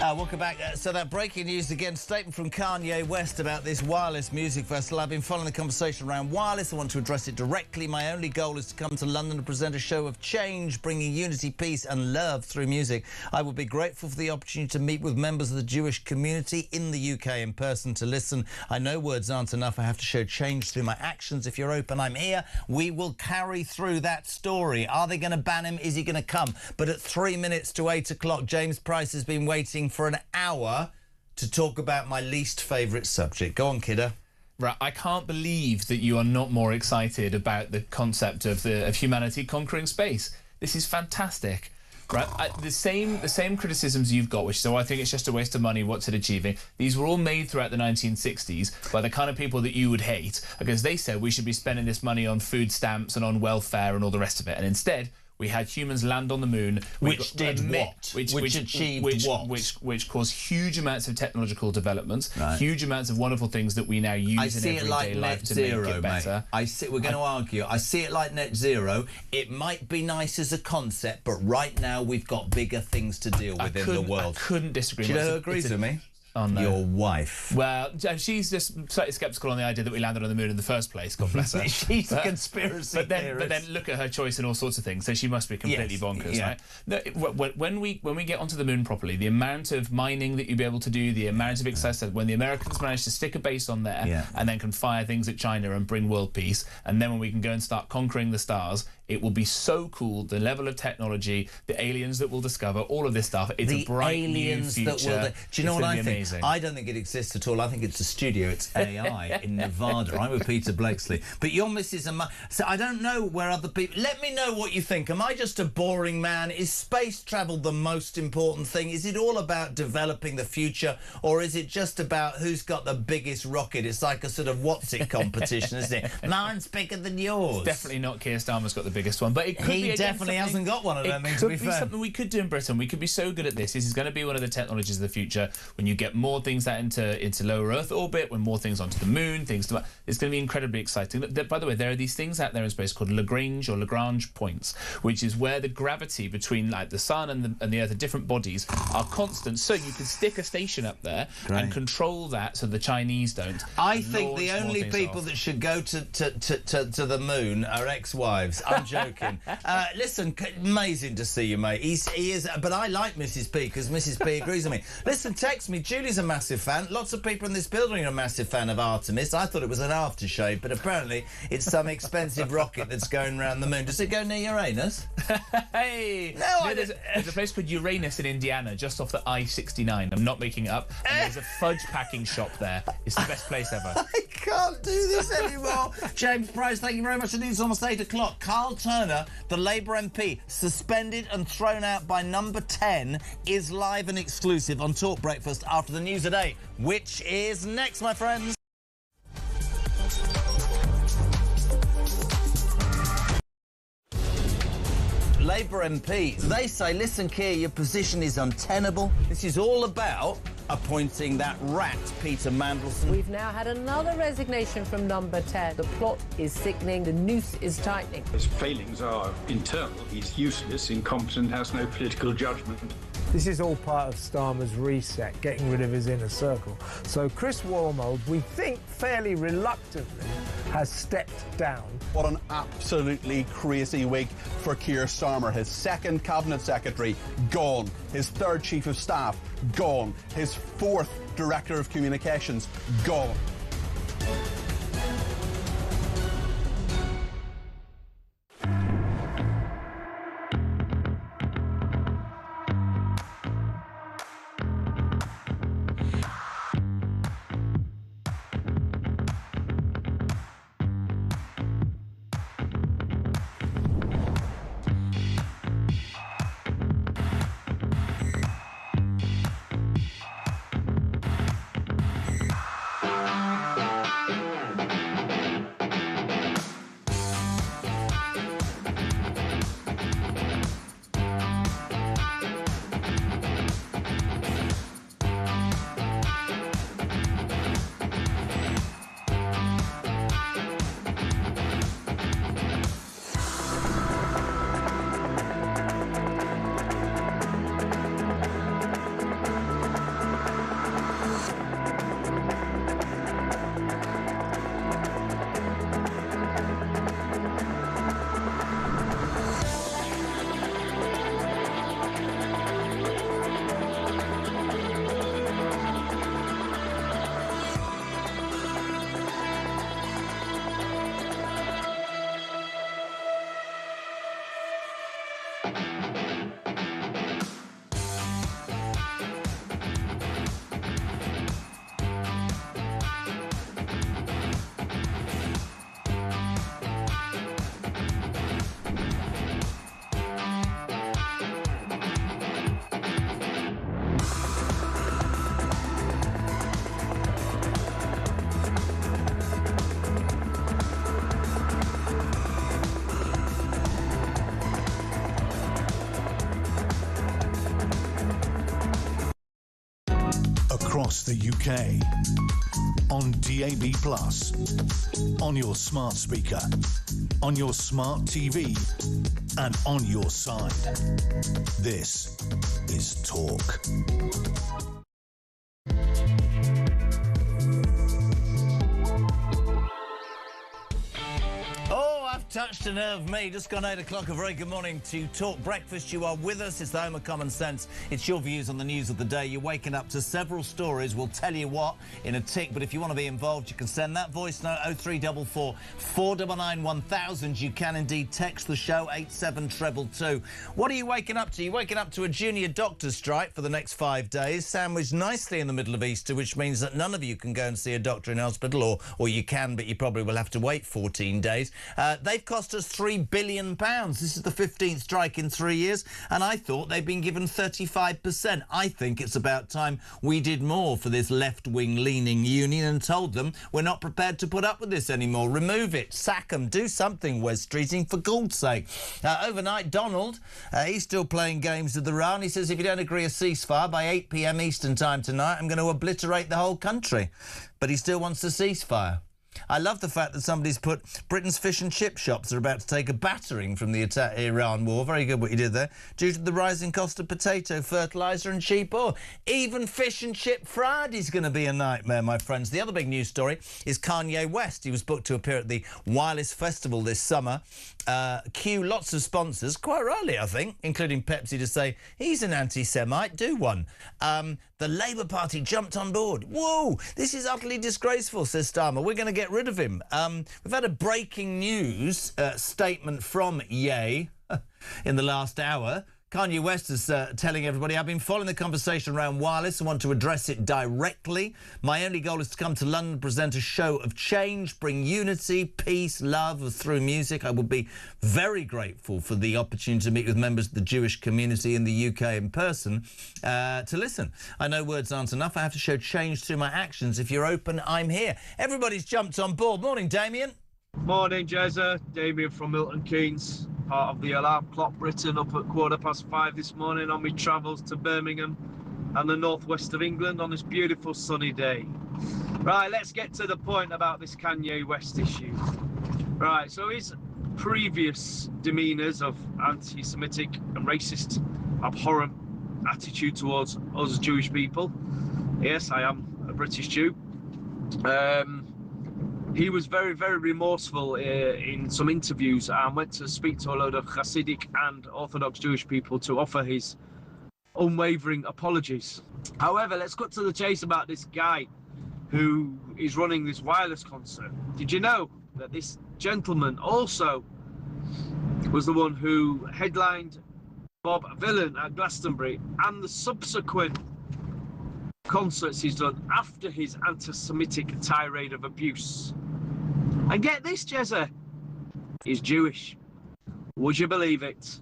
Welcome back. So that breaking news again, statement from Kanye West about this wireless music festival. I've been following the conversation around wireless. I want to address it directly. My only goal is to come to London and present a show of change, bringing unity, peace and love through music. I would be grateful for the opportunity to meet with members of the Jewish community in the UK in person to listen. I know words aren't enough. I have to show change through my actions. If you're open, I'm here. We will carry through that story. Are they going to ban him? Is he going to come? But at 3 minutes to 8 o'clock, James Price has been waiting for an hour to talk about my least favourite subject. Go on, kiddo. Right, I can't believe that you are not more excited about the concept of humanity conquering space. This is fantastic. Right, the same criticisms you've got, which is, I think it's just a waste of money, what's it achieving? These were all made throughout the 1960s by the kind of people that you would hate, because they said we should be spending this money on food stamps and on welfare and all the rest of it. And instead, we had humans land on the moon. Which achieved what? Which caused huge amounts of technological developments, huge amounts of wonderful things that we now use in everyday life to make it better. We're going to argue. I see it like net zero. It might be nice as a concept, but right now we've got bigger things to deal with in the world. I couldn't disagree. Do you know who agrees with me? Oh, no. Your wife. Well, she's just slightly sceptical on the idea that we landed on the moon in the first place. God bless her. She's a conspiracy theorist. But then look at her choice in all sorts of things. So she must be completely bonkers, right? No, when we get onto the moon properly, the amount of mining that you'll be able to do, the amount of access, when the Americans manage to stick a base on there and then can fire things at China and bring world peace, and then when we can go and start conquering the stars, it will be so cool. The level of technology, the aliens that we'll discover, all of this stuff. It's a bright new future. Do you know what I think? Amazing. I don't think it exists at all. I think it's a studio. It's AI in Nevada. I'm with Peter Blakesley. But your missus and so I don't know where other people... Let me know what you think. Am I just a boring man? Is space travel the most important thing? Is it all about developing the future? Or is it just about who's got the biggest rocket? It's like a sort of what's-it competition, isn't it? Mine's bigger than yours. It's definitely not Keir Starmer's got the biggest one, but it could be definitely hasn't got one of them. It could be something we could do in Britain. We could be so good at this. This is going to be one of the technologies of the future. When you get more things out into lower Earth orbit, when more things onto the moon, it's going to be incredibly exciting. By the way, there are these things out there in space called Lagrange points, which is where the gravity between like the sun and the Earth, different bodies, are constant. So you can stick a station up there and control that, so the Chinese don't. I think the only people that should go to the moon are ex-wives. I'm joking. Listen, amazing to see you, mate. He is, but I like Mrs. P because Mrs. P agrees with me. Listen, text me. Julie's a massive fan. Lots of people in this building are a massive fan of Artemis. I thought it was an aftershave, but apparently it's some expensive rocket that's going around the moon. Does it go near Uranus? Hey! No, there's a place called Uranus in Indiana, just off the I-69. I'm not making it up. And there's a fudge packing shop there. It's the best place ever. I can't do this anymore. James Price, thank you very much indeed. It's almost 8 o'clock. Carl Turner, the Labour MP, suspended and thrown out by Number 10, is live and exclusive on Talk Breakfast after the news at 8, which is next, my friends. Labour MPs, they say, listen, Keir, your position is untenable. This is all about appointing that rat, Peter Mandelson. We've now had another resignation from Number 10. The plot is sickening, the noose is tightening. His failings are internal. He's useless, incompetent, has no political judgment. This is all part of Starmer's reset, getting rid of his inner circle. So Chris Wormold, we think fairly reluctantly, has stepped down. What an absolutely crazy week for Keir Starmer. His second cabinet secretary, gone. His third chief of staff, gone. His fourth director of communications, gone. across the UK. On DAB+, on your smart speaker, on your smart TV, and on your side. This is Talk. Touched a nerve me. Just gone 8 o'clock. A very good morning to Talk Breakfast. You are with us. It's the home of common sense. It's your views on the news of the day. You're waking up to several stories. We'll tell you what in a tick. But if you want to be involved, you can send that voice note 0344 499 1000. You can indeed text the show 87222. What are you waking up to? You're waking up to a junior doctor's strike for the next 5 days, sandwiched nicely in the middle of Easter, which means that none of you can go and see a doctor in hospital, or you can, but you probably will have to wait 14 days. They've cost us £3 billion. This is the 15th strike in 3 years, and I thought they'd been given 35%. I think it's about time we did more for this left-wing leaning union and told them we're not prepared to put up with this anymore. Remove it, sack them, do something, Wes Streeting, for God's sake. Overnight, Donald, he's still playing games with Iran. He says if you don't agree a ceasefire by 8 p.m. Eastern time tonight, I'm going to obliterate the whole country. But he still wants a ceasefire. I love the fact that somebody's put Britain's fish and chip shops are about to take a battering from the Iran war. Very good what you did there. Due to the rising cost of potato, fertiliser and cheap oil. Even fish and chip Friday's going to be a nightmare, my friends. The other big news story is Kanye West. He was booked to appear at the Wireless Festival this summer. Cue lots of sponsors, quite rightly, I think, including Pepsi, to say he's an anti-Semite. Do one. The Labour Party jumped on board. Whoa, this is utterly disgraceful, says Starmer. We're going to get rid of him. We've had a breaking news statement from Ye in the last hour. Kanye West is telling everybody, I've been following the conversation around wireless and want to address it directly. My only goal is to come to London, present a show of change, bring unity, peace, love through music. I would be very grateful for the opportunity to meet with members of the Jewish community in the UK in person to listen. I know words aren't enough. I have to show change through my actions. If you're open, I'm here. Everybody's jumped on board. Morning, Damien. Morning, Jezza. Damien from Milton Keynes, part of the Alarm Clock Britain, up at 5:15 this morning on my travels to Birmingham and the northwest of England on this beautiful sunny day. Right, let's get to the point about this Kanye West issue. Right, so his previous demeanours of anti-Semitic and racist, abhorrent attitude towards us Jewish people. Yes, I am a British Jew. He was very, very remorseful in some interviews and went to speak to a load of Hasidic and Orthodox Jewish people to offer his unwavering apologies. However, let's cut to the chase about this guy who is running this wireless concert. Did you know that this gentleman also was the one who headlined Bob Dylan at Glastonbury and the subsequent concerts he's done after his anti-Semitic tirade of abuse? And get this, Jezza, he's Jewish. Would you believe it?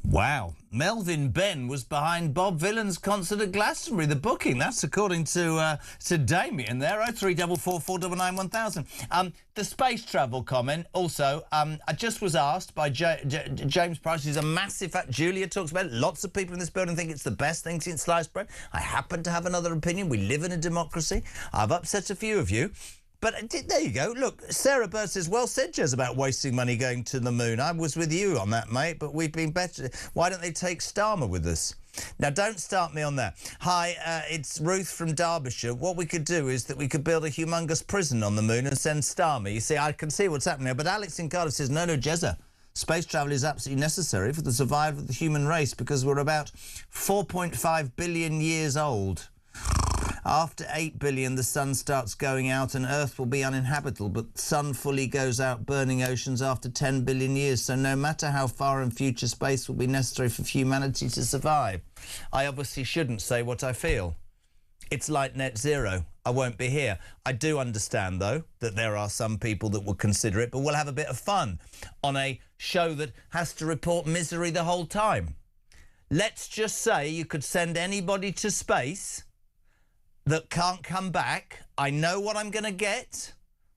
Wow. Melvin Benn was behind Bob Dylan's concert at Glastonbury, the booking. That's according to Damien there, 0344 499 1000. The space travel comment, also, I just was asked by James Price, who's a massive fan. Julia talks about it. Lots of people in this building think it's the best thing since sliced bread. I happen to have another opinion. We live in a democracy. I've upset a few of you. But there you go. Look, Sarah Bird says, well said, Jez, about wasting money going to the moon. I was with you on that, mate, but we've been better. Why don't they take Starmer with us? Now, don't start me on that. Hi, it's Ruth from Derbyshire. What we could do is that we could build a humongous prison on the moon and send Starmer. You see, I can see what's happening now. But Alex in Cardiff says, no, Jezza. Space travel is absolutely necessary for the survival of the human race because we're about 4.5 billion years old. After 8 billion, the sun starts going out and Earth will be uninhabitable, but the sun fully goes out, burning oceans after 10 billion years. So no matter how far in future, space will be necessary for humanity to survive. I obviously shouldn't say what I feel. It's like net zero. I won't be here. I do understand, though, that there are some people that will consider it, but we'll have a bit of fun on a show that has to report misery the whole time. Let's just say you could send anybody to space that can't come back. I know what I'm going to get.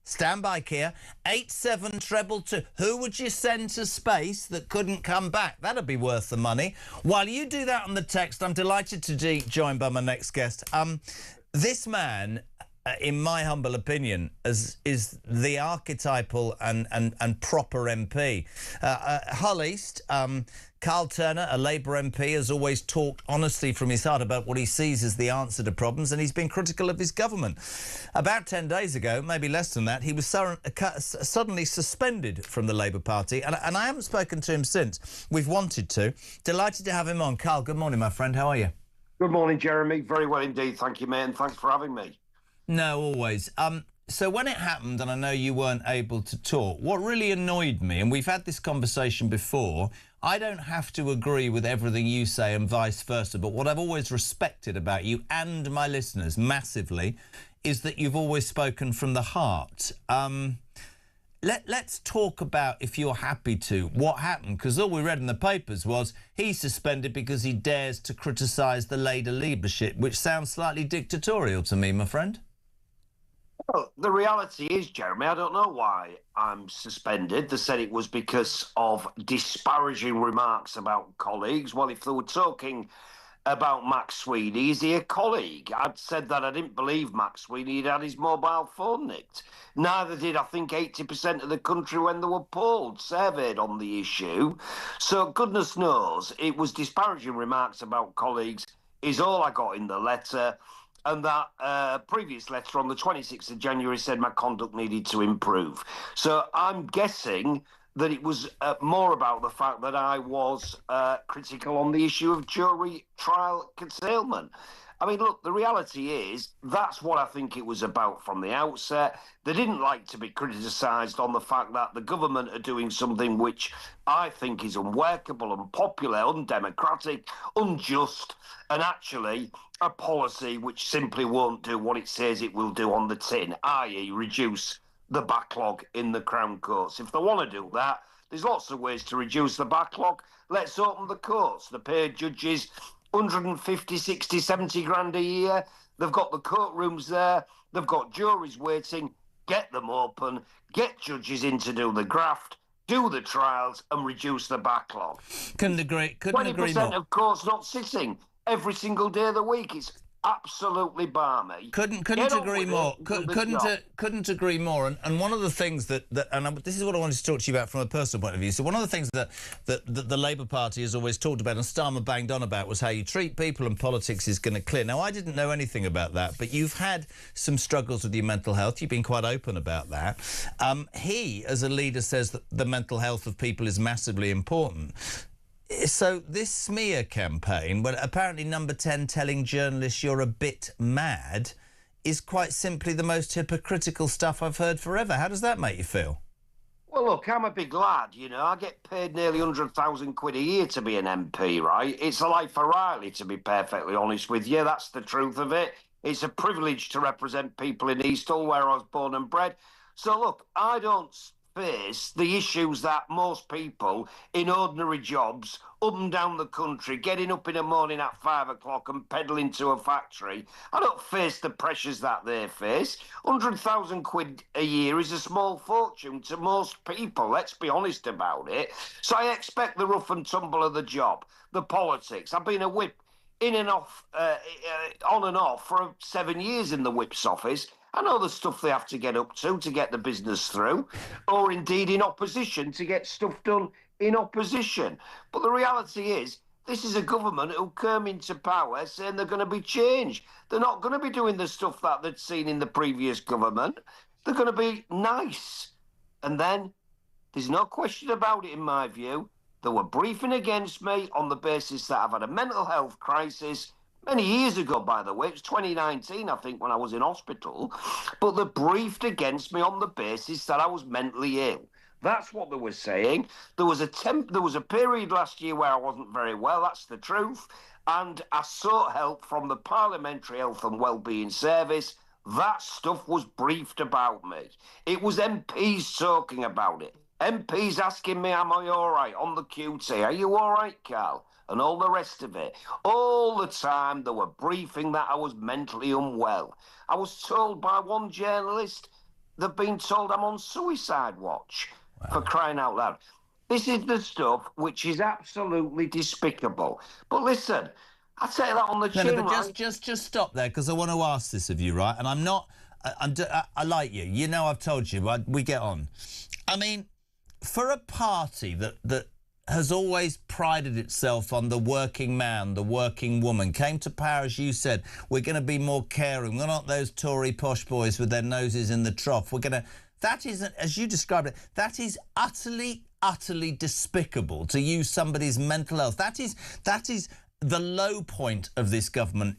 Stand by, Kia. 87222. Who would you send to space that couldn't come back? That'd be worth the money. While you do that on the text, I'm delighted to be joined by my next guest. This man, in my humble opinion, is the archetypal and proper MP. Hull East, Carl Turner, a Labour MP, has always talked honestly from his heart about what he sees as the answer to problems, and he's been critical of his government. About 10 days ago, maybe less than that, he was suddenly suspended from the Labour Party, and I haven't spoken to him since. We've wanted to. Delighted to have him on. Carl, good morning, my friend. How are you? Good morning, Jeremy. Very well indeed. Thank you, mate, and thanks for having me. No, always. So when it happened, and I know you weren't able to talk, what really annoyed me, and we've had this conversation before, I don't have to agree with everything you say and vice versa, but what I've always respected about you and my listeners massively is that you've always spoken from the heart. Let's talk about, if you're happy to, what happened, because all we read in the papers was he's suspended because he dares to criticise the Labour leadership, which sounds slightly dictatorial to me, my friend. Well, the reality is, Jeremy, I don't know why I'm suspended. They said it was because of disparaging remarks about colleagues. Well, if they were talking about Max Sweeney, is he a colleague? I'd said that I didn't believe Max Sweeney had his mobile phone nicked. Neither did, I think, 80% of the country when they were polled, surveyed on the issue. So goodness knows it was disparaging remarks about colleagues is all I got in the letter. And that previous letter on the 26th of January said my conduct needed to improve. So I'm guessing that it was more about the fact that I was critical on the issue of jury trial curtailment. I mean, look, the reality is that's what I think it was about from the outset. They didn't like to be criticised on the fact that the government are doing something which I think is unworkable, unpopular, undemocratic, unjust, and actually a policy which simply won't do what it says it will do on the tin, i.e. reduce the backlog in the Crown Courts. If they want to do that, there's lots of ways to reduce the backlog. Let's open the courts. They pay judges 150, 60, 70 grand a year. They've got the courtrooms there. They've got juries waiting. Get them open. Get judges in to do the graft, do the trials, and reduce the backlog. Couldn't agree more. 20% of courts not sitting every single day of the week. It's absolutely balmy. Couldn't agree more. Couldn't agree more. And one of the things that this is what I wanted to talk to you about from a personal point of view. So one of the things that the Labour Party has always talked about and Starmer banged on about was how you treat people and politics is going to clear. Now, I didn't know anything about that, but you've had some struggles with your mental health. You've been quite open about that. He, as a leader, says that the mental health of people is massively important. So this smear campaign, well, apparently Number 10 telling journalists you're a bit mad, is quite simply the most hypocritical stuff I've heard forever. How does that make you feel? Well, look, I'm a big lad, you know. I get paid nearly 100,000 quid a year to be an MP, right? It's a life of Riley, to be perfectly honest with you. That's the truth of it. It's a privilege to represent people in East Hull, where I was born and bred. So, look, I don't face the issues that most people in ordinary jobs up and down the country, getting up in the morning at 5 o'clock and pedalling to a factory, I don't face the pressures that they face. 100,000 quid a year is a small fortune to most people, let's be honest about it. So I expect the rough and tumble of the job, the politics. I've been a whip in and off, on and off for 7 years in the whip's office. I know the stuff they have to get up to get the business through, or indeed in opposition to get stuff done in opposition. But the reality is, this is a government who came into power saying they're going to be changed. They're not going to be doing the stuff that they'd seen in the previous government. They're going to be nice. And then, there's no question about it in my view, they were briefing against me on the basis that I've had a mental health crisis. Many years ago, by the way, it was 2019, I think, when I was in hospital, but they briefed against me on the basis that I was mentally ill. That's what they were saying. There was a period last year where I wasn't very well, that's the truth, and I sought help from the Parliamentary Health and Wellbeing Service. That stuff was briefed about me. It was MPs talking about it. MPs asking me, am I all right on the QT? Are you all right, Carl? And all the rest of it. All the time they were briefing that I was mentally unwell. I was told by one journalist, they've been told I'm on suicide watch. Wow. For crying out loud. This is the stuff which is absolutely despicable. But listen, I take that on the chin. No, but just stop there, because I want to ask this of you, right? And I'm not... I like you. You know, I've told you. We get on. I mean, for a party that has always prided itself on the working man, the working woman, came to power, as you said, we're going to be more caring. We're not those Tory posh boys with their noses in the trough. We're going to... That isn't, as you described it, that is utterly despicable to use somebody's mental health. That is the low point of this government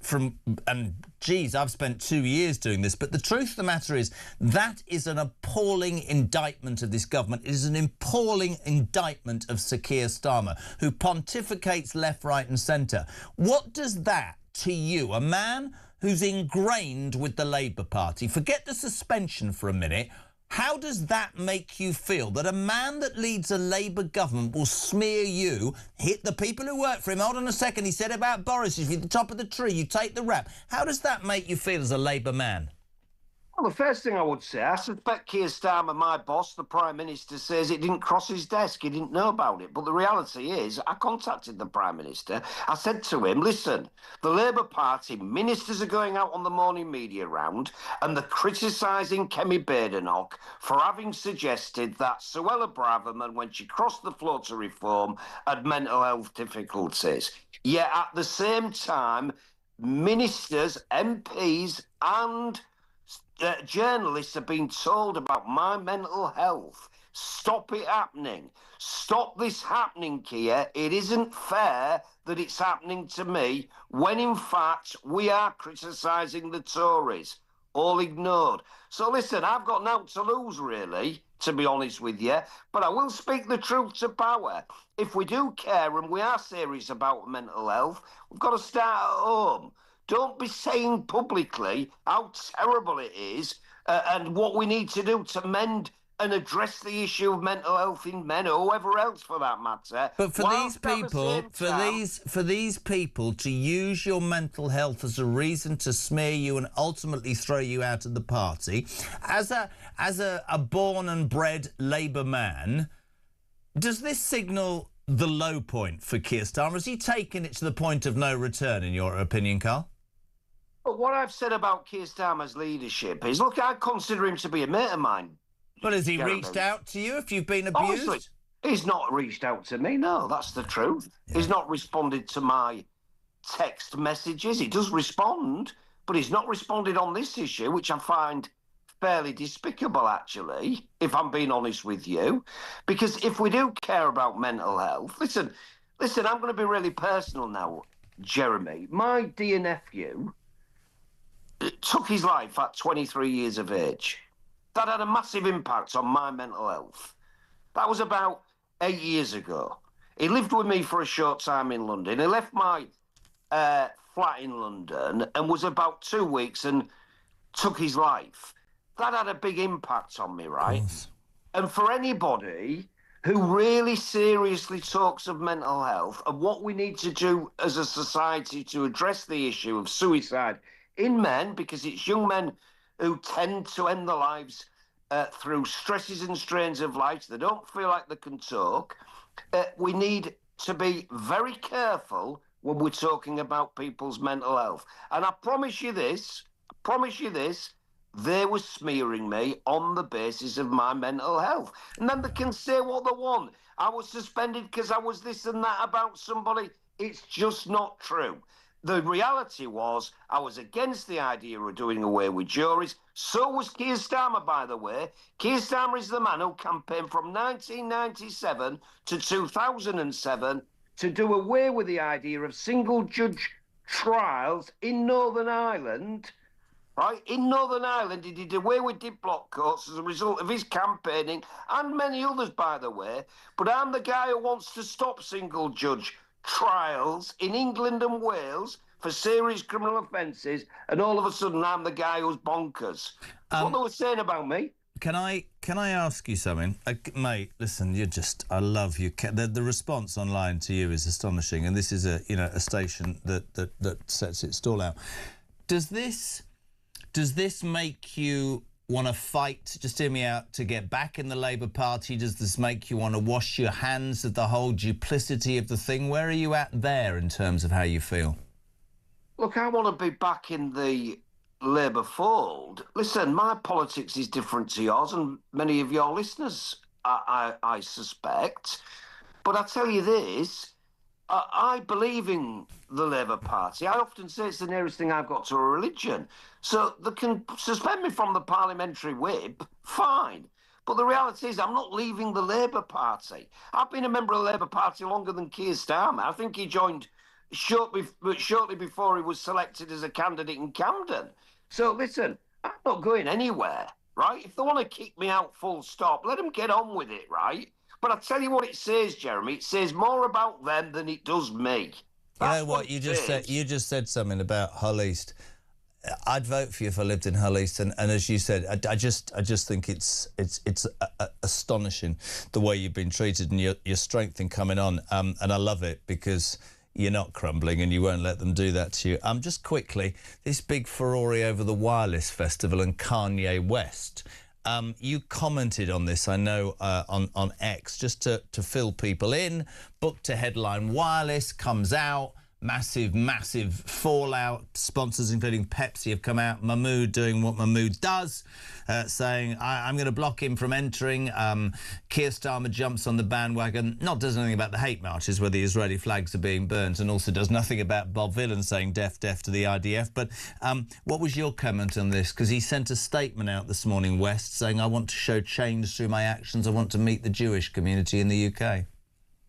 and geez, I've spent 2 years doing this, but the truth of the matter is that is an appalling indictment of this government. It is an appalling indictment of Sir Keir Starmer, who pontificates left, right and centre. What does that, to you, a man who's ingrained with the Labour Party, forget the suspension for a minute, how does that make you feel, that a man that leads a Labour government will smear you, hit the people who work for him? Hold on a second, he said about Boris, if you're at the top of the tree, you take the rap. How does that make you feel as a Labour man? Well, the first thing I would say, I suspect Keir Starmer, my boss, the Prime Minister, says it didn't cross his desk. He didn't know about it. But the reality is, I contacted the Prime Minister. I said to him, listen, the Labour Party ministers are going out on the morning media round and they're criticising Kemi Badenoch for having suggested that Suella Braverman, when she crossed the floor to reform, had mental health difficulties. Yet at the same time, ministers, MPs and journalists have been told about my mental health. Stop it happening. Stop this happening, Keir. It isn't fair that it's happening to me when, in fact, we are criticising the Tories. All ignored. So, listen, I've got nothing to lose, really, to be honest with you, but I will speak the truth to power. If we do care and we are serious about mental health, we've got to start at home. Don't be saying publicly how terrible it is and what we need to do to mend and address the issue of mental health in men or whoever else for that matter. But for these people to use your mental health as a reason to smear you and ultimately throw you out of the party, as a born and bred Labour man, does this signal the low point for Keir Starmer? Has he taken it to the point of no return, in your opinion, Carl? But what I've said about Keir Starmer's leadership is, look, I consider him to be a mate of mine. But has he reached out to you if you've been abused? Honestly, he's not reached out to me, no, that's the truth. Yeah. He's not responded to my text messages. He does respond, but he's not responded on this issue, which I find fairly despicable, actually, if I'm being honest with you. Because if we do care about mental health, listen, I'm going to be really personal now, Jeremy. My dear nephew took his life at 23 years of age. That had a massive impact on my mental health. That was about 8 years ago. He lived with me for a short time in London. He left my flat in London and was about 2 weeks and took his life. That had a big impact on me, right? And for anybody who really seriously talks of mental health and what we need to do as a society to address the issue of suicide in men, because it's young men who tend to end their lives through stresses and strains of life. They don't feel like they can talk. We need to be very careful when we're talking about people's mental health. And I promise you this, they were smearing me on the basis of my mental health. And then they can say what they want. I was suspended because I was this and that about somebody. It's just not true. The reality was I was against the idea of doing away with juries. So was Keir Starmer, by the way. Keir Starmer is the man who campaigned from 1997 to 2007 to do away with the idea of single-judge trials in Northern Ireland. Right? In Northern Ireland, he did away with deep block courts as a result of his campaigning, and many others, by the way. But I'm the guy who wants to stop single-judge trials in England and Wales for serious criminal offences, and all of a sudden I'm the guy who's bonkers. What they were saying about me. Can I ask you something? Mate, listen, I love you. The response online to you is astonishing, and this is a station that sets its stall out. Does this make you want to fight, just hear me out, to get back in the Labour Party? Does this make you want to wash your hands of the whole duplicity of the thing? Where are you at there in terms of how you feel? Look, I want to be back in the Labour fold. Listen, my politics is different to yours and many of your listeners, I suspect. But I tell you this, I believe in the Labour Party. I often say it's the nearest thing I've got to a religion. So they can suspend me from the parliamentary whip, fine. But the reality is I'm not leaving the Labour Party. I've been a member of the Labour Party longer than Keir Starmer. I think he joined shortly before he was selected as a candidate in Camden. So listen, I'm not going anywhere, right? If they want to kick me out full stop, let them get on with it, right? But I tell you what it says, Jeremy, it says more about them than it does me. You know what you just said? You just said something about Hull East. I'd vote for you if I lived in Hull East, and as you said, I just think it's astonishing the way you've been treated and your strength in coming on, and I love it because you're not crumbling and you won't let them do that to you. Just quickly, this big furore over the Wireless Festival and Kanye West. You commented on this, I know, on X, just to fill people in. Book to headline Wireless comes out. Massive fallout. Sponsors, including Pepsi, have come out. Mahmood doing what Mahmood does, saying, I'm going to block him from entering. Keir Starmer jumps on the bandwagon, does anything about the hate marches where the Israeli flags are being burnt, and also does nothing about Bob Villan saying deaf to the IDF. But what was your comment on this? Because he sent a statement out this morning, West, saying, I want to show change through my actions. I want to meet the Jewish community in the UK.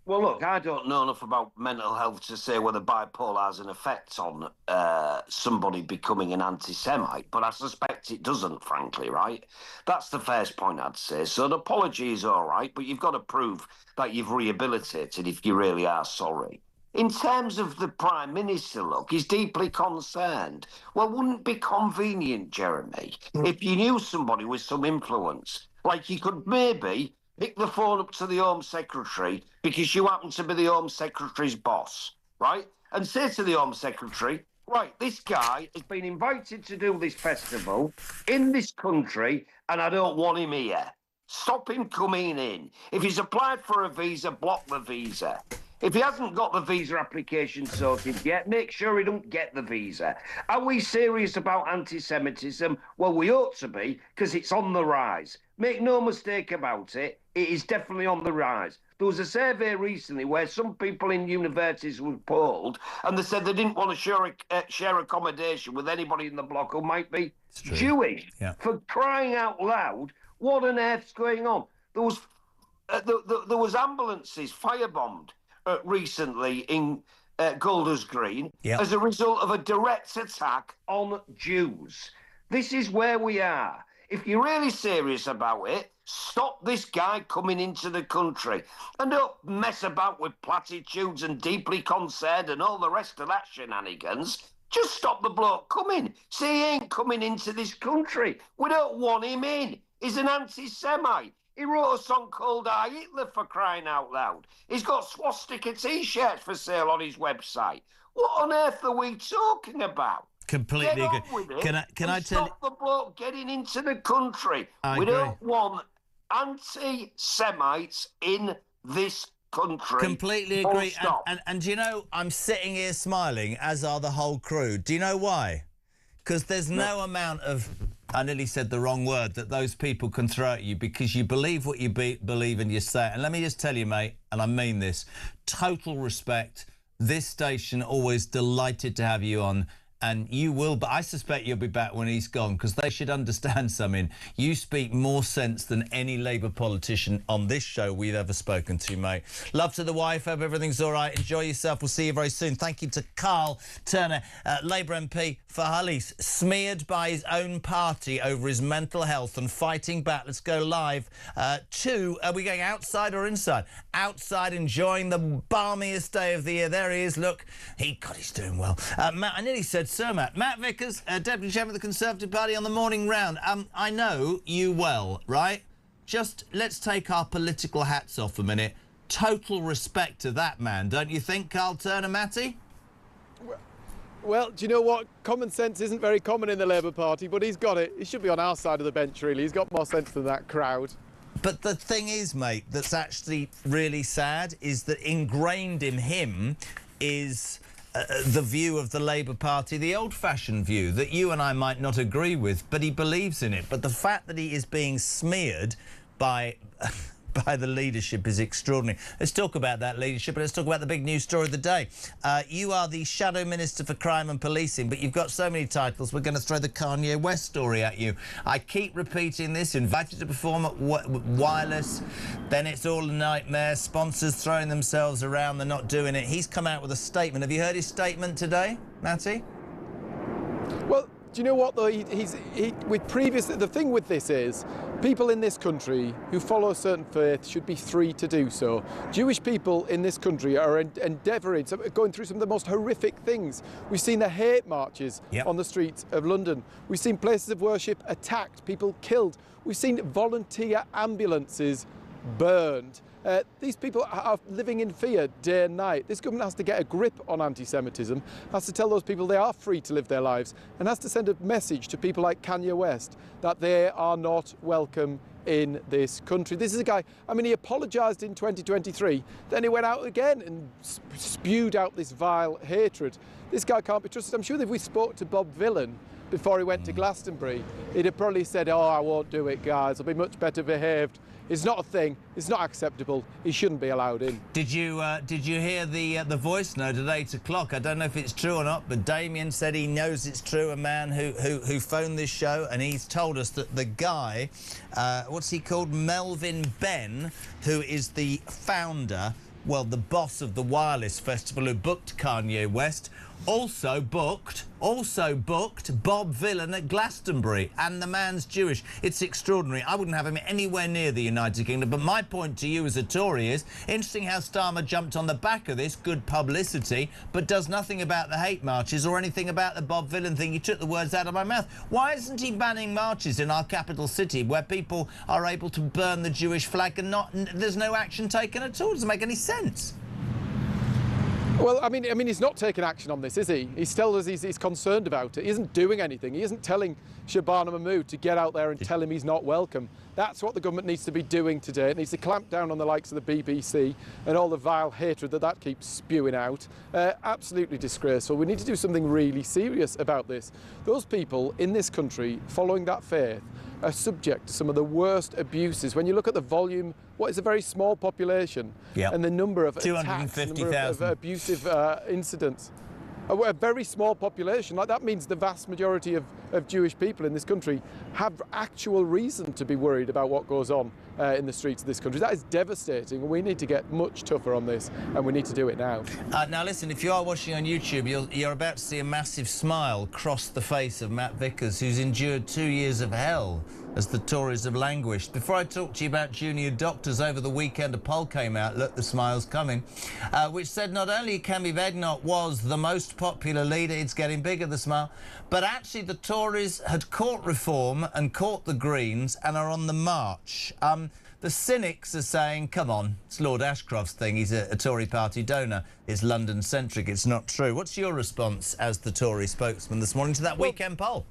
Well, look, I don't know enough about mental health to say whether bipolar has an effect on somebody becoming an anti-Semite, but I suspect it doesn't, frankly, right? That's the first point I'd say. So an apology is all right, but you've got to prove that you've rehabilitated if you really are sorry. In terms of the Prime Minister, look, he's deeply concerned. Well, wouldn't it be convenient, Jeremy, if you knew somebody with some influence? Like you could maybe pick the phone up to the Home Secretary because you happen to be the Home Secretary's boss, right? And say to the Home Secretary, right, this guy has been invited to do this festival in this country and I don't want him here. Stop him coming in. If he's applied for a visa, block the visa. If he hasn't got the visa application sorted yet, make sure he don't get the visa. Are we serious about anti-Semitism? Well, we ought to be, because it's on the rise. Make no mistake about it, it is definitely on the rise. There was a survey recently where some people in universities were polled, and they said they didn't want to share accommodation with anybody in the block who might be Jewish. Yeah. For crying out loud, what on earth's going on? There was ambulances firebombed recently in Golders Green as a result of a direct attack on Jews. This is where we are. If you're really serious about it, stop this guy coming into the country and don't mess about with platitudes and deeply concerned and all the rest of that shenanigans. Just stop the bloke coming. Say he ain't coming into this country. We don't want him in. He's an anti-Semite. He wrote a song called I Hitler, for crying out loud. He's got swastika T-shirts for sale on his website. What on earth are we talking about? Completely agree. Can I tell you? Stop the bloke getting into the country. We don't want anti-Semites in this country. Completely agree. And you know, I'm sitting here smiling, as are the whole crew. Do you know why? Because there's no amount of, I nearly said the wrong word, that those people can throw at you because you believe what you believe and you say it. And let me just tell you, mate, and I mean this, total respect. This station always delighted to have you on. And you will, but I suspect you'll be back when he's gone, because they should understand something. You speak more sense than any Labour politician on this show we've ever spoken to, mate. Love to the wife. Hope everything's all right. Enjoy yourself. We'll see you very soon. Thank you to Carl Turner, Labour MP for Hull East, smeared by his own party over his mental health and fighting back. Let's go live to, are we going outside or inside? Outside, enjoying the balmiest day of the year. There he is. Look, he's doing well. Matt, I nearly said Sir Matt. Matt Vickers, Deputy Chairman of the Conservative Party on the morning round. I know you well, right? Just let's take our political hats off a minute. Total respect to that man, don't you think, Carl Turner, Matty? Well, do you know what? Common sense isn't very common in the Labour Party, but he's got it. He should be on our side of the bench, really. He's got more sense than that crowd. But the thing is, mate, that's actually really sad is that ingrained in him is the view of the Labour Party, the old-fashioned view that you and I might not agree with, but he believes in it. But the fact that he is being smeared by by the leadership is extraordinary. Let's talk about that leadership, but let's talk about the big news story of the day. You are the Shadow Minister for Crime and Policing, but you've got so many titles, we're going to throw the Kanye West story at you. I keep repeating this, invited to perform at Wireless, then it's all a nightmare, sponsors throwing themselves around, they're not doing it. He's come out with a statement. Have you heard his statement today, Matty? Well, do you know what, though? The thing with this is, people in this country who follow a certain faith should be free to do so. Jewish people in this country are going through some of the most horrific things. We've seen the hate marches on the streets of London. We've seen places of worship attacked, people killed. We've seen volunteer ambulances burned. These people are living in fear day and night. This government has to get a grip on anti-Semitism, has to tell those people they are free to live their lives, and has to send a message to people like Kanye West that they are not welcome in this country. This is a guy, I mean, he apologised in 2023, then he went out again and spewed out this vile hatred. This guy can't be trusted. I'm sure that if we spoke to Bob Villan before he went to Glastonbury, he'd have probably said, oh, I won't do it, guys, I'll be much better behaved. It's not a thing. It's not acceptable. He shouldn't be allowed in. Did you hear the voice note at 8 o'clock? I don't know if it's true or not, but Damien said he knows it's true. A man who phoned this show, and he's told us that the guy, what's he called, Melvin Benn, who is the founder, well, the boss of the Wireless Festival, who booked Kanye West, also booked Bob Villan at Glastonbury, and the man's Jewish. It's extraordinary. I wouldn't have him anywhere near the United Kingdom. But my point to you as a Tory is, interesting how Starmer jumped on the back of this, good publicity, but does nothing about the hate marches or anything about the Bob Villan thing. He took the words out of my mouth. Why isn't he banning marches in our capital city where people are able to burn the Jewish flag and there's no action taken at all? It doesn't make any sense. Well, I mean, he's not taking action on this, is he? He's telling us he's concerned about it. He isn't doing anything. He isn't telling Shabana Mahmood to get out there and tell him he's not welcome. That's what the government needs to be doing today. It needs to clamp down on the likes of the BBC and all the vile hatred that keeps spewing out. Absolutely disgraceful. We need to do something really serious about this. Those people in this country following that faith are subject to some of the worst abuses. When you look at the volume, what is a very small population, and the number of attacks, number of abusive incidents. A very small population, like that means the vast majority of Jewish people in this country have actual reason to be worried about what goes on in the streets of this country. That is devastating, and we need to get much tougher on this, and we need to do it now. Now listen, if you are watching on YouTube, you're about to see a massive smile cross the face of Matt Vickers, who's endured 2 years of hell as the Tories have languished. Before I talk to you about junior doctors, over the weekend a poll came out, look, the smile's coming, which said not only Kemi Badenoch was the most popular leader, it's getting bigger, the smile, but actually the Tories had caught Reform and caught the Greens and are on the march. The cynics are saying, come on, it's Lord Ashcroft's thing, he's a Tory party donor, it's London-centric, it's not true. What's your response as the Tory spokesman this morning to that weekend poll?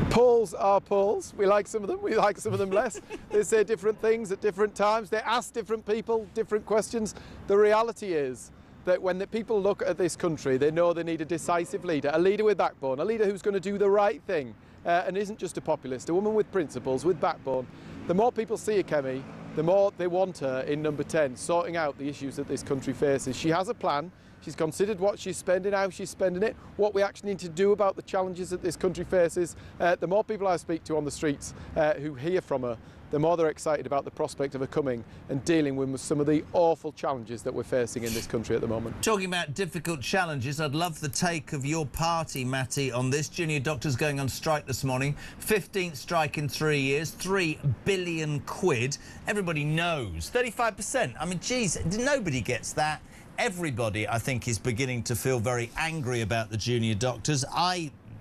Polls are polls. We like some of them, we like some of them less. They say different things at different times. They ask different people different questions. The reality is that when the people look at this country, they know they need a decisive leader, a leader with backbone, a leader who's going to do the right thing and isn't just a populist, a woman with principles, with backbone. The more people see Kemi, the more they want her in number 10, sorting out the issues that this country faces. She has a plan. She's considered what she's spending, how she's spending it, what we actually need to do about the challenges that this country faces. The more people I speak to on the streets who hear from her, the more they're excited about the prospect of her coming and dealing with some of the awful challenges that we're facing in this country at the moment. Talking about difficult challenges, I'd love the take of your party, Matty, on this. Junior doctors going on strike this morning. 15th strike in 3 years, 3 billion quid. Everybody knows. 35%. I mean, geez, nobody gets that. Everybody, I think, is beginning to feel very angry about the junior doctors.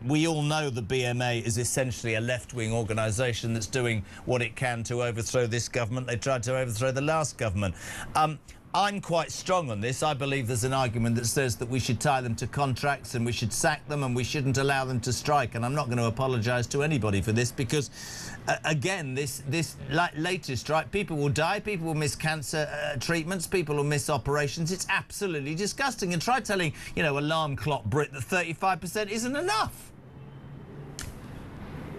We all know the BMA is essentially a left-wing organisation that's doing what it can to overthrow this government. They tried to overthrow the last government. I'm quite strong on this. I believe there's an argument that says that we should tie them to contracts and we should sack them and we shouldn't allow them to strike. And I'm not going to apologise to anybody for this because, again, this latest strike, people will die, people will miss cancer treatments, people will miss operations. It's absolutely disgusting. And try telling, you know, alarm clock Brit that 35% isn't enough.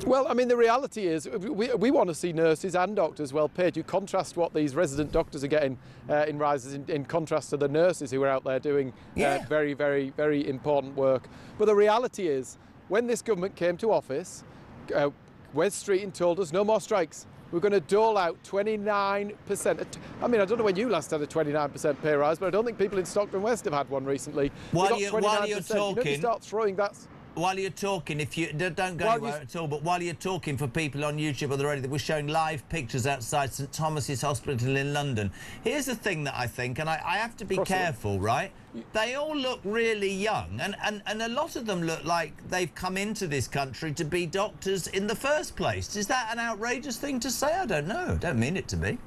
Well, I mean, the reality is we want to see nurses and doctors well paid. You contrast what these resident doctors are getting in rises in contrast to the nurses who are out there doing very, very, very important work. But the reality is, when this government came to office, Wes Streeting told us no more strikes. We're going to dole out 29%. I mean, I don't know when you last had a 29% pay rise, but I don't think people in Stockton West have had one recently. While you're talking, you know, you start throwing that. While you're talking, if you don't go anywhere at all, but while you're talking, for people on YouTube or the radio, that we're showing live pictures outside St Thomas's Hospital in London. Here's the thing that I think, and I have to be careful, right? They all look really young, and a lot of them look like they've come into this country to be doctors in the first place. Is that an outrageous thing to say? I don't know. Don't mean it to be.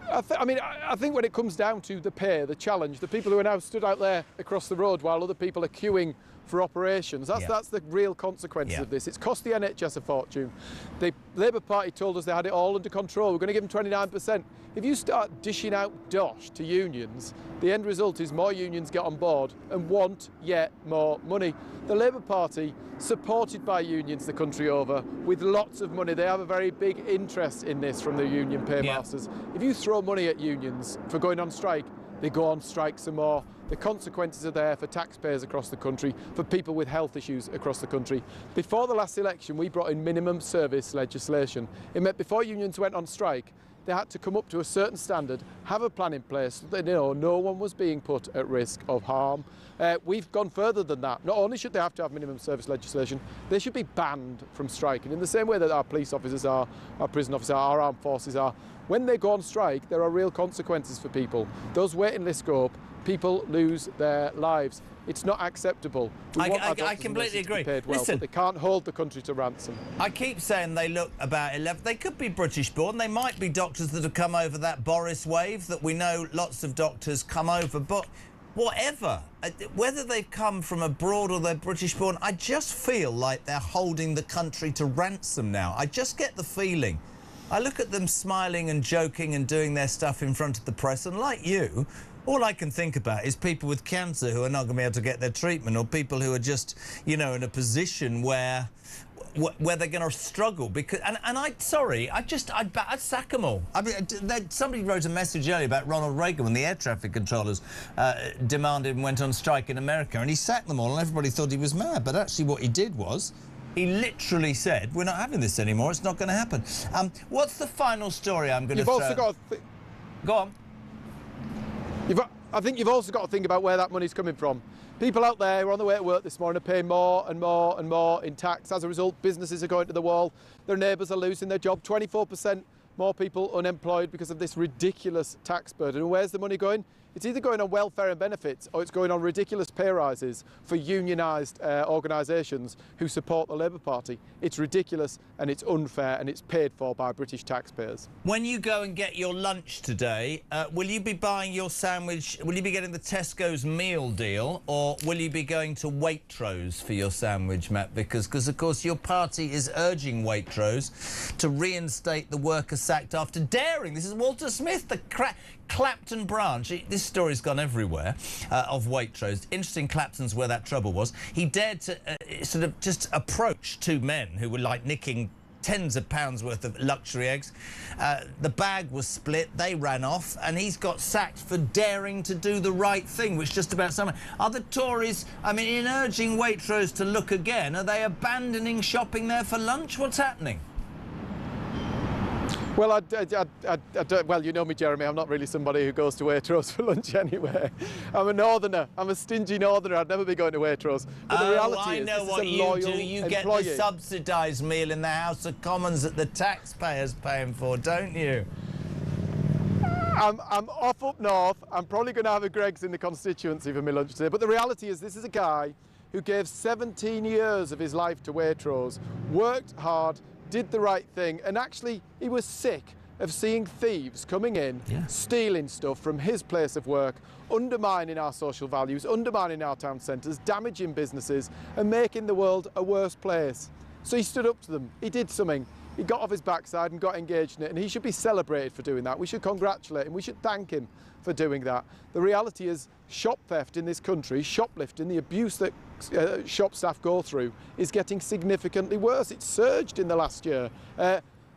I think when it comes down to the pay, the challenge, the people who are now stood out there across the road while other people are queuing for operations, that's the real consequences of this. It's cost the NHS a fortune. The Labour Party told us they had it all under control. We're going to give them 29%. If you start dishing out dosh to unions, the end result is more unions get on board and want yet more money. The Labour Party, supported by unions the country over, with lots of money, they have a very big interest in this from the union paymasters. If you throw money at unions for going on strike, they go on strike some more. The consequences are there for taxpayers across the country, for people with health issues across the country. Before the last election, we brought in minimum service legislation. It meant before unions went on strike, they had to come up to a certain standard, have a plan in place so that no one was being put at risk of harm. We've gone further than that. Not only should they have to have minimum service legislation, they should be banned from striking in the same way that our police officers are, our prison officers are, our armed forces are. When they go on strike, there are real consequences for people. Those waiting lists go up, people lose their lives. It's not acceptable. I completely agree. Paid well, Listen, but they can't hold the country to ransom. I keep saying they look about 11. They could be British-born. They might be doctors that have come over that Boris wave that we know lots of doctors come over. But whatever, whether they've come from abroad or they're British-born, I just feel like they're holding the country to ransom now. I just get the feeling. I look at them smiling and joking and doing their stuff in front of the press, and like you, all I can think about is people with cancer who are not going to be able to get their treatment, or people who are just, you know, in a position where they're going to struggle. Because I'd sack them all. I mean, somebody wrote a message earlier about Ronald Reagan when the air traffic controllers demanded and went on strike in America, and he sacked them all, and everybody thought he was mad. But actually, what he did was, he literally said, "We're not having this anymore. It's not going to happen." What's the final story I'm going to throw? You've also got to go on. I think you've also got to think about where that money's coming from. People out there who are on the way to work this morning are paying more and more and more in tax. As a result, businesses are going to the wall. Their neighbours are losing their job. 24% more people unemployed because of this ridiculous tax burden. And where's the money going? It's either going on welfare and benefits, or it's going on ridiculous pay rises for unionised organisations who support the Labour Party. It's ridiculous and it's unfair, and it's paid for by British taxpayers. When you go and get your lunch today, will you be buying your sandwich, will you be getting the Tesco's meal deal, or will you be going to Waitrose for your sandwich, Matt? Because of course your party is urging Waitrose to reinstate the worker sacked after daring. This is Walter Smith, the Clapton branch. This story's gone everywhere, of Waitrose. Interesting, Clapton's where that trouble was. He dared to sort of just approach two men who were like nicking tens of pounds worth of luxury eggs. The bag was split, they ran off, and he's got sacked for daring to do the right thing, which just about someone. Are the Tories, I mean, in urging Waitrose to look again, are they abandoning shopping there for lunch? What's happening? Well, well, you know me, Jeremy. I'm not really somebody who goes to Waitrose for lunch anyway. I'm a northerner. I'm a stingy northerner. I'd never be going to Waitrose. But the reality is, this is a loyal employee. I know what you do. You get the subsidised meal in the House of Commons that the taxpayer's paying for, don't you? I'm off up north. I'm probably going to have a Greggs in the constituency for my lunch today. But the reality is, this is a guy who gave 17 years of his life to Waitrose, worked hard, did the right thing, and actually he was sick of seeing thieves coming in, stealing stuff from his place of work, undermining our social values, undermining our town centres, damaging businesses and making the world a worse place. So he stood up to them, he did something, he got off his backside and got engaged in it, and he should be celebrated for doing that. We should congratulate him, we should thank him for doing that. The reality is shop theft in this country, shoplifting, the abuse that shop staff go through is getting significantly worse. It's surged in the last year.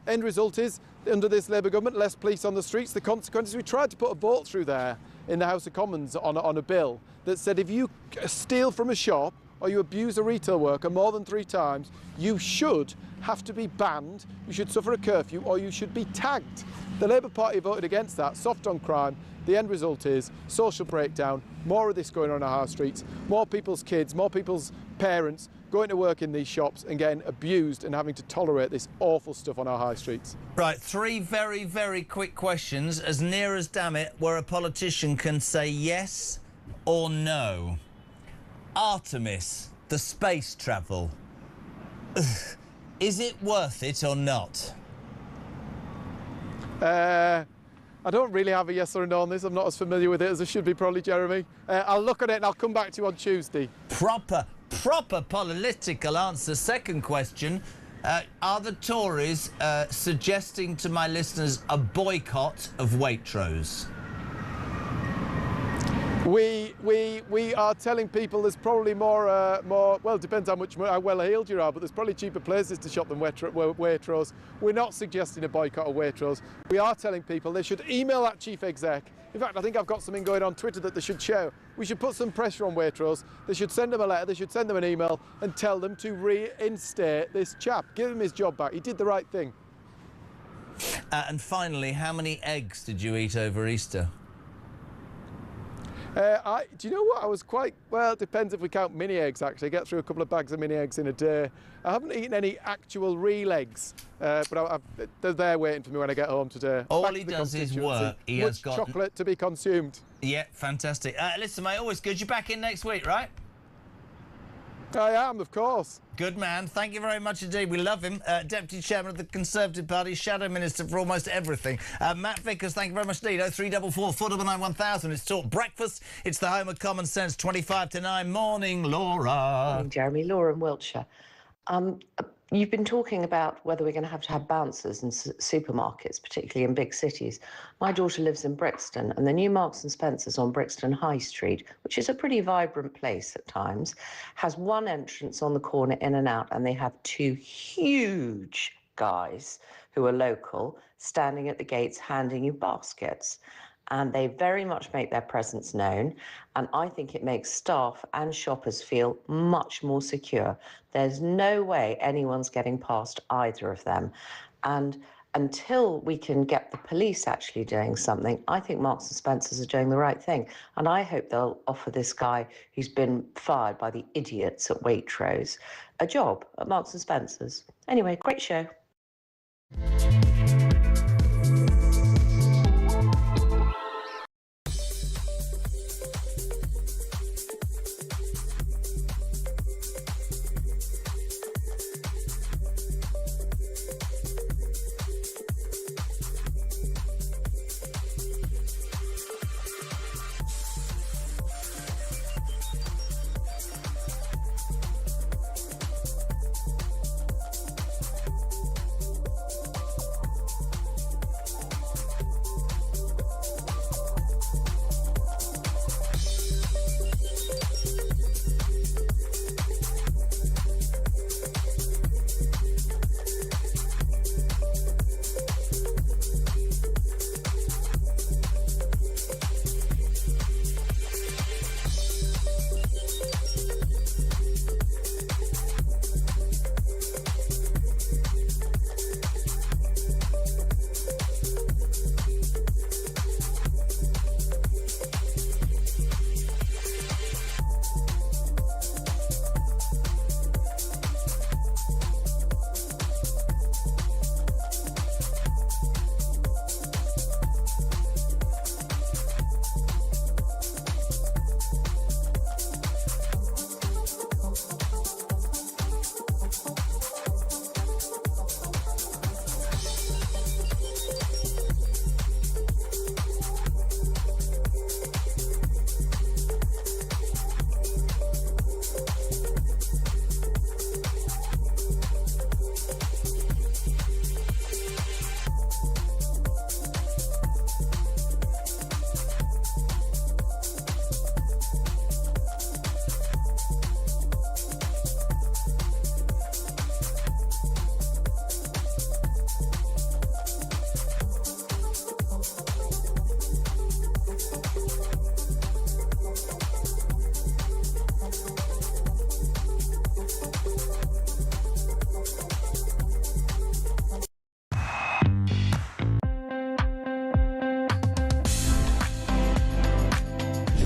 End result is, under this Labour government, less police on the streets. The consequences, we tried to put a vote through there in the House of Commons on a bill that said if you steal from a shop or you abuse a retail worker more than 3 times, you should have to be banned, you should suffer a curfew, or you should be tagged. The Labour Party voted against that, soft on crime. The end result is social breakdown, more of this going on our streets, more people's kids, more people's parents going to work in these shops and getting abused and having to tolerate this awful stuff on our high streets. Right, 3 very, very quick questions, as near as damn it, where a politician can say yes or no. Artemis, the space travel. Is it worth it or not? I don't really have a yes or a no on this. I'm not as familiar with it as I should be, probably, Jeremy. I'll look at it and I'll come back to you on Tuesday. Proper political answer. Second question. Are the Tories suggesting to my listeners a boycott of Waitrose? We are telling people there's probably more, well, it depends how well-heeled you are, but there's probably cheaper places to shop than Waitrose. We're not suggesting a boycott of Waitrose. We are telling people they should email that chief exec. In fact, I think I've got something going on Twitter that they should share. We should put some pressure on Waitrose. They should send them a letter, they should send them an email and tell them to reinstate this chap. Give him his job back. He did the right thing. And finally, how many eggs did you eat over Easter? Do you know what? I was quite, well, it depends if we count mini eggs, actually. I get through a couple of bags of mini eggs in a day. I haven't eaten any actual real eggs, but they're there waiting for me when I get home today. All he does is work. He has got chocolate to be consumed. Yeah, fantastic. Listen, mate, always good. You're back in next week, right? I am, of course. Good man. Thank you very much indeed. We love him. Deputy Chairman of the Conservative Party, Shadow Minister for almost everything. Matt Vickers, thank you very much indeed. 0344 499 1000. It's Talk Breakfast. It's the home of common sense. 25 to 9. Morning, Laura. Morning, Jeremy. Laura in Wiltshire. You've been talking about whether we're going to have bouncers in supermarkets, particularly in big cities. My daughter lives in Brixton, and the new Marks and Spencer's on Brixton High Street, which is a pretty vibrant place at times, has one entrance on the corner in and out, and they have 2 huge guys who are local standing at the gates handing you baskets. And they very much make their presence known, and I think it makes staff and shoppers feel much more secure. There's no way anyone's getting past either of them. And until we can get the police actually doing something, I think Marks and Spencer's are doing the right thing. And I hope they'll offer this guy who's been fired by the idiots at Waitrose a job at Marks and Spencer's. Anyway, great show.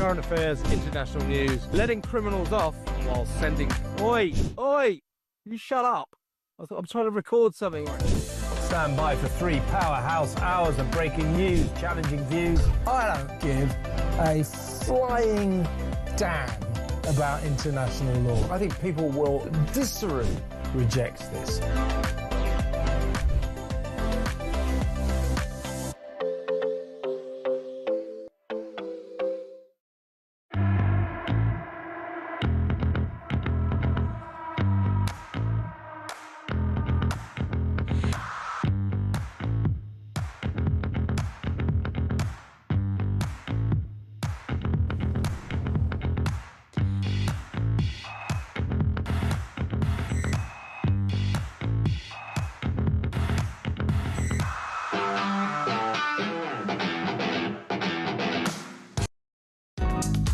current affairs, international news, letting criminals off while sending... Oi! Oi! You shut up. I'm trying to record something. Stand by for 3 powerhouse hours of breaking news, challenging views. I don't give a flying damn about international law. I think people will viscerally reject this.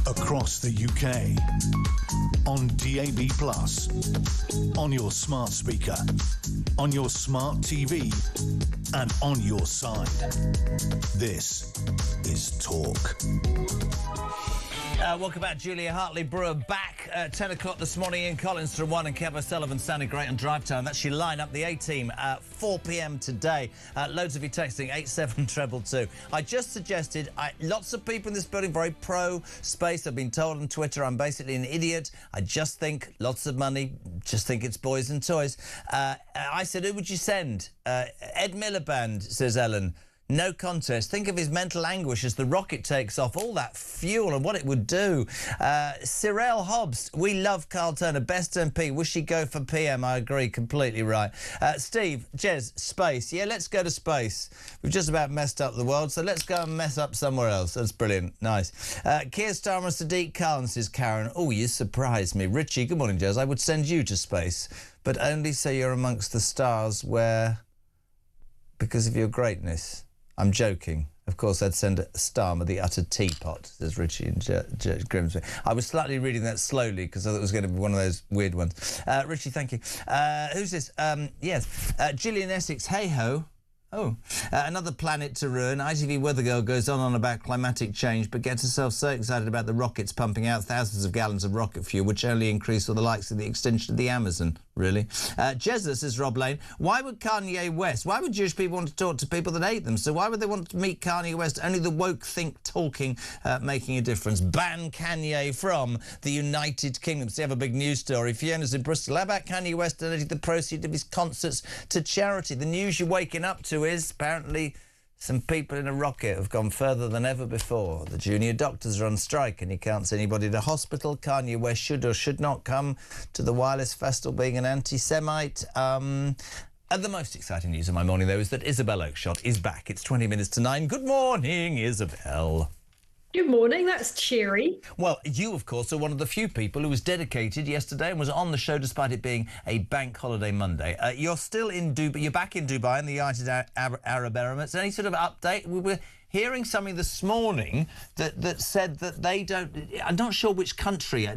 Across the UK, on DAB+, on your smart speaker, on your smart TV, and on your side. This is Talk. Welcome back, Julia Hartley-Brewer back at 10 o'clock this morning. Ian Collins from 1 and Kev O'Sullivan sounded great on Drive Time. That's your line up, the A-Team, 4 p.m. today. Loads of you texting, 87222. I just suggested, lots of people in this building very pro-space. I've been told on Twitter I'm basically an idiot. I just think lots of money, just think it's boys and toys. I said, who would you send? Ed Miliband, says Ellen. No contest. Think of his mental anguish as the rocket takes off, all that fuel and what it would do. Cyril Hobbs, we love Carl Turner, best MP. Wish he'd go for PM. I agree, completely right. Steve, Jez, space. Yeah, let's go to space. We've just about messed up the world, so let's go and mess up somewhere else. That's brilliant. Nice. Keir Starmer, Sadiq Khan, says Karen. Oh, you surprised me. Richie, good morning, Jez. I would send you to space, but only so you're amongst the stars where... because of your greatness. I'm joking. Of course, I'd send Starmer the utter teapot, says Richie and Grimsby. I was slightly reading that slowly because I thought it was going to be one of those weird ones. Richie, thank you. Who's this? Yes. Gillian Essex, hey-ho. Oh, another planet to ruin. ITV Weather Girl goes on about climatic change, but gets herself so excited about the rockets pumping out thousands of gallons of rocket fuel, which only increase all the likes of the extension of the Amazon. Really? Jezza, says Rob Lane. Why would Kanye West? Why would Jewish people want to talk to people that hate them? So why would they want to meet Kanye West? Only the woke think talking making a difference. Ban Kanye from the United Kingdom. So you have a big news story. Fiona's in Bristol. How about Kanye West donating the proceeds of his concerts to charity? The news you're waking up to is apparently some people in a rocket have gone further than ever before. The junior doctors are on strike and he can't send anybody to hospital. Kanye West should or should not come to the Wireless Festival being an anti-Semite. And the most exciting news of my morning, though, is that Isabel Oakeshott is back. It's 20 minutes to 9. Good morning, Isabel. Good morning, that's cheery. Well, you, of course, are one of the few people who was dedicated yesterday and was on the show despite it being a bank holiday Monday. You're still in Dubai. You're back in Dubai in the United Arab Emirates. Any sort of update? We were hearing something this morning that said that they don't... I'm not sure which country.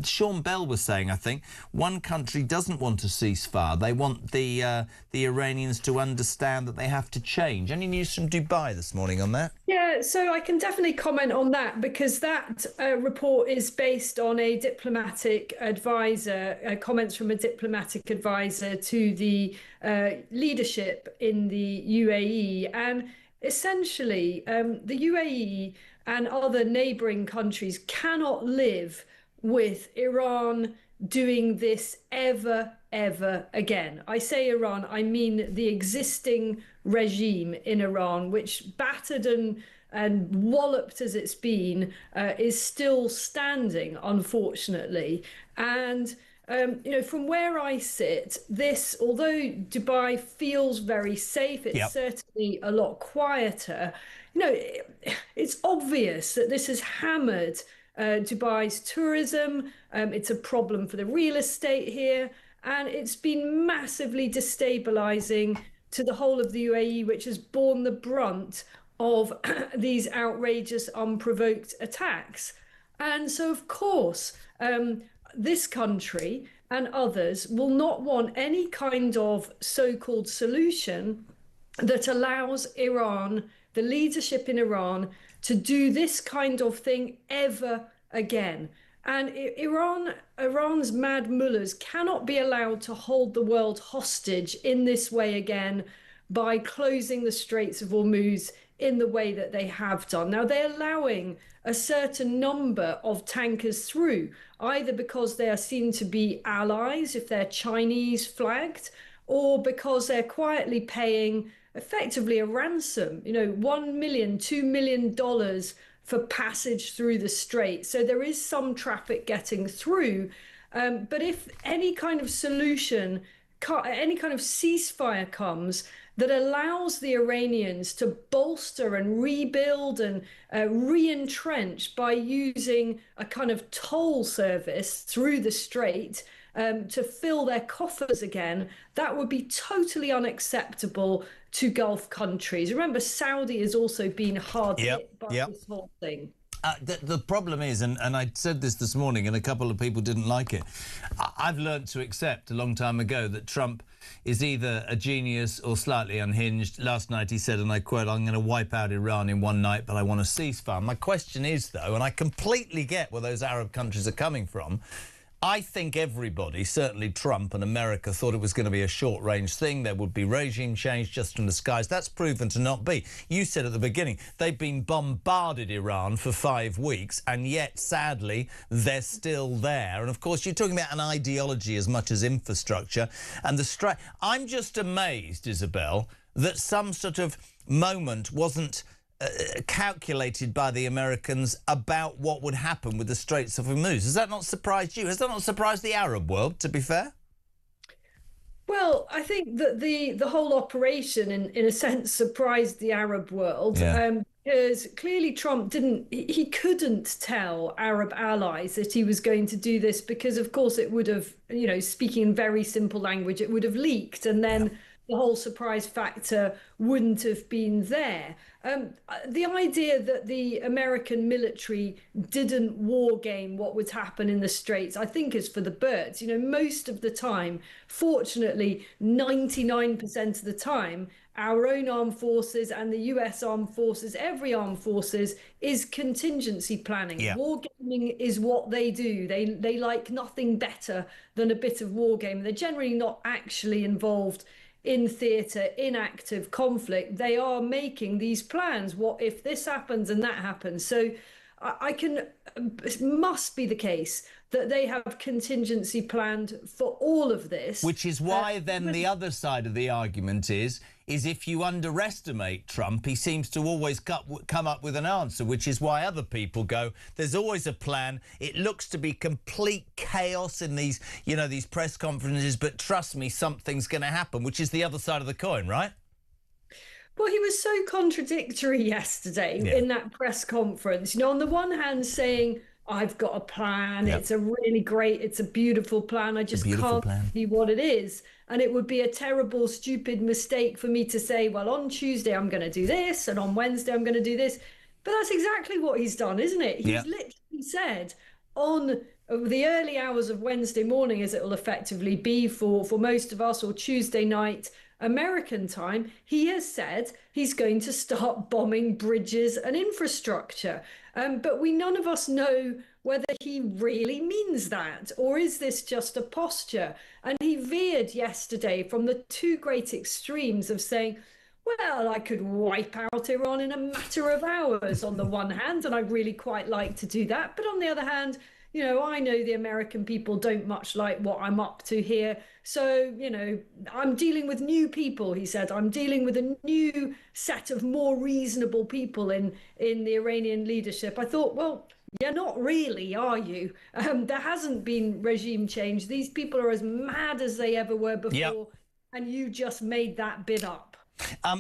Sean Bell was saying, I think, one country doesn't want a ceasefire. They want the Iranians to understand that they have to change. Any news from Dubai this morning on that? Yeah, so I can definitely comment on that because that report is based on a diplomatic advisor, comments from a diplomatic advisor to the leadership in the UAE. And essentially, the UAE and other neighbouring countries cannot live with Iran doing this ever again. I say Iran, I mean the existing regime in Iran, which battered and walloped as it's been, is still standing, unfortunately. And you know, from where I sit, this, although Dubai feels very safe, it's certainly a lot quieter. You know, it's obvious that this has hammered Dubai's tourism. It's a problem for the real estate here, and it's been massively destabilising to the whole of the UAE, which has borne the brunt of these outrageous, unprovoked attacks. And so, of course, this country and others will not want any kind of so-called solution that allows Iran the leadership in Iran to do this kind of thing ever again. And Iran's mad mullahs cannot be allowed to hold the world hostage in this way again by closing the Straits of Hormuz in the way that they have done. Now, they're allowing a certain number of tankers through, either because they are seen to be allies, if they're Chinese flagged, or because they're quietly paying effectively a ransom, $1 million, $2 million for passage through the strait. So there is some traffic getting through. But if any kind of solution, any kind of ceasefire comes that allows the Iranians to bolster and rebuild and re-entrench by using a kind of toll service through the strait to fill their coffers again, that would be totally unacceptable to Gulf countries. Remember, Saudi has also been hard hit by this whole thing. The problem is, and I said this morning, and a couple of people didn't like it, I've learned to accept a long time ago that Trump is either a genius or slightly unhinged. Last night he said, and I quote, "I'm going to wipe out Iran in one night, but I want a ceasefire." My question is, though, and I completely get where those Arab countries are coming from, I think everybody, certainly Trump and America, thought it was going to be a short-range thing. There would be regime change just from the skies. That's proven to not be. You said at the beginning, they've been bombarded Iran for 5 weeks, and yet, sadly, they're still there. And, of course, you're talking about an ideology as much as infrastructure. And the I'm just amazed, Isabel, that some sort of moment wasn't calculated by the Americans about what would happen with the Straits of Hormuz. Has that not surprised you? Has that not surprised the Arab world, to be fair? Well, I think that the whole operation, in a sense, surprised the Arab world. Because clearly Trump he couldn't tell Arab allies that he was going to do this because, of course, it would have, speaking in very simple language, it would have leaked, and then the whole surprise factor wouldn't have been there. The idea that the American military didn't war game what would happen in the Straits, I think, is for the birds. Most of the time, fortunately, 99% of the time, our own armed forces and the US armed forces, every armed forces, is contingency planning. War gaming is what they do. They like nothing better than a bit of war gaming. They're generally not actually involved in theatre, in active conflict. They are making these plans. What if this happens and that happens? So it must be the case that they have contingency planned for all of this. Which is why then the other side of the argument is if you underestimate Trump, he seems to always come up with an answer, which is why other people go, there's always a plan. It looks to be complete chaos in these, these press conferences, but trust me, something's going to happen, which is the other side of the coin, right? Well, he was so contradictory yesterday in that press conference. On the one hand saying, I've got a plan, it's a beautiful plan, I just can't see what it is. And it would be a terrible, stupid mistake for me to say, well, on Tuesday I'm going to do this, and on Wednesday I'm going to do this. But that's exactly what he's done, isn't it? He's literally said on the early hours of Wednesday morning, as it will effectively be for most of us, or Tuesday night, American time, he has said he's going to start bombing bridges and infrastructure. But none of us know whether he really means that, or is this just a posture? And he veered yesterday from the two great extremes of saying, well, I could wipe out Iran in a matter of hours on the one hand, and I'd really quite like to do that. But on the other hand, I know the American people don't much like what I'm up to here. So, I'm dealing with new people, he said. I'm dealing with a new set of more reasonable people in the Iranian leadership. I thought, well, you're not really, are you? There hasn't been regime change. These people are as mad as they ever were before. And you just made that bit up.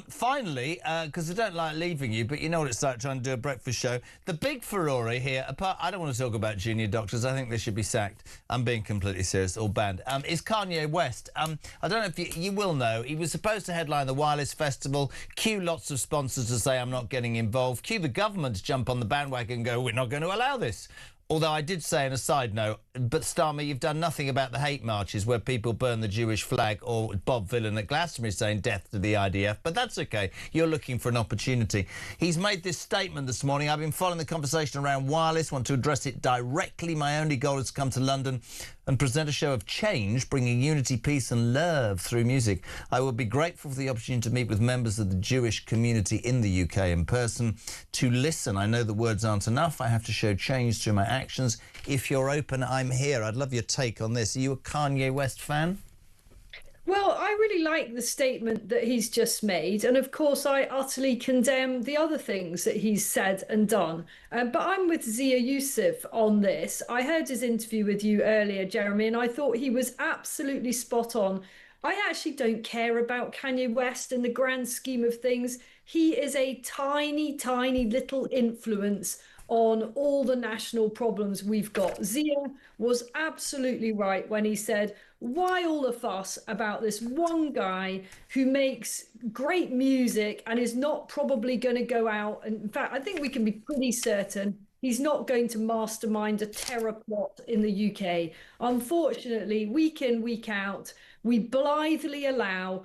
Finally, because I don't like leaving you, but you know what it's like trying to do a breakfast show. The big furore here, I don't want to talk about junior doctors. I think they should be sacked. I'm being completely serious, or banned. Is Kanye West. I don't know if you will know. He was supposed to headline the Wireless Festival. Cue lots of sponsors to say, I'm not getting involved. Cue the government to jump on the bandwagon and go, we're not going to allow this. Although I did say, on a side note, But Starmer, you've done nothing about the hate marches where people burn the Jewish flag, or Bob Villan at Glastonbury saying death to the IDF. But that's OK. You're looking for an opportunity. He's made this statement this morning. I've been following the conversation around wireless, want to address it directly. My only goal is to come to London and present a show of change, bringing unity, peace and love through music. I would be grateful for the opportunity to meet with members of the Jewish community in the UK in person, to listen. I know the words aren't enough. I have to show change through my actions. If you're open, I'm here. I'd love your take on this. Are you a Kanye West fan? Well, I really like the statement that he's just made. And of course, I utterly condemn the other things that he's said and done. But I'm with Zia Youssef on this. I heard his interview with you earlier, Jeremy, and I thought he was absolutely spot on. I actually don't care about Kanye West in the grand scheme of things. He is a tiny, tiny little influence on all the national problems we've got. Zia was absolutely right when he said, why all the fuss about this one guy who makes great music and is not probably going to go out? And in fact, I think we can be pretty certain he's not going to mastermind a terror plot in the UK. Unfortunately, week in, week out, we blithely allow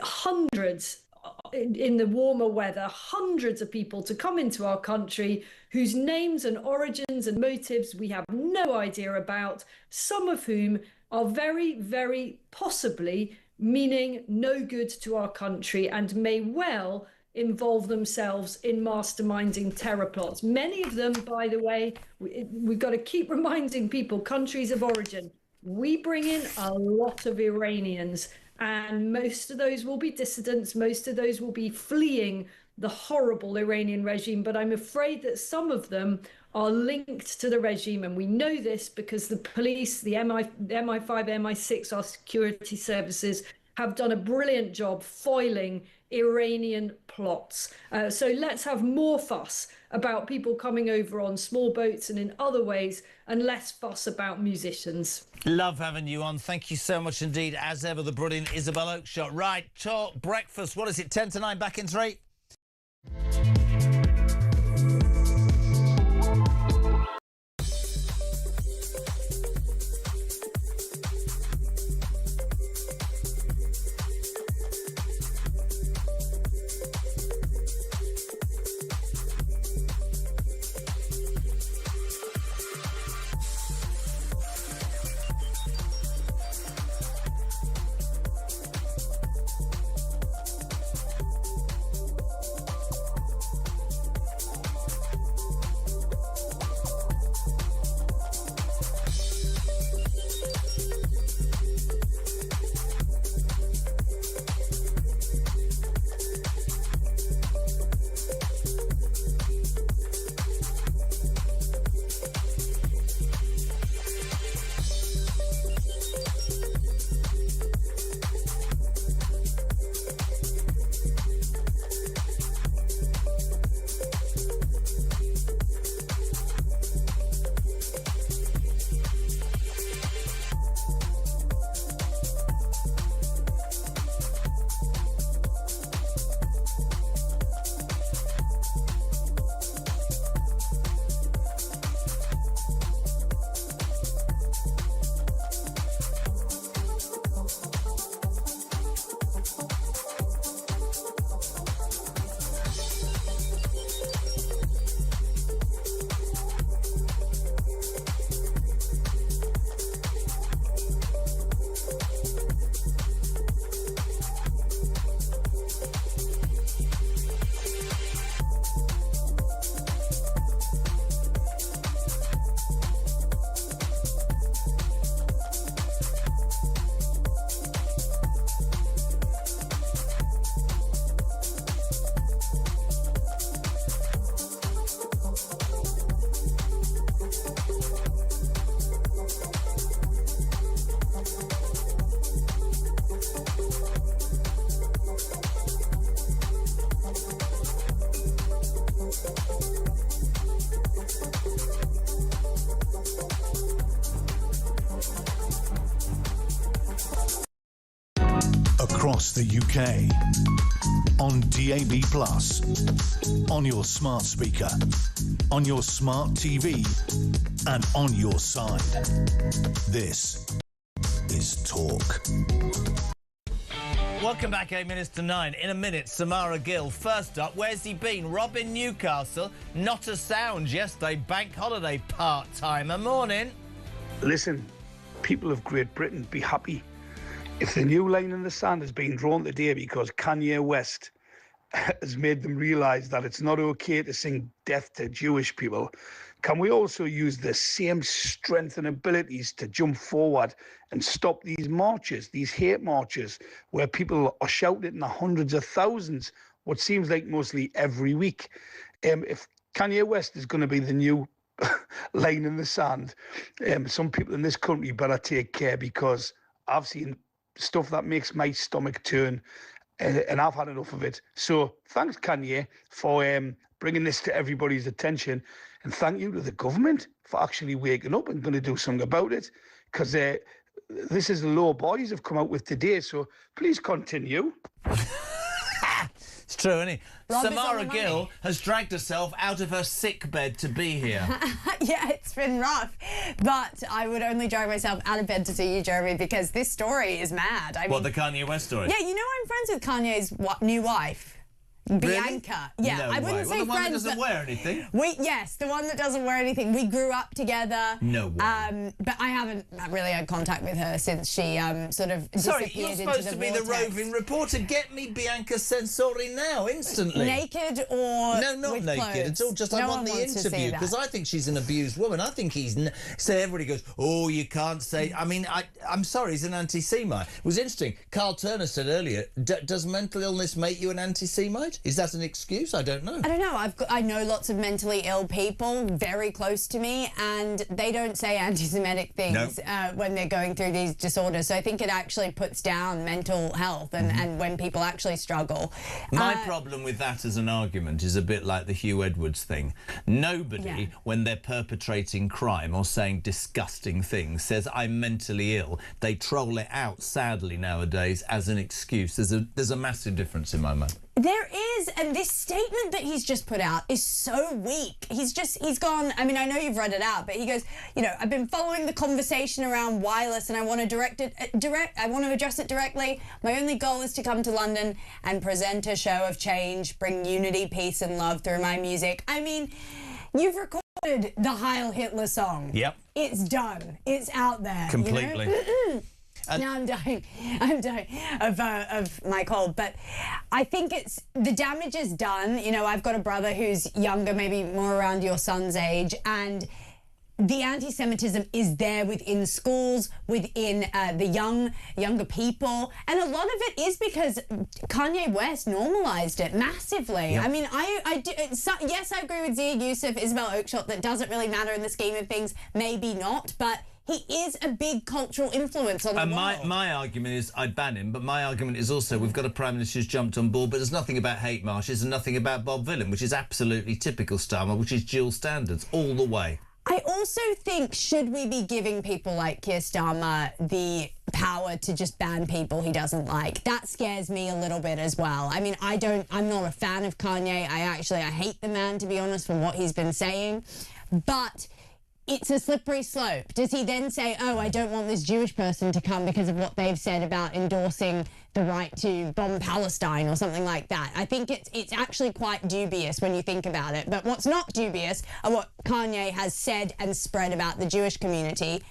hundreds in the warmer weather, hundreds of people to come into our country whose names and origins and motives we have no idea about, some of whom are very, very possibly meaning no good to our country and may well involve themselves in masterminding terror plots. Many of them, by the way, we've got to keep reminding people, countries of origin. We bring in a lot of Iranians, and most of those will be dissidents. Most of those will be fleeing the horrible Iranian regime. But I'm afraid that some of them are linked to the regime. And we know this because the police, the MI5, MI6, our security services have done a brilliant job foiling Iranian plots. So let's have more fuss about people coming over on small boats and in other ways, and less fuss about musicians. Love having you on. Thank you so much indeed. As ever, the brilliant Isabel Oakeshott. Right, talk breakfast. What is it, 10 to 9, back in 3? across the UK. On DAB+, on your smart speaker, on your smart TV, and on your side. This is Talk. Welcome back, 8 minutes to 9. In a minute, Samara Gill. First up, where's he been? Rob in Newcastle. Not a sound yesterday. Bank holiday part-timer. Morning. Listen, people of Great Britain, be happy. If the new line in the sand has been drawn today because Kanye West has made them realise that it's not okay to sing death to Jewish people, can we also use the same strength and abilities to jump forward and stop these marches, these hate marches, where people are shouting in the hundreds of thousands, what seems like mostly every week? If Kanye West is going to be the new line in the sand, some people in this country better take care, because I've seen stuff that makes my stomach turn, and I've had enough of it. So thanks, Kanye, for bringing this to everybody's attention. And thank you to the government for actually waking up and going to do something about it, because this is the law boys have come out with today. So please continue. It's true, isn't it? Rob Samara Gill has dragged herself out of her sick bed to be here. Yeah, it's been rough. But I would only drag myself out of bed to see you, Jeremy, because this story is mad. I mean, the Kanye West story? Yeah, you know I'm friends with Kanye's new wife. Bianca. Really? Yeah, No I wouldn't way. say the one friends. that doesn't wear anything? Yes, the one that doesn't wear anything. We grew up together. No way. But I haven't really had contact with her since she sort of Sorry, disappeared you're into supposed to be the vortex. roving reporter. Get me Bianca Sensori now, instantly. Naked or No, not with naked. clothes? It's all just I No want one the wants to see interview, that. because I think she's an abused woman. I think he's... So everybody goes, oh, you can't say... I mean, I'm sorry, he's an anti-Semite. It was interesting. Carl Turner said earlier, does mental illness make you an anti-Semite? Is that an excuse? I don't know. I don't know. I know lots of mentally ill people very close to me, and they don't say anti-Semitic things when they're going through these disorders. So I think it actually puts down mental health and when people actually struggle. My problem with that as an argument is a bit like the Hugh Edwards thing. Nobody, when they're perpetrating crime or saying disgusting things, says I'm mentally ill. They troll it out, sadly, nowadays as an excuse. There's a massive difference in my mind. There is, and this statement that he's just put out is so weak. He's gone, I mean, I know you've read it out, but he goes, I've been following the conversation around wireless and I want to I want to address it directly. My only goal is to come to London and present a show of change, bring unity, peace and love through my music. I mean, you've recorded the Heil Hitler song. Yep. It's done. It's out there. Completely. Now I'm dying of my cold, but I think the damage is done. I've got a brother who's younger, maybe more around your son's age, and the anti-Semitism is there within schools, within the younger people, and a lot of it is because Kanye West normalised it massively. Yep. I mean, yes, I agree with Zia Youssef, Isabel Oakeshott, that doesn't really matter in the scheme of things, maybe not, but he is a big cultural influence on the world. My argument is I'd ban him, but my argument is also we've got a Prime Minister who's jumped on board, but there's nothing about hate marches and nothing about Bob Dylan, which is absolutely typical Starmer, which is dual standards all the way. I also think, should we be giving people like Keir Starmer the power to just ban people he doesn't like? That scares me a little bit as well. I mean, I'm not a fan of Kanye. I hate the man, to be honest, for what he's been saying. But it's a slippery slope. Does he then say, oh, I don't want this Jewish person to come because of what they've said about endorsing the right to bomb Palestine or something like that? I think it's actually quite dubious when you think about it. But what's not dubious are what Kanye has said and spread about the Jewish community,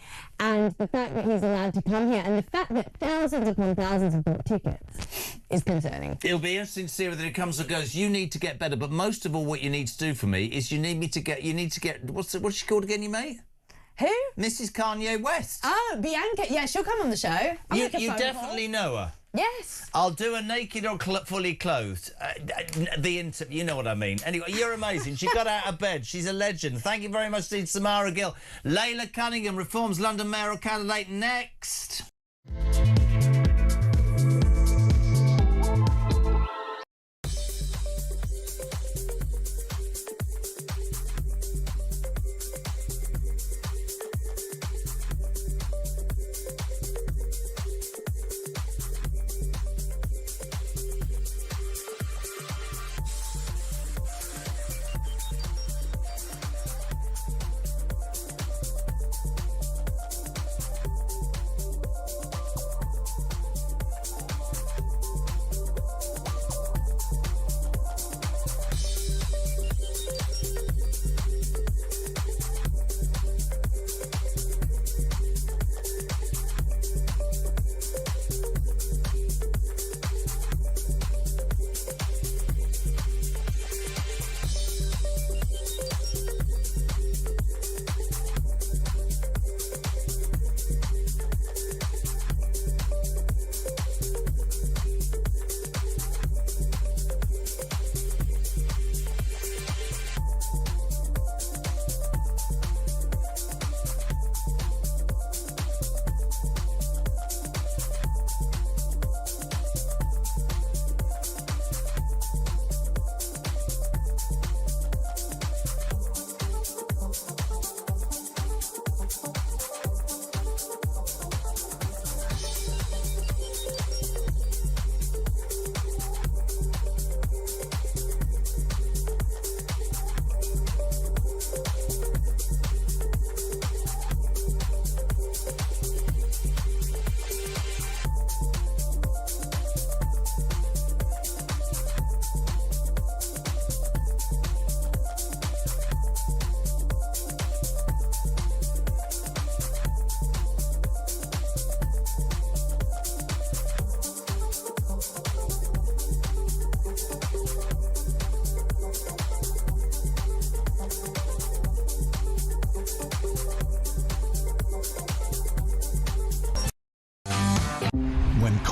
and the fact that he's allowed to come here, and the fact that thousands upon thousands have bought tickets is concerning. It'll be interesting to see whether it comes or goes. You need to get better, but most of all what you need to do for me is you need to get what's she called again, your mate? Who? Mrs. Kanye West. Oh, Bianca. Yeah, she'll come on the show. You definitely know her. Yes. I'll do a naked or fully clothed. The interview, you know what I mean. Anyway, you're amazing. She got out of bed. She's a legend. Thank you very much to Samara Gill. Layla Cunningham, Reform's London mayoral candidate, next.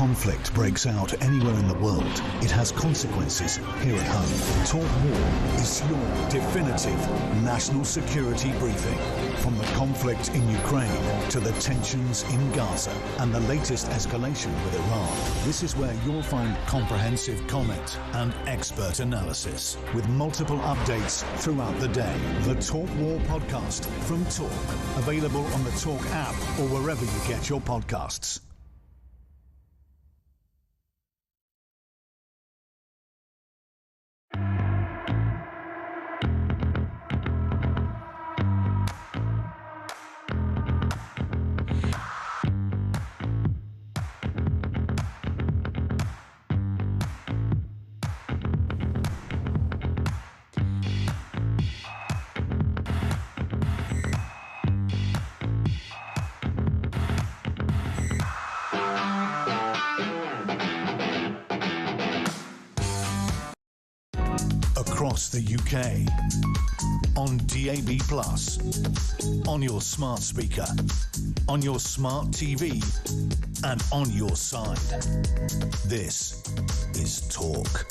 conflict breaks out anywhere in the world, it has consequences here at home. Talk War is your definitive national security briefing. From the conflict in Ukraine to the tensions in Gaza and the latest escalation with Iran, this is where you'll find comprehensive comment and expert analysis with multiple updates throughout the day. The Talk War podcast from Talk, available on the Talk app or wherever you get your podcasts. Across the UK, on DAB+, on your smart speaker, on your smart TV, and on your side. This is Talk.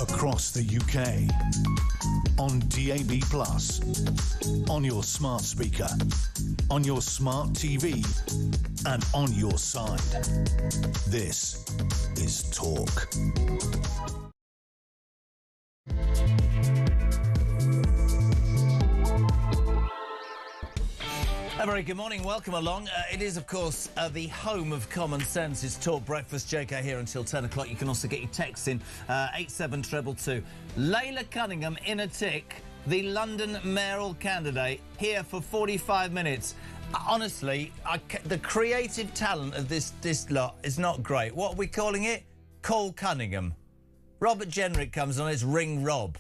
Across the UK, on DAB+, on your smart speaker, on your smart TV, and on your side. This is Talk. A very good morning, welcome along. It is, of course, the home of common sense. It's Talk Breakfast. JK here until 10 o'clock. You can also get your texts in 87222. Layla Cunningham in a tick, the London mayoral candidate, here for 45 minutes. Honestly, the creative talent of this lot is not great. What are we calling it? Call Cunningham. Robert Jenrick comes on as Ring Rob.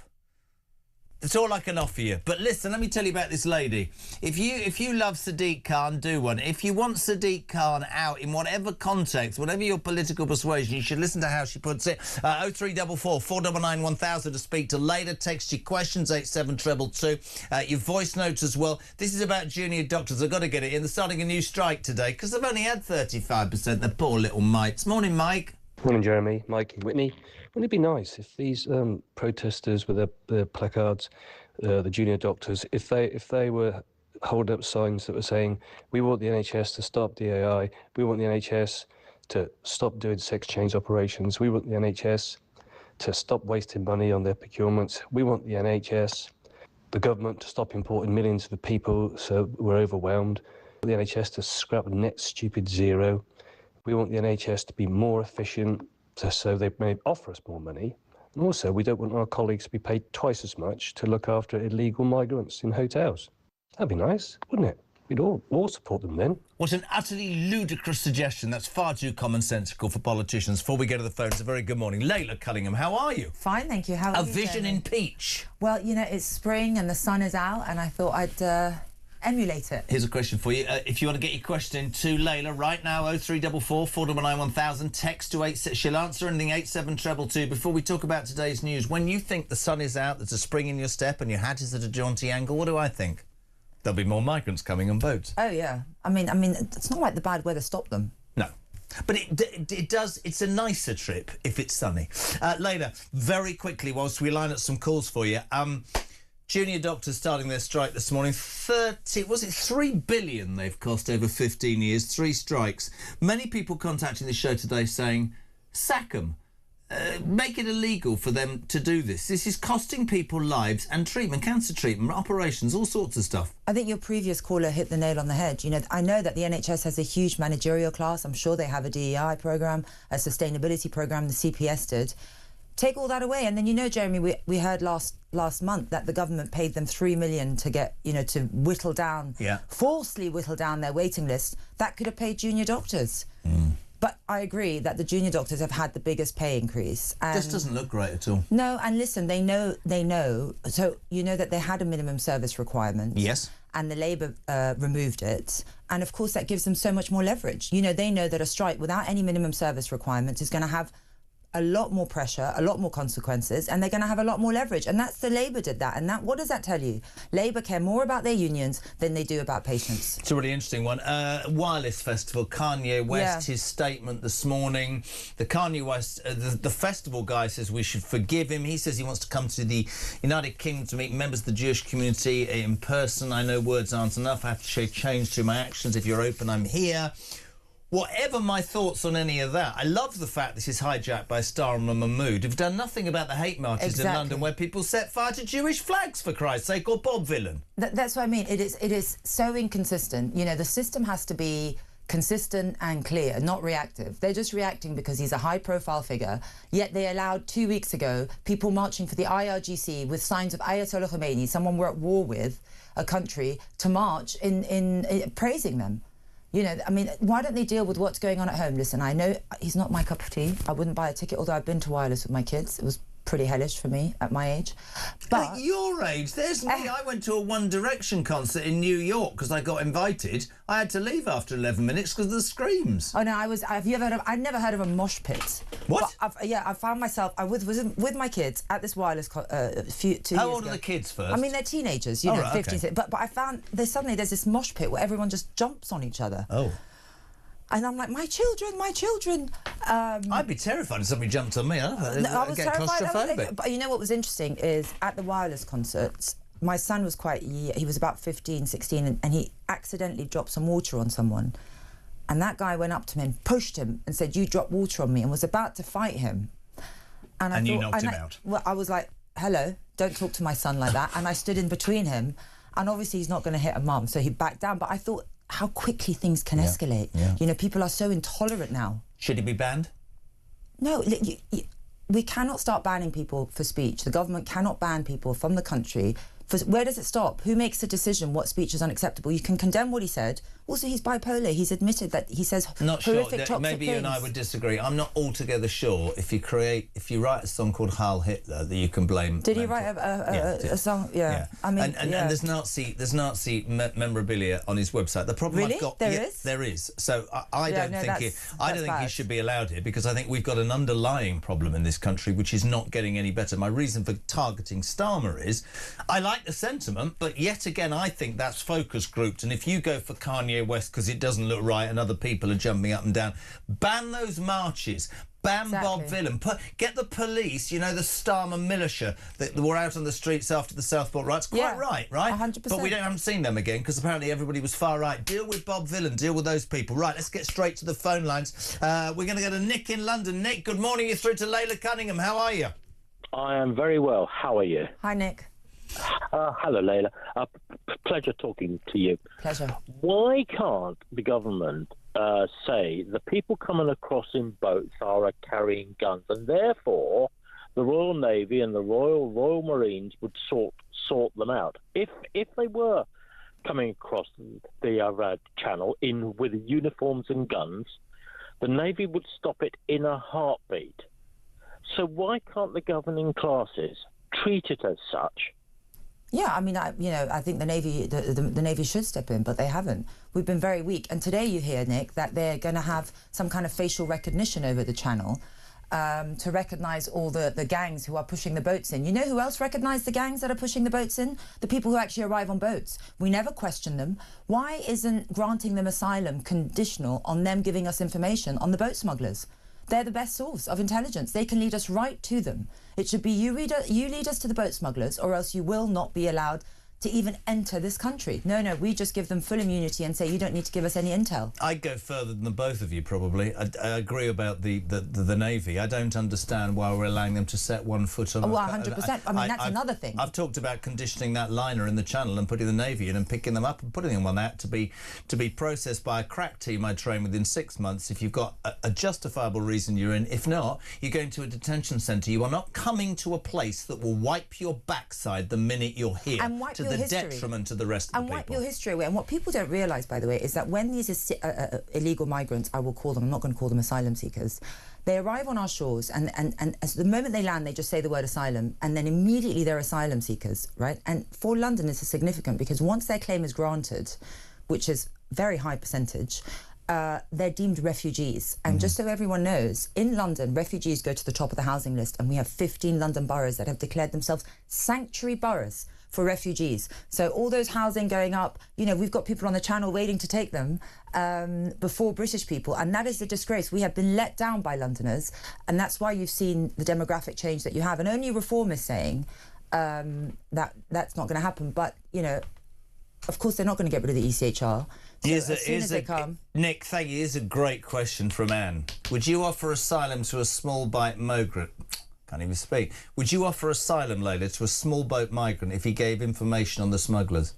That's all I can offer you. But listen, let me tell you about this lady. If you love Sadiq Khan, do one. If you want Sadiq Khan out in whatever context, whatever your political persuasion, you should listen to how she puts it. 0344 499 1000 to speak to later. Text your questions, 87222. Your voice notes as well. This is about junior doctors. I've got to get it in. They're starting a new strike today because they've only had 35%. They're poor little mites. Morning, Mike. Morning, Jeremy, Mike and Whitney. Wouldn't it be nice if these protesters with their placards, the junior doctors, if they were holding up signs that were saying, we want the NHS to stop DAI, we want the NHS to stop doing sex change operations, we want the NHS to stop wasting money on their procurements, we want the NHS, the government to stop importing millions of people so we're overwhelmed, the NHS to scrap net stupid zero, we want the NHS to be more efficient, so they may offer us more money. And also, we don't want our colleagues to be paid twice as much to look after illegal migrants in hotels. That'd be nice, wouldn't it? We'd all support them then. What an utterly ludicrous suggestion. That's far too commonsensical for politicians. Before we go to the phones, a very good morning. Layla Cunningham, how are you? Fine, thank you. How are you? A vision Jeremy? in peach. Well, you know, it's spring and the sun is out, and I thought I'd emulate it. Here's a question for you. If you want to get your question in to Layla right now, 0344 499 1000, text to 8... She'll answer anything, 87222. Before we talk about today's news, when you think the sun is out, there's a spring in your step and your hat is at a jaunty angle, what do I think? There'll be more migrants coming on boats. Oh, yeah. I mean, it's not like the bad weather stopped them. No. But it does, it's a nicer trip if it's sunny. Layla, very quickly, whilst we line up some calls for you, junior doctors starting their strike this morning. 3 billion they've cost over 15 years, 3 strikes. Many people contacting the show today saying, sack them. Make it illegal for them to do this. This is costing people lives and treatment, cancer treatment, operations, all sorts of stuff. I think your previous caller hit the nail on the head. You know, I know that the NHS has a huge managerial class. I'm sure they have a DEI programme, a sustainability programme, the CPS did. Take all that away, and then, you know, Jeremy, we heard last month that the government paid them $3 million to get, you know, to whittle down, falsely whittle down their waiting list. That could have paid junior doctors. But I agree that the junior doctors have had the biggest pay increase. This doesn't look great at all. No, and listen, they know. So you know that they had a minimum service requirement. Yes. And the Labour removed it. And of course that gives them so much more leverage. You know, they know that a strike without any minimum service requirement is going to have a lot more pressure, a lot more consequences, and they're going to have a lot more leverage. And that's the Labour did that. And that, what does that tell you? Labour care more about their unions than they do about patients. It's a really interesting one. Wireless Festival, Kanye West, his statement this morning. The Kanye West, the festival guy says we should forgive him. He says he wants to come to the United Kingdom to meet members of the Jewish community in person. I know words aren't enough. I have to show change through my actions. If you're open, I'm here. Whatever my thoughts on any of that, I love the fact this is hijacked by Starmer and Mahmood, who've done nothing about the hate marches in London where people set fire to Jewish flags, for Christ's sake, or Bob Villain. That's what I mean. It is so inconsistent. You know, the system has to be consistent and clear, not reactive. They're just reacting because he's a high-profile figure, yet they allowed 2 weeks ago people marching for the IRGC with signs of Ayatollah Khomeini, someone we're at war with, a country, to march in praising them. You know, I mean, why don't they deal with what's going on at home? Listen, I know he's not my cup of tea. I wouldn't buy a ticket, although I've been to Wireless with my kids. It was pretty hellish for me at my age. But at your age, there's me. I went to a One Direction concert in New York because I got invited. I had to leave after 11 minutes because of the screams. Oh no, have you ever heard of? I'd never heard of a mosh pit. What? I found myself. I was with my kids at this Wireless 2 years ago. How old are the kids first? I mean, they're teenagers. You know, 15. Okay. But I found there's this mosh pit where everyone just jumps on each other. Oh. And I'm like, my children. I'd be terrified if somebody jumped on me. I was get claustrophobic. But you know what was interesting is at the Wireless concerts, my son was he was about 15, 16, and he accidentally dropped some water on someone. And that guy went up to him and pushed him and said, you dropped water on me, and was about to fight him. And you knocked him out? Well, I was like, hello, don't talk to my son like that. And I stood in between him. And obviously he's not going to hit a mum, so he backed down. But I thought, how quickly things can escalate. Yeah. You know, people are so intolerant now. Should he be banned? No, we cannot start banning people for speech. The government cannot ban people from the country Where does it stop? Who makes the decision what speech is unacceptable? You can condemn what he said. Also, he's bipolar. He's admitted that he says Not horrific, sure. toxic Maybe you and I things. would disagree. I'm not altogether sure if you write a song called Heil Hitler that you can blame. Did he write a song? Yeah. I mean, and there's Nazi memorabilia on his website. The problem Really? I've got, There is? So I don't think he should be allowed here, because I think we've got an underlying problem in this country which is not getting any better. My reason for targeting Starmer is I like the sentiment, but yet again I think that's focus grouped. And if you go for Kanye West because it doesn't look right and other people are jumping up and down, ban those marches. Ban Bob Villan. Get the police, the Starmer militia that were out on the streets after the Southport riots. Quite right? 100%. But we haven't seen them again because apparently everybody was far right. Deal with Bob Villan. Deal with those people. Right, let's get straight to the phone lines. We're going to go to Nick in London. Nick, good morning. You're through to Layla Cunningham. How are you? I am very well. How are you? Hi, Nick. Hello, Layla. Pleasure talking to you. Pleasure. Why can't the government say the people coming across in boats are carrying guns, and therefore the Royal Navy and the Royal Marines would sort them out? If they were coming across the channel with uniforms and guns, the Navy would stop it in a heartbeat. So why can't the governing classes treat it as such? Yeah, I mean, I think the Navy should step in, but they haven't. We've been very weak. And today you hear, Nick, that they're going to have some kind of facial recognition over the channel to recognise all the gangs who are pushing the boats in. You know who else recognised the gangs that are pushing the boats in? The people who actually arrive on boats. We never question them. Why isn't granting them asylum conditional on them giving us information on the boat smugglers? They're the best source of intelligence. They can lead us right to them. It should be you lead us to the boat smugglers, or else you will not be allowed to even enter this country. No, we just give them full immunity and say you don't need to give us any intel. I'd go further than the both of you, probably. I agree about the Navy. I don't understand why we're allowing them to set one foot on... 100%. I mean, that's another thing. I've talked about conditioning that liner in the channel and putting the Navy in and picking them up and putting them on that to be processed by a crack team I train within 6 months if you've got a justifiable reason you're in. If not, you're going to a detention centre. You are not coming to a place that will wipe your backside the minute you're here. And wipe your the history. detriment to the rest of the people. And wipe your history away. And what people don't realise, by the way, is that when these illegal migrants, I will call them, I'm not going to call them asylum seekers, they arrive on our shores and as the moment they land, they just say the word asylum, and then immediately they're asylum seekers, right? And for London, this is significant because once their claim is granted, which is very high percentage, they're deemed refugees. And just so everyone knows, in London, refugees go to the top of the housing list, and we have 15 London boroughs that have declared themselves sanctuary boroughs for refugees. So all those housing going up, we've got people on the channel waiting to take them before British people, and that is the disgrace. We have been let down by Londoners, and that's why you've seen the demographic change that you have. And only Reform is saying that that's not going to happen. But, of course, they're not going to get rid of the ECHR. Nick, thank you. Here's a great question from Anne. Would you offer asylum to a small boat migrant? Can't even speak. Would you offer asylum, Layla, to a small boat migrant if he gave information on the smugglers?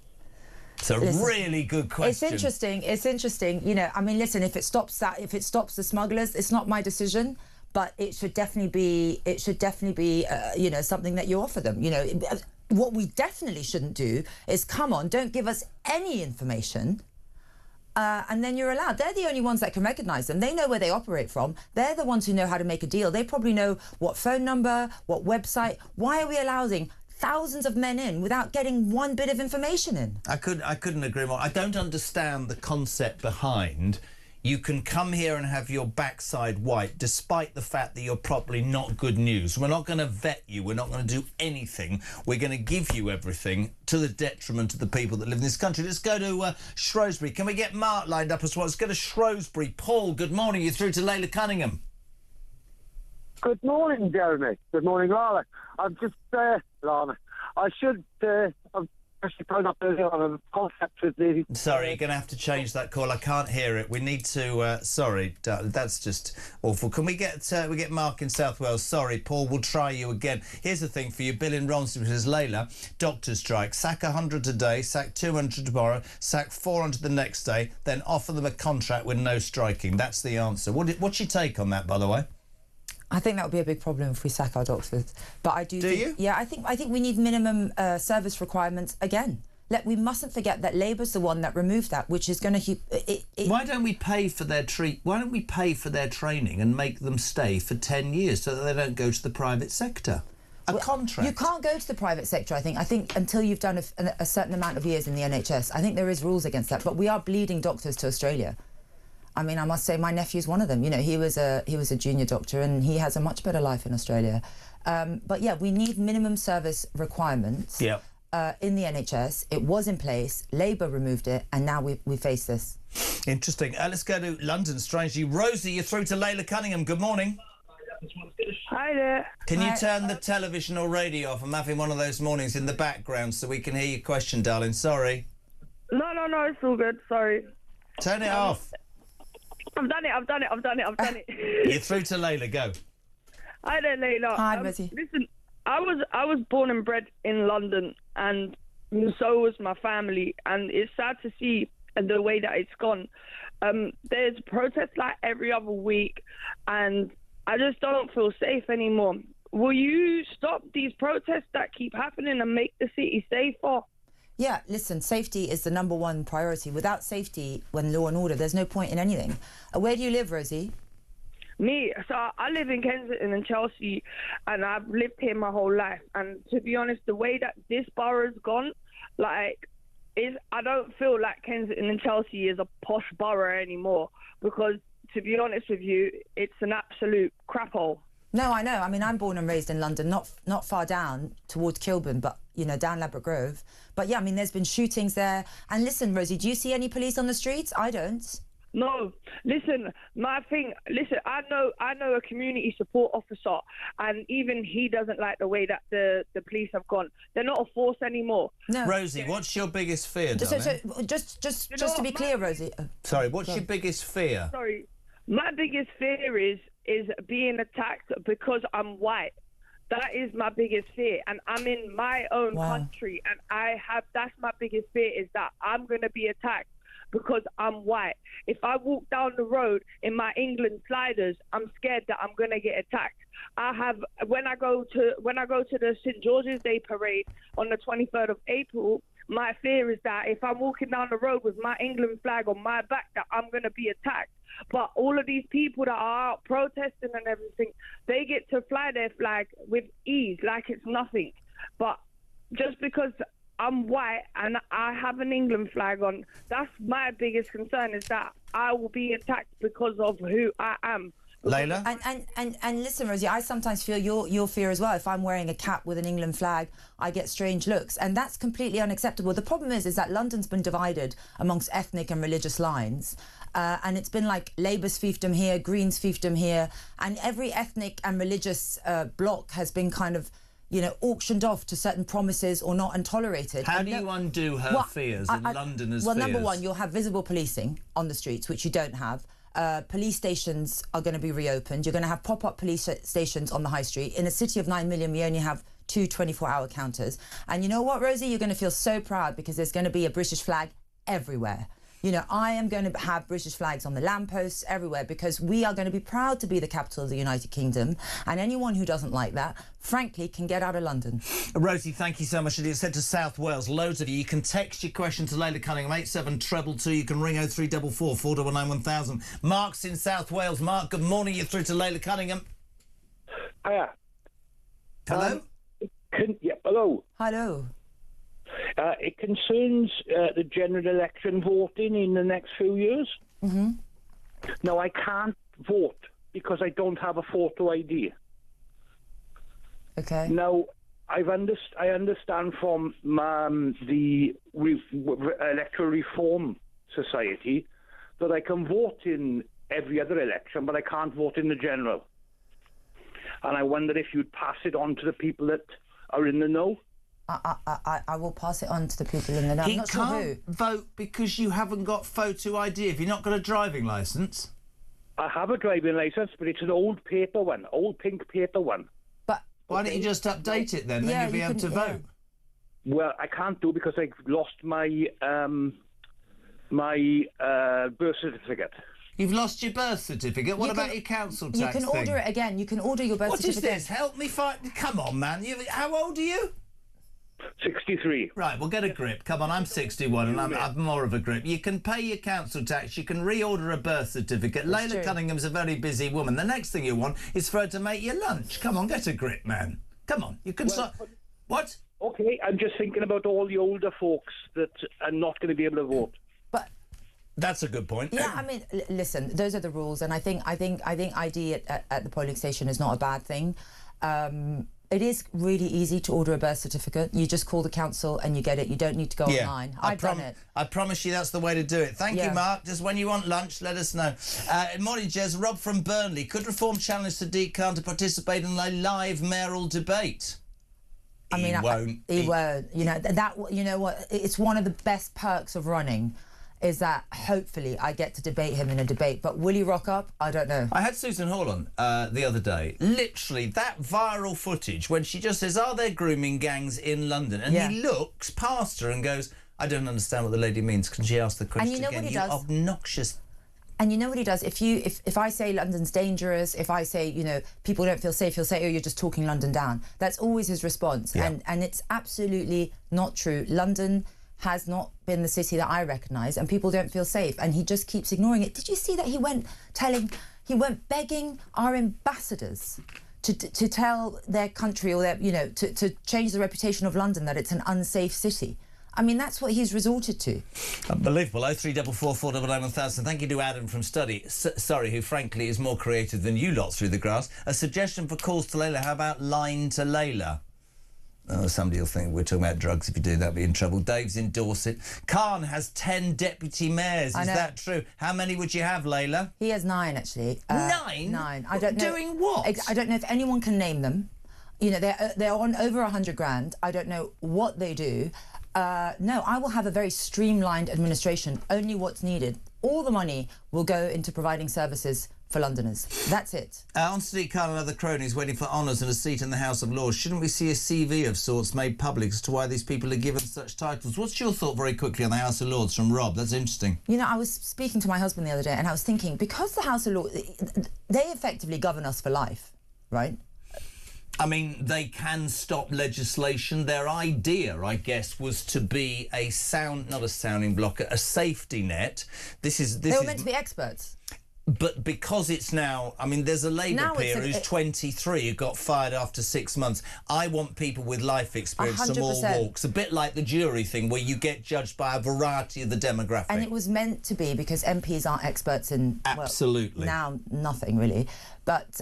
It's a really good question. It's interesting. I mean, listen, if it stops the smugglers, it's not my decision. But it should definitely be. Something that you offer them. What we definitely shouldn't do is don't give us any information. And then you're allowed. They're the only ones that can recognise them. They know where they operate from. They're the ones who know how to make a deal. They probably know what phone number, what website. Why are we allowing thousands of men in without getting one bit of information in? I couldn't agree more. I don't understand the concept behind you can come here and have your backside wiped despite the fact that you're probably not good news. We're not going to vet you. We're not going to do anything. We're going to give you everything to the detriment of the people that live in this country. Let's go to Shrewsbury. Can we get Mark lined up as well? Let's go to Shrewsbury. Paul, good morning. You're through to Layla Cunningham. Good morning, Jeremy. Good morning, Lana. I'm just Lana. I should I've actually phoned up earlier on a concept with the... Sorry, you're going to have to change that call. I can't hear it. We need to... sorry, that's just awful. Can we get Mark in South Wales? Sorry, Paul, we'll try you again. Here's the thing for you. Bill in Romsey says, Layla, doctor strike. Sack 100 today, sack 200 tomorrow, sack 400 the next day, then offer them a contract with no striking. That's the answer. What's your take on that, by the way? I think that would be a big problem if we sack our doctors. But I do think, you? Yeah, I think we need minimum service requirements again. We mustn't forget that Labour's the one that removed that, which is going to keep. Why don't we pay for their Why don't we pay for their training and make them stay for 10 years so that they don't go to the private sector? A contract. You can't go to the private sector, I think. I think until you've done a certain amount of years in the NHS. I think there is rules against that. But we are bleeding doctors to Australia. I mean, I must say my nephew's one of them. You know, he was a junior doctor and he has a much better life in Australia. But yeah, we need minimum service requirements in the NHS. It was in place. Labour removed it, and now we face this. Interesting. Let's go to London, strangely. Rosie, you're through to Layla Cunningham. Good morning. Hi there. Can you turn the television or radio off? I'm having one of those mornings in the background so we can hear your question, darling. Sorry. No, it's all good. Sorry. Turn it off. I've done it. You're through to Layla. Go. Hi there, Layla. Hi, Rosie. Listen, I was born and bred in London, and so was my family, and it's sad to see the way that it's gone. There's protests like every other week, and I just don't feel safe anymore. Will you stop these protests that keep happening and make the city safer? Yeah, listen, safety is the #1 priority. Without safety, when law and order, there's no point in anything. Where do you live, Rosie? Me, so I live in Kensington and Chelsea, and I've lived here my whole life. And to be honest, the way that this borough's gone, I don't feel like Kensington and Chelsea is a posh borough anymore, because to be honest with you, it's an absolute crap hole. No, I know. I mean, I'm born and raised in London, not far down towards Kilburn, but, you know, down Ladbroke Grove. But, yeah, I mean, there's been shootings there. And listen, Rosie, do you see any police on the streets? I don't. No, listen, I know a community support officer, and even he doesn't like the way that the police have gone. They're not a force anymore. No. Rosie, what's your biggest fear, darling? So just to be clear, Rosie. Sorry, what's your biggest fear? Sorry, my biggest fear is being attacked because I'm white. That is my biggest fear, and I'm in my own country, and that's my biggest fear, is that I'm going to be attacked because I'm white. If I walk down the road in my England sliders, I'm scared that I'm going to get attacked. When I go to the St George's Day parade on the 23rd of April, my fear is that if I'm walking down the road with my England flag on my back, that I'm going to be attacked. But all of these people that are out protesting and everything, they get to fly their flag with ease, like it's nothing. But just because I'm white and I have an England flag on, that's my biggest concern, is that I will be attacked because of who I am. Layla? And listen, Rosie, I sometimes feel your fear as well. If I'm wearing a cap with an England flag, I get strange looks, and that's completely unacceptable. The problem is that London's been divided amongst ethnic and religious lines, and it's been like Labour's fiefdom here, Greens fiefdom here, and every ethnic and religious bloc has been kind of, you know, auctioned off to certain promises or not and tolerated. How do you undo her fears and Londoners' fears? Well, number one, you'll have visible policing on the streets, which you don't have. Police stations are going to be reopened. You're going to have pop-up police stations on the high street. In a city of 9 million, we only have 2 24-hour counters. And you know what, Rosie? You're going to feel so proud because there's going to be a British flag everywhere. You know, I am going to have British flags on the lampposts everywhere because we are going to be proud to be the capital of the United Kingdom. And anyone who doesn't like that, frankly, can get out of London. Rosie, thank you so much. It's sent to South Wales. Loads of you. You can text your question to Layla Cunningham, 87222. You can ring 0344 499 1000. Mark's in South Wales. Mark, good morning. You're through to Layla Cunningham. Hiya. Hello? Hello. Hello. It concerns the general election voting in the next few years. Mm-hmm. Now, I can't vote because I don't have a photo ID. Okay. Now, I understand from the Electoral Reform Society that I can vote in every other election, but I can't vote in the general. And I wonder if you'd pass it on to the people that are in the know. I will pass it on to the people in the know. He I'm not sure who. can't vote because you haven't got photo ID. If you're not got a driving licence. I have a driving licence, but it's an old paper one, old pink paper one. But why don't you just update it then? Then you'll be able to vote. Well, I can't do because I've lost my birth certificate. You've lost your birth certificate. What about your council tax You can order it again. You can order your birth certificate. What is this? Help me find... Come on, man. How old are you? 63. Right, well, get a grip. Come on, I'm 61 and I'm more of a grip. You can pay your council tax, you can reorder a birth certificate. Layla Cunningham's a very busy woman. The next thing you want is for her to make you lunch. Come on, get a grip, man. Come on, you can start... What? Okay, I'm just thinking about all the older folks that are not going to be able to vote. But that's a good point. Yeah, I mean, listen, those are the rules, and I think ID at the polling station is not a bad thing. It is really easy to order a birth certificate. You just call the council and you get it. You don't need to go online. I've done it. I promise you that's the way to do it. Thank you, Mark. Just when you want lunch, let us know. Morning, Jez. Rob from Burnley. Could Reform challenge Sadiq Khan to participate in a live mayoral debate? He won't. He won't. You know, you know what? It's one of the best perks of running, is that hopefully I get to debate him in a debate. But will he rock up? I don't know. I had Susan Hall on the other day. Literally, that viral footage when she just says, are there grooming gangs in London? And he looks past her and goes, I don't understand what the lady means. Can she ask the question again? And you know what he does? Obnoxious. And you know what he does? If I say London's dangerous, if I say, you know, people don't feel safe, he'll say, oh, you're just talking London down. That's always his response. Yeah. And it's absolutely not true. London has not been the city that I recognise, and people don't feel safe, and he just keeps ignoring it. Did you see that he went begging our ambassadors to tell their country, or their, you know, to change the reputation of London, that it's an unsafe city? I mean, that's what he's resorted to. Unbelievable. 0344 499 1000. Thank you to Adam from Surrey, who frankly is more creative than you lot through the grass. A suggestion for calls to Layla. How about line to Layla? Oh, somebody will think we're talking about drugs. If you do that, be in trouble. Dave's in Dorset. Khan has 10 deputy mayors. Is that true? How many would you have, Layla? He has 9, actually. 9? 9. I don't know. Doing what? I don't know if anyone can name them. You know, they're on over 100 grand. I don't know what they do. No, I will have a very streamlined administration. Only what's needed. All the money will go into providing services for Londoners. That's it. On Sadiq Khan and other cronies waiting for honours and a seat in the House of Lords, shouldn't we see a CV of sorts made public as to why these people are given such titles? What's your thought very quickly on the House of Lords from Rob? That's interesting. You know, I was speaking to my husband the other day and I was thinking, because the House of Lords, they effectively govern us for life, right? I mean, they can stop legislation. Their idea, I guess, was to be not a sounding block, a safety net. They were meant to be experts. But because it's now... I mean, there's a Labour peer who's 23 who got fired after 6 months. I want people with life experience 100%. from all walks. A bit like the jury thing, where you get judged by a variety of the demographic. And it was meant to be, because MPs aren't experts in... Absolutely. Well, now, nothing, really. But...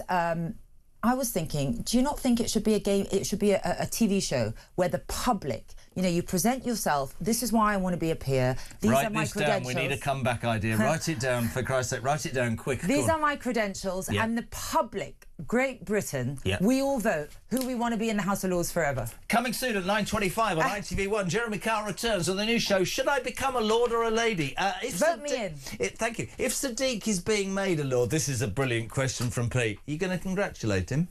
I was thinking, do you not think it should be a game? It should be a TV show where the public, you know, you present yourself. This is why I want to be a peer. These are my credentials. Down. We need a comeback idea. Write it down, for Christ's sake. Write it down quick. These are my credentials, and the public, Great Britain, we all vote who we want to be in the House of Lords forever. Coming soon at 9:25 on ITV1, Jeremy Kyle returns on the new show, Should I Become a Lord or a Lady? Vote me in. Thank you. If Sadiq is being made a Lord, this is a brilliant question from Pete. Are you going to congratulate him?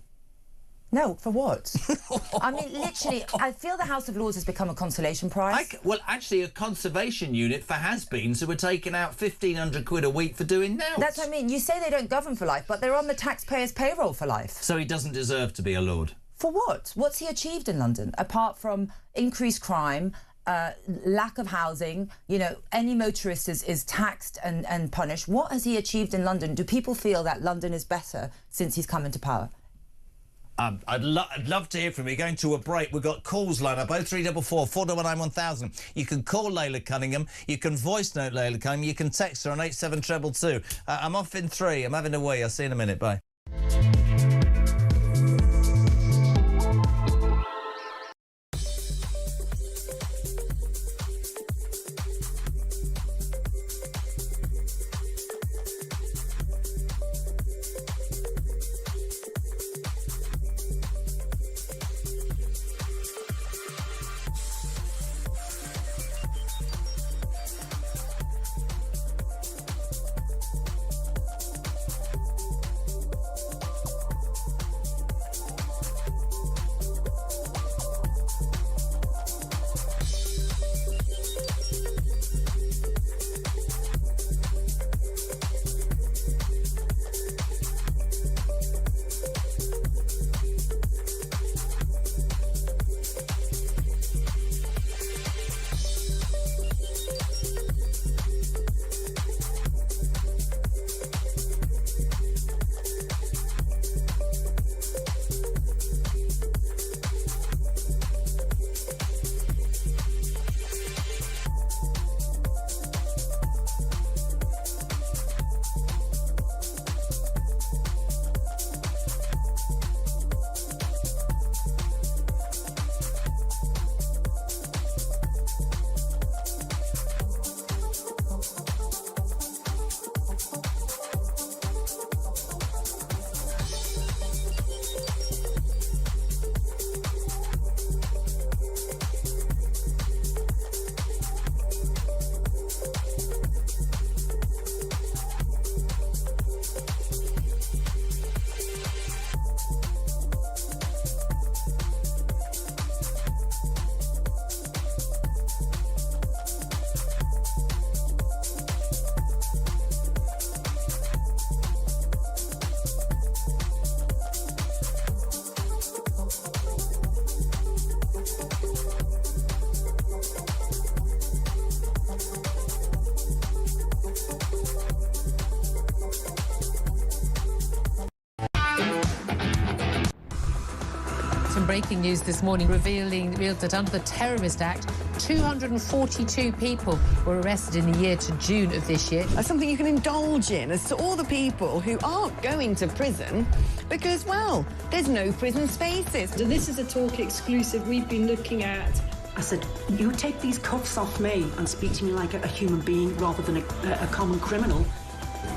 No, for what? I mean, literally, I feel the House of Lords has become a consolation prize. Well, actually, a conservation unit for has-beens who are taking out 1,500 quid a week for doing now. That's what I mean. You say they don't govern for life, but they're on the taxpayers' payroll for life. So he doesn't deserve to be a Lord? For what? What's he achieved in London, apart from increased crime, lack of housing? You know, any motorist is taxed and punished. What has he achieved in London? Do people feel that London is better since he's come into power? I'd love to hear from you. Going to a break. We've got calls lined up. 0344 499 1000. You can call Layla Cunningham. You can voice note Layla Cunningham. You can text her on 87222. I'm off in 3. I'm having a wee. I'll see you in a minute. Bye. breaking news this morning revealed that under the Terrorist Act, 242 people were arrested in the year to June of this year. That's something you can indulge in as to all the people who aren't going to prison because, well, there's no prison spaces. So this is a Talk exclusive we've been looking at. I said, you take these cuffs off me and speak to me like a human being rather than a common criminal.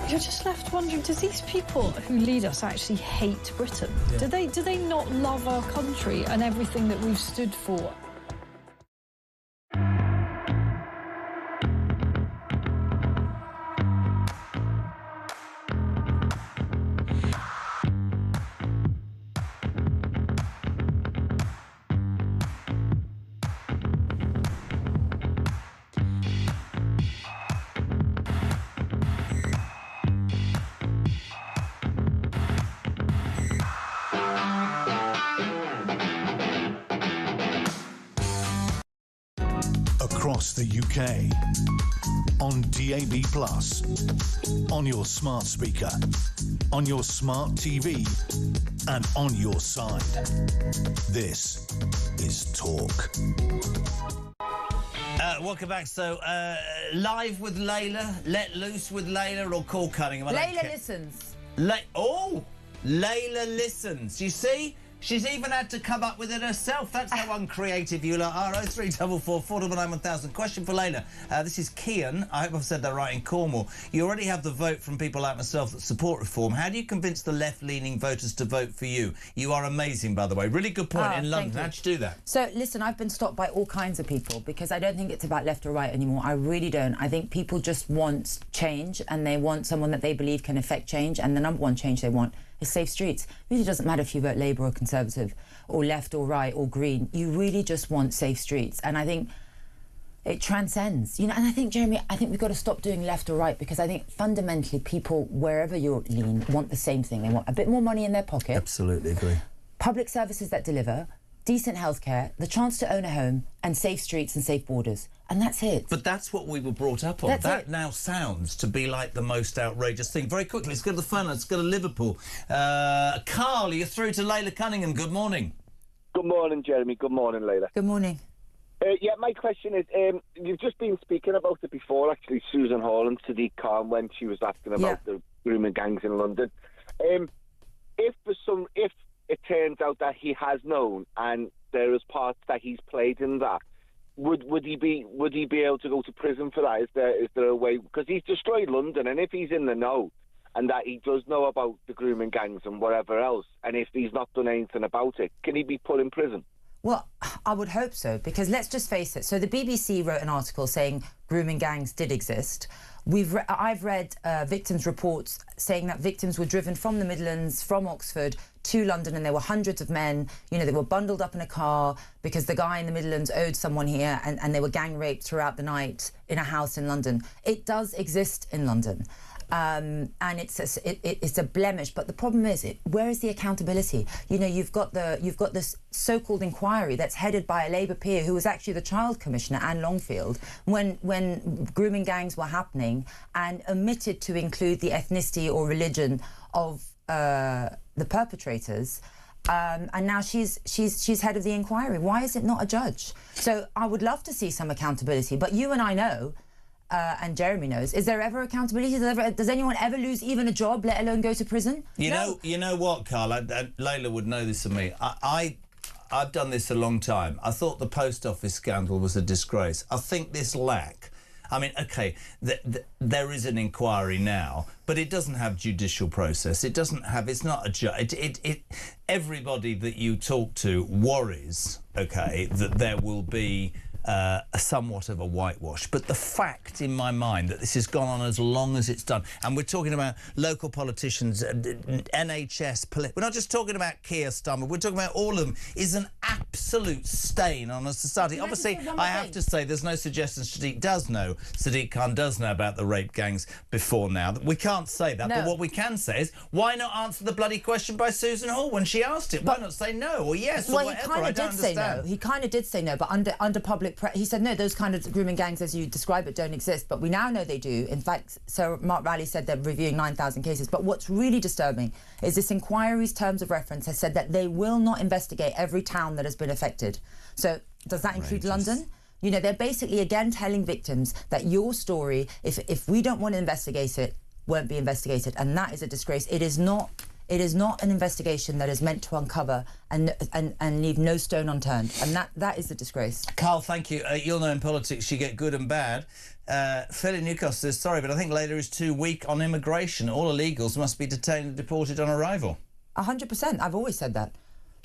You're just left wondering, does these people who lead us actually hate Britain? Yeah. Do they not love our country and everything that we've stood for? Across the UK, on DAB+, on your smart speaker, on your smart TV, and on your side. This is Talk. Welcome back. So, live with Layla, let loose with Layla, or call Cunningham? Layla listens. Layla listens. You see? She's even had to come up with it herself. That's how uncreative you lot are. 0344 499 1000. Question for Layla. This is Kian. I hope I've said that right, in Cornwall. You already have the vote from people like myself that support reform. How do you convince the left-leaning voters to vote for you? You are amazing, by the way. Really good point in London. How'd you do that? So, listen, I've been stopped by all kinds of people because I don't think it's about left or right anymore. I really don't. I think people just want change, and they want someone that they believe can affect change, and the number one change they want is safe streets. It really doesn't matter if you vote Labour or Conservative or left or right or Green. You really just want safe streets. And I think it transcends, you know. And I think, Jeremy, I think we've got to stop doing left or right, because I think fundamentally people, wherever you lean, want the same thing. They want a bit more money in their pocket. Absolutely agree. Public services that deliver, decent healthcare, the chance to own a home, and safe streets and safe borders. And that's it. But that's what we were brought up on. That's that it. Now sounds to be like the most outrageous thing. Very quickly, let's go to the phone. Let's go to Liverpool. Carl, you're through to Layla Cunningham. Good morning. Good morning, Jeremy. Good morning, Layla. Good morning. Yeah, my question is, you've just been speaking about it before, actually, Susan Hall and Sadiq Khan, when she was asking about the grooming gangs in London. If it turns out that he has known and there is parts that he's played in that, would he be able to go to prison for that? Is there a way? Because he's destroyed London, and if he's in the know and that he does know about the grooming gangs and whatever else, and if he's not done anything about it, can he be put in prison? Well, I would hope so, because let's just face it. So the BBC wrote an article saying grooming gangs did exist. I've read victims' reports saying that victims were driven from the Midlands, from Oxford to London, and there were hundreds of men. You know, they were bundled up in a car because the guy in the Midlands owed someone here, and they were gang raped throughout the night in a house in London. It does exist in London. And it's a blemish, but the problem is, where is the accountability? You know, you've got this so-called inquiry that's headed by a Labour peer who was actually the Child Commissioner, Anne Longfield, when grooming gangs were happening, and omitted to include the ethnicity or religion of the perpetrators. And now she's head of the inquiry. Why is it not a judge? So I would love to see some accountability, but you and I know. And Jeremy knows. Is there ever accountability? Does anyone ever lose even a job, let alone go to prison? You know what, Carl? Layla would know this of me. I've done this a long time. I thought the post office scandal was a disgrace. I think this lack. I mean, OK, there is an inquiry now, but it doesn't have judicial process. It doesn't have. It's not a judge. Everybody that you talk to worries, OK, that there will be somewhat of a whitewash. But the fact in my mind that this has gone on as long as it's done, and we're talking about local politicians, NHS, we're not just talking about Keir Starmer, we're talking about all of them, is an absolute stain on a society. Obviously, I have to say there's no suggestion Sadiq Khan does know about the rape gangs before now. We can't say that, but what we can say is, why not answer the bloody question by Susan Hall when she asked it? Why not say no or yes or whatever? He kind of did say no. He kind of did say no, but under public he said, no, those kind of grooming gangs as you describe it don't exist, but we now know they do. In fact, Sir Mark Rowley said they're reviewing 9,000 cases. But what's really disturbing is this inquiry's terms of reference has said that they will not investigate every town that has been affected. So does that include London? You know, they're basically again telling victims that your story, if we don't want to investigate it, won't be investigated, and that is a disgrace. It is not an investigation that is meant to uncover and leave no stone unturned, and that is a disgrace. Carl, thank you. You'll know in politics you get good and bad. Phil in Newcastle says, sorry, but I think Labour is too weak on immigration. All illegals must be detained and deported on arrival. 100%. I've always said that.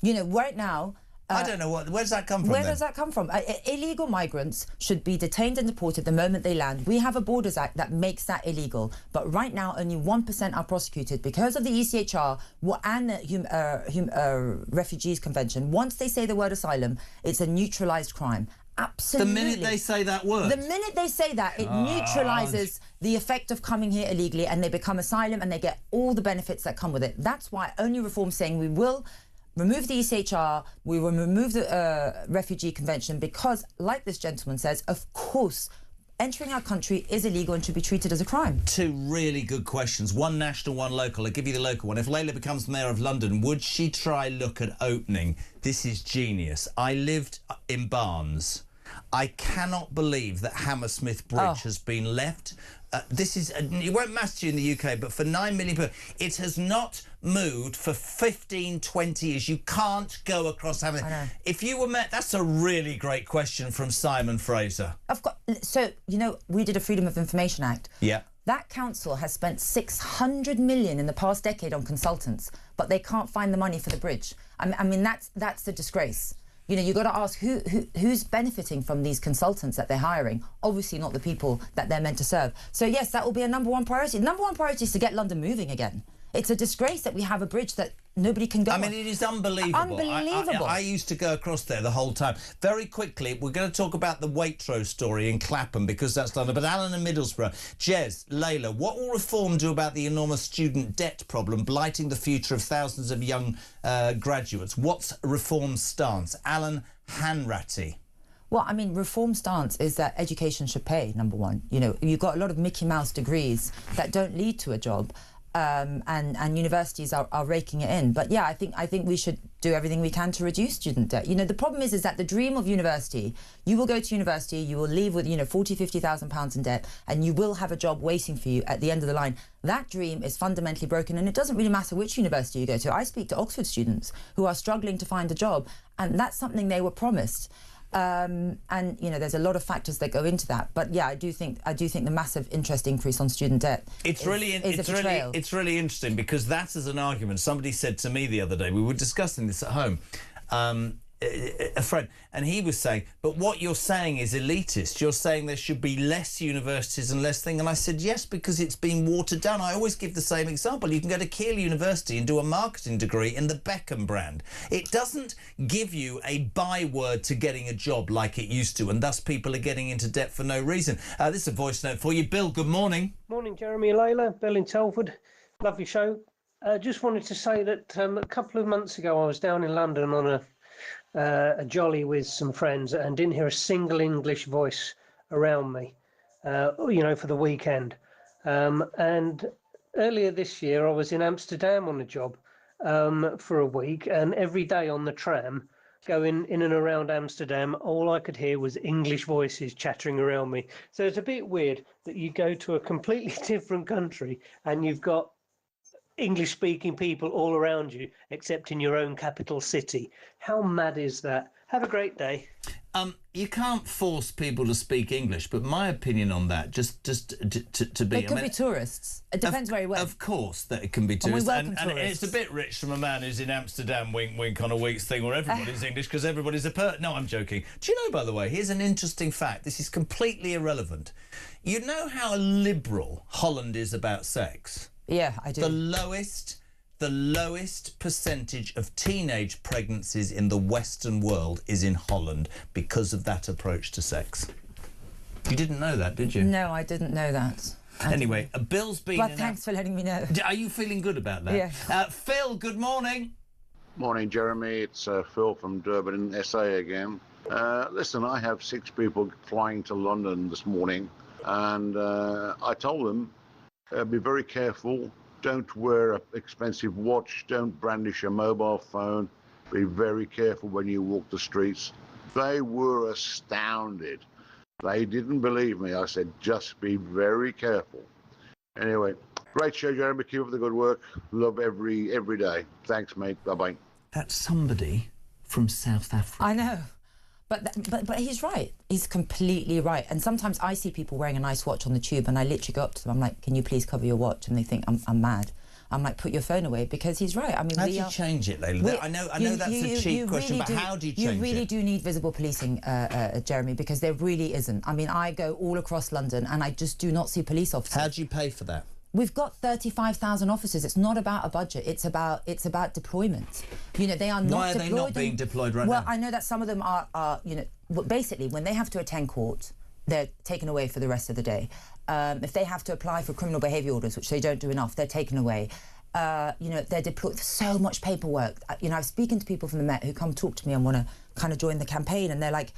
You know, right now... I don't know, where does that come from? Where does that come from? Illegal migrants should be detained and deported the moment they land. We have a Borders Act that makes that illegal, but right now only 1% are prosecuted because of the ECHR and the Refugees Convention. Once they say the word asylum, it's a neutralised crime. Absolutely. The minute they say that word? The minute they say that, it neutralises the effect of coming here illegally, and they become asylum and they get all the benefits that come with it. That's why only Reform's saying we will remove the ECHR, we will remove the Refugee Convention, because, like this gentleman says, of course, entering our country is illegal and should be treated as a crime. Two really good questions. One national, one local. I'll give you the local one. If Layla becomes Mayor of London, would she try look at opening? This is genius. I lived in Barnes. I cannot believe that Hammersmith Bridge has been left. This is, it won't matter to you in the UK, but for 9 million people, it has not moved for 15, 20 years. You can't go across Hammersmith. If you were met, that's a really great question from Simon Fraser. Of course. So, you know, we did a Freedom of Information Act. Yeah. That council has spent 600 million in the past decade on consultants, but they can't find the money for the bridge. I mean, that's a disgrace. You know, you've got to ask who's benefiting from these consultants that they're hiring. Obviously not the people that they're meant to serve. So, yes, that will be a #1 priority. Number one priority is to get London moving again. It's a disgrace that we have a bridge that nobody can go on. I mean, it is unbelievable. Unbelievable. I used to go across there the whole time. Very quickly, we're going to talk about the Waitrose story in Clapham, because that's London. But Alan and Middlesbrough. Jez, Layla, what will Reform do about the enormous student debt problem blighting the future of thousands of young graduates? What's Reform's stance? Alan Hanratty. Well, I mean, Reform's stance is that education should pay, #1. You know, you've got a lot of Mickey Mouse degrees that don't lead to a job. And universities are raking it in. But yeah, I think we should do everything we can to reduce student debt. You know, the problem is that the dream of university, you will go to university, you will leave with, you know, 40, 50,000 pounds in debt, and you will have a job waiting for you at the end of the line. That dream is fundamentally broken, and it doesn't really matter which university you go to. I speak to Oxford students who are struggling to find a job, and that's something they were promised. And you know, there's a lot of factors that go into that, but yeah, I do think the massive interest increase on student debt is a betrayal. It's really interesting, because that is an argument. Somebody said to me the other day, we were discussing this at home, a friend, and he was saying, but what you're saying is elitist. You're saying there should be less universities and less thing. And I said, yes, because it's been watered down. I always give the same example. You can go to Keele University and do a marketing degree in the Beckham brand. It doesn't give you a byword to getting a job like it used to, and thus people are getting into debt for no reason. This is a voice note for you. Bill, good morning. Morning, Jeremy and Layla. Bill in Telford. Lovely show. Just wanted to say that a couple of months ago I was down in London on a jolly with some friends and didn't hear a single English voice around me, you know, for the weekend. And earlier this year I was in Amsterdam on a job for a week, and every day on the tram going in and around Amsterdam, all I could hear was English voices chattering around me. So it's a bit weird that you go to a completely different country and you've got English-speaking people all around you, except in your own capital city. How mad is that? Have a great day. You can't force people to speak English, but my opinion on that, just to be... They could be tourists. It depends very well. Of course that it can be tourists. And it's a bit rich from a man who's in Amsterdam, wink, wink, on a week's thing where everybody's English because everybody's No, I'm joking. Do you know, by the way, here's an interesting fact. This is completely irrelevant. You know how liberal Holland is about sex? Yeah, I do. The lowest percentage of teenage pregnancies in the Western world is in Holland because of that approach to sex. You didn't know that, did you? No, I didn't know that. Anyway, Bill's been... Well, thanks for letting me know. Are you feeling good about that? Yeah. Phil, good morning. Morning, Jeremy. It's Phil from Durban in SA again. Listen, I have 6 people flying to London this morning, and I told them, be very careful. Don't wear an expensive watch. Don't brandish a mobile phone. Be very careful when you walk the streets. They were astounded. They didn't believe me. I said, just be very careful. Anyway, great show, Jeremy. Keep up the good work. Love every day. Thanks, mate. Bye-bye. That's somebody from South Africa. I know. But he's right. He's completely right. And sometimes I see people wearing a nice watch on the tube and I literally go up to them, I'm like, can you please cover your watch? And they think I'm mad. I'm like, put your phone away, because he's right. I mean, how do you change it, Layla? I know that's a cheap question, but how do you change it? You really do need visible policing, Jeremy, because there really isn't. I mean, I go all across London and I just do not see police officers. How do you pay for that? We've got 35,000 officers. It's not about a budget. It's about deployment. You know, they are not. Why are they not being deployed right now? Well, I know that some of them are. You know, basically, when they have to attend court, they're taken away for the rest of the day. If they have to apply for criminal behaviour orders, which they don't do enough, they're taken away. You know, they're deployed. So much paperwork. You know, I'm speaking to people from the Met who come talk to me and want to kind of join the campaign, and they're like,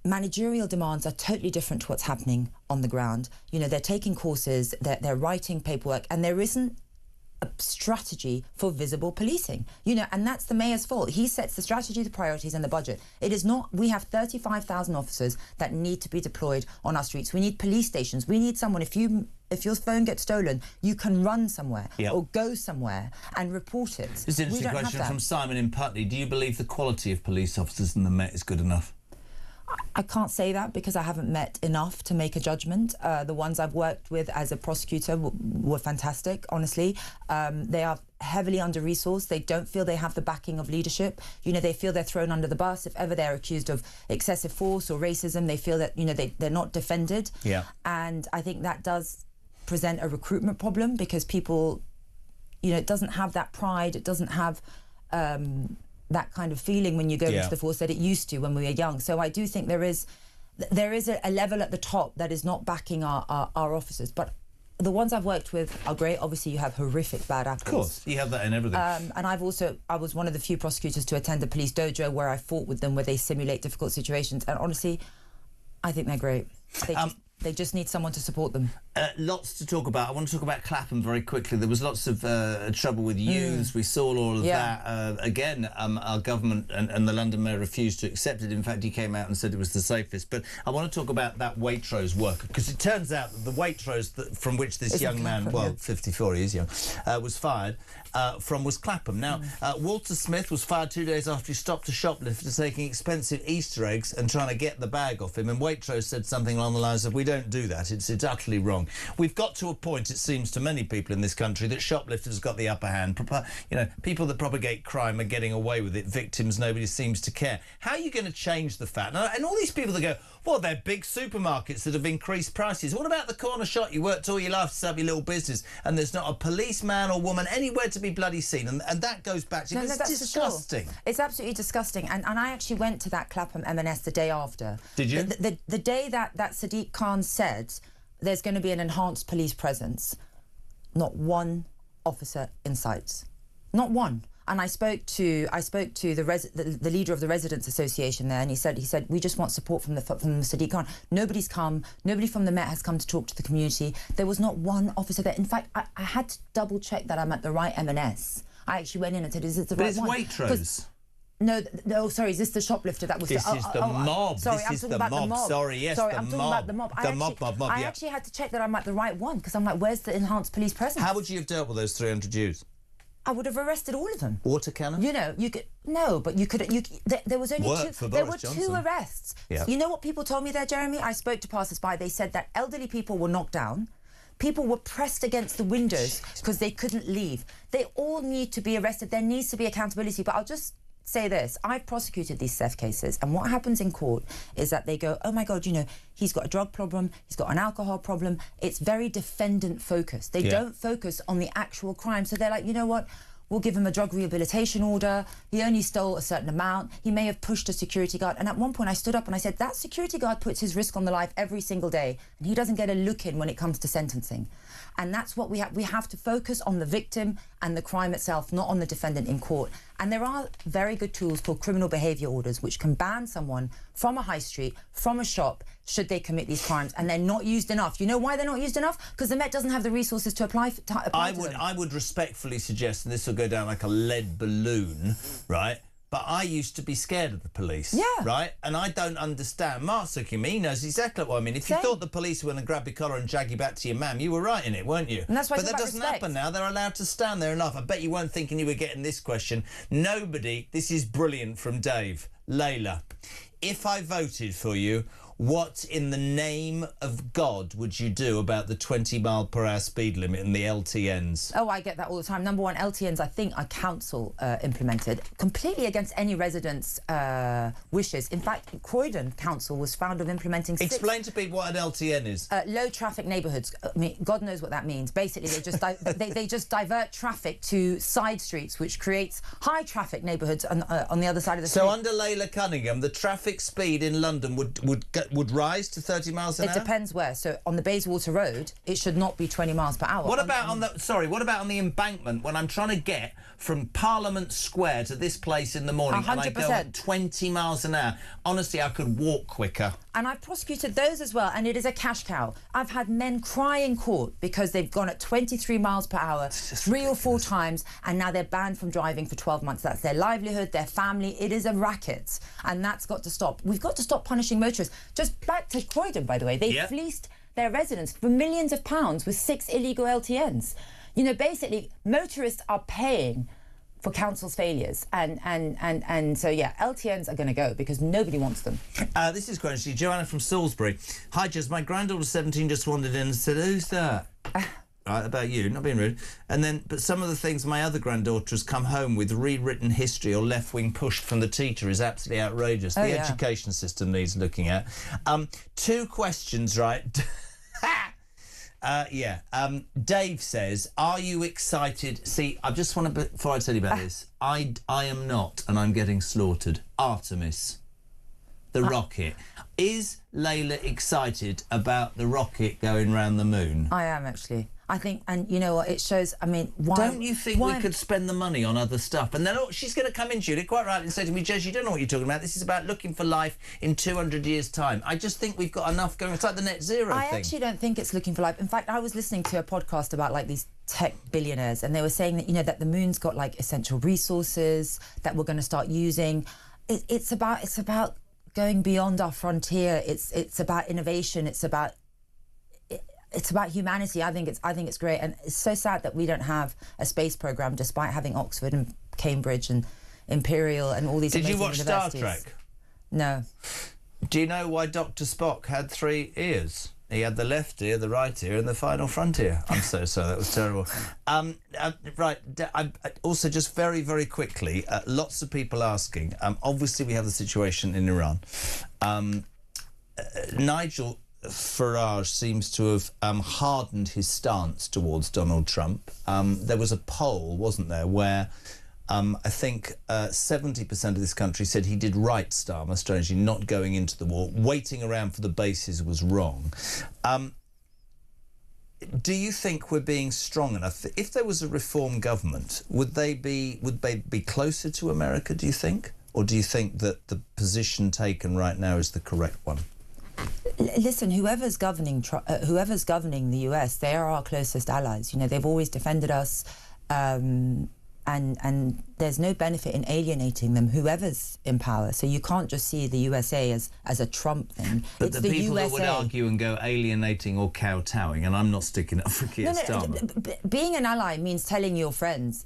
managerial demands are totally different to what's happening on the ground. You know, they're taking courses, they're writing paperwork, and there isn't a strategy for visible policing. You know, and that's the mayor's fault. He sets the strategy, the priorities, and the budget. It is not. We have 35,000 officers that need to be deployed on our streets. We need police stations. We need someone. If your phone gets stolen, you can run somewhere or go somewhere and report it. This is an interesting question from Simon in Putney. Do you believe the quality of police officers in the Met is good enough? I can't say that because I haven't met enough to make a judgment. The ones I've worked with as a prosecutor were fantastic, honestly. They are heavily under-resourced. They don't feel they have the backing of leadership. You know, they feel they're thrown under the bus. If ever they're accused of excessive force or racism, they feel that, you know, they're not defended. Yeah. And I think that does present a recruitment problem because people, you know, it doesn't have that pride. It doesn't have that kind of feeling when you go into the force that it used to when we were young. So I do think there is a level at the top that is not backing our officers. But the ones I've worked with are great. Obviously, you have horrific bad apples. Of course, you have that in everything. And I was one of the few prosecutors to attend a police dojo where I fought with them, where they simulate difficult situations. And honestly, I think they're great. They just need someone to support them. Lots to talk about. I want to talk about Clapham very quickly. There was lots of trouble with youths. We saw all of that. Again, our government and the London Mayor refused to accept it. In fact, he came out and said it was the safest. But I want to talk about that Waitrose worker, because it turns out that the Waitrose from which this young man, 54, he is young, was fired from was Clapham. Now, Walter Smith was fired 2 days after he stopped a shoplifter taking expensive Easter eggs and trying to get the bag off him. And Waitrose said something along the lines of, "We don't do that. It's utterly wrong." We've got to a point, it seems to many people in this country, that shoplifters got the upper hand. You know, people that propagate crime are getting away with it. Victims, nobody seems to care. How are you going to change the fact? And all these people that go, well, they're big supermarkets that have increased prices. What about the corner shop you worked all your life to set up your little business and there's not a policeman or woman anywhere to be bloody seen? And that goes back to... It's disgusting. Sure. It's absolutely disgusting. And I actually went to that Clapham M&S the day after. Did you? The day that Sadiq Khan said there's going to be an enhanced police presence, not one officer in sight. Not one. And I spoke to the leader of the Residents Association there, and he said we just want support from Sadiq Khan. Nobody's come. Nobody from the Met has come to talk to the community. There was not one officer there. In fact, I had to double check that I'm at the right M&S. I actually went in and said, "Is it the right one?" But it's Waitrose. No, sorry, is this the shoplifter that was... This is the mob. Sorry, I'm talking about the mob. Sorry, yes, sorry, the I'm talking mob. about the mob. I actually had to check that I'm at the right one, because I'm like, where's the enhanced police presence? How would you have dealt with those 300 Jews? I would have arrested all of them. Water cannon? You know, you could... No, but you could... there was only there were two arrests. Yeah. You know what people told me there, Jeremy? I spoke to passers-by. They said that elderly people were knocked down. People were pressed against the windows because they couldn't leave. They all need to be arrested. There needs to be accountability. But I'll just say this. I've prosecuted these theft cases, and what happens in court is that they go, oh my God, you know, he's got a drug problem, he's got an alcohol problem. It's very defendant focused. They don't focus on the actual crime. So they're like, you know what? we'll give him a drug rehabilitation order. He only stole a certain amount. He may have pushed a security guard. And at one point I stood up and I said, that security guard puts his risk on the life every single day, and he doesn't get a look in when it comes to sentencing. And that's what we have. We have to focus on the victim and the crime itself, not on the defendant in court. And there are very good tools called criminal behaviour orders, which can ban someone from a high street, from a shop, should they commit these crimes. And they're not used enough. You know why they're not used enough? Because the Met doesn't have the resources to apply to them. I would respectfully suggest, and this will go down like a lead balloon, right? But I used to be scared of the police, right? And I don't understand. Mark's looking at me, he knows exactly what I mean. If you thought the police were going to grab your collar and drag you back to your mam, you were right in it, weren't you? And that's why but that doesn't happen now. They're allowed to stand there enough. I bet you weren't thinking you were getting this question. Nobody, this is brilliant from Dave. Layla, if I voted for you, what in the name of God would you do about the 20-mile-per-hour speed limit and the LTNs? Oh, I get that all the time. Number one, LTNs, I think, are council implemented, completely against any residents' wishes. In fact, Croydon Council was found of implementing... Explain to people what an LTN is. Low-traffic neighbourhoods. I mean, God knows what that means. Basically, they just they just divert traffic to side streets, which creates high-traffic neighbourhoods on the other side of the street. So under Layla Cunningham, the traffic speed in London would rise to 30 miles an hour? It depends where. So on the Bayswater Road, it should not be 20 miles per hour. What about on the embankment when I'm trying to get from Parliament Square to this place in the morning 100%. And I go at 20 miles an hour? Honestly, I could walk quicker. And I've prosecuted those as well, and it is a cash cow. I've had men cry in court because they've gone at 23 miles per hour 3 or 4 times, and now they're banned from driving for 12 months. That's their livelihood, their family. It is a racket, and that's got to stop. We've got to stop punishing motorists. Just back to Croydon, by the way, they fleeced their residents for millions of pounds with 6 illegal LTNs. You know, basically, motorists are paying for council's failures, and so yeah, LTNs are going to go because nobody wants them. This is quite interesting. Joanna from Salisbury. Hi, Jez. My granddaughter 17 just wandered in and said, "Who's that?" Right, about you, not being rude. And then, but some of the things my other granddaughter has come home with rewritten history or left-wing pushed from the teacher is absolutely outrageous. The education system needs looking at. 2 questions, right? Dave says, are you excited? See, I just want to, before I tell you about this, I am not, and I'm getting slaughtered. Artemis, the rocket. Is Layla excited about the rocket going round the moon? I am, actually. I think, and you know what, it shows, I mean, why... Don't you think we could spend the money on other stuff? And then she's going to come in, Julie, quite rightly, and say to me, Jez, you don't know what you're talking about. This is about looking for life in 200 years' time. I just think we've got enough going. It's like the net zero thing. I actually don't think it's looking for life. In fact, I was listening to a podcast about, like, these tech billionaires, and they were saying that, you know, that the moon's got, like, essential resources that we're going to start using. It's about going beyond our frontier. It's about innovation. It's about humanity. I think it's great, and it's so sad that we don't have a space program, despite having Oxford and Cambridge and Imperial and all these. Did you watch Star universities. Trek? No. Do you know why Dr. Spock had 3 ears? He had the left ear, the right ear, and the final front ear. I'm so sorry, that was terrible. Right, also just very, very quickly, lots of people asking. Obviously, we have the situation in Iran. Nigel Farage seems to have hardened his stance towards Donald Trump. There was a poll, wasn't there, where I think 70% of this country said he did right, Starmer, strangely, not going into the war. Waiting around for the bases was wrong. Do you think we're being strong enough? If there was a reform government, would they be closer to America, do you think? Or do you think that the position taken right now is the correct one? Listen, whoever's governing the US, they are our closest allies. You know, they've always defended us, and there's no benefit in alienating them, whoever's in power. So you can't just see the USA as a Trump thing. But it's the people USA. that would argue and go alienating or kowtowing, and I'm not sticking up for Keir Starmer. Being an ally means telling your friends,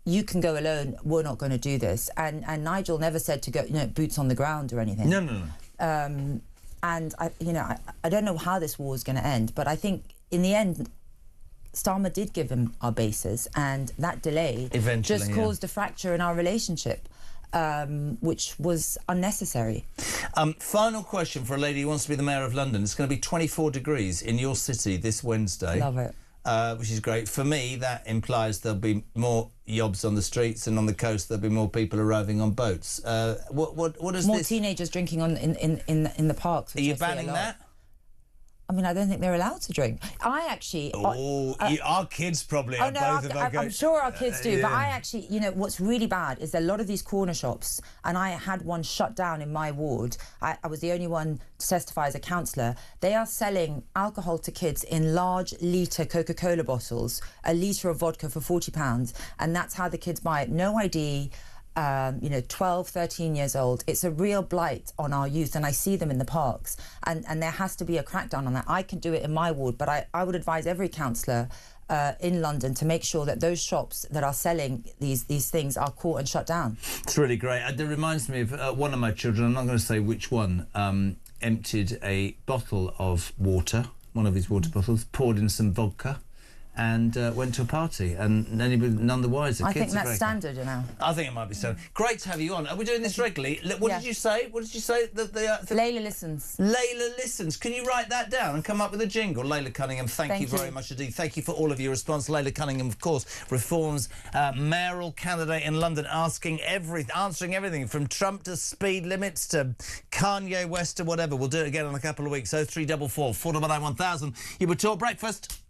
you can go alone, we're not going to do this. And Nigel never said to go, you know, boots on the ground or anything. No. And I don't know how this war is going to end, but I think in the end, Starmer did give him our bases, and that delay just caused a fracture in our relationship, which was unnecessary. Final question for a lady who wants to be the Mayor of London. It's going to be 24 degrees in your city this Wednesday. Love it. which is great. For me, that implies there'll be more yobs on the streets, and on the coast there'll be more people arriving on boats. What is more this? teenagers drinking on in the parks? Are you banning that? I mean, I don't think they're allowed to drink. I actually... our kids probably are. I'm sure our kids do, but yeah. I actually... You know, what's really bad is a lot of these corner shops, and I had one shut down in my ward. I was the only one to testify as a councillor. They are selling alcohol to kids in large litre Coca-Cola bottles, a litre of vodka for £40, and that's how the kids buy it. No ID... 12, 13 years old. It's a real blight on our youth, and I see them in the parks, and there has to be a crackdown on that. I can do it in my ward, but I would advise every councillor in London to make sure that those shops that are selling these things are caught and shut down. It's really great. It reminds me of one of my children, I'm not going to say which one, emptied a bottle of water, one of his water bottles, poured in some vodka, and went to a party, and none the wiser. I think that's standard now. I think it might be standard. Great to have you on. Are we doing this regularly? What did you say? What did you say? Layla listens. Layla listens. Can you write that down and come up with a jingle? Layla Cunningham, thank you very much indeed. Thank you for all of your response. Layla Cunningham, of course, Reform's mayoral candidate in London, answering everything from Trump to speed limits to Kanye West to whatever. We'll do it again in a couple of weeks. 0344 499 1000. You were Talk Breakfast.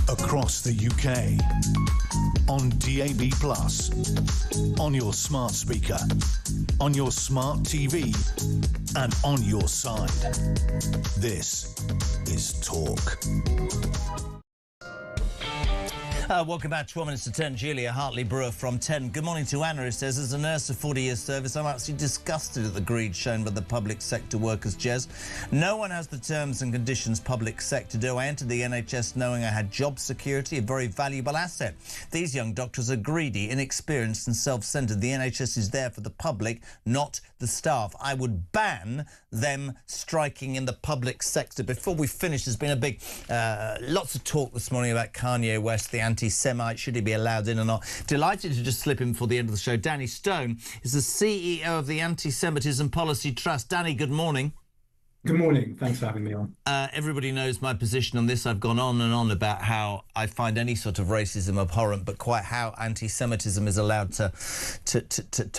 Across the UK, on DAB+, on your smart speaker, on your smart TV, and on your side. This is Talk. Welcome back. 12 minutes to 10. Julia Hartley-Brewer from 10. Good morning to Anna, who says, as a nurse of 40 years service, I'm absolutely disgusted at the greed shown by the public sector workers, Jez. No one has the terms and conditions public sector do. I entered the NHS knowing I had job security, a very valuable asset. These young doctors are greedy, inexperienced and self-centred. The NHS is there for the public, not the staff. I would ban them striking in the public sector. Before we finish, there's been a big, lots of talk this morning about Kanye West, the anti-Semite, should he be allowed in or not? Delighted to just slip in for the end of the show. Danny Stone is the CEO of the Anti-Semitism Policy Trust. Danny, good morning. Good morning. Thanks for having me on. Everybody knows my position on this. I've gone on and on about how I find any sort of racism abhorrent, but quite how anti-Semitism is allowed to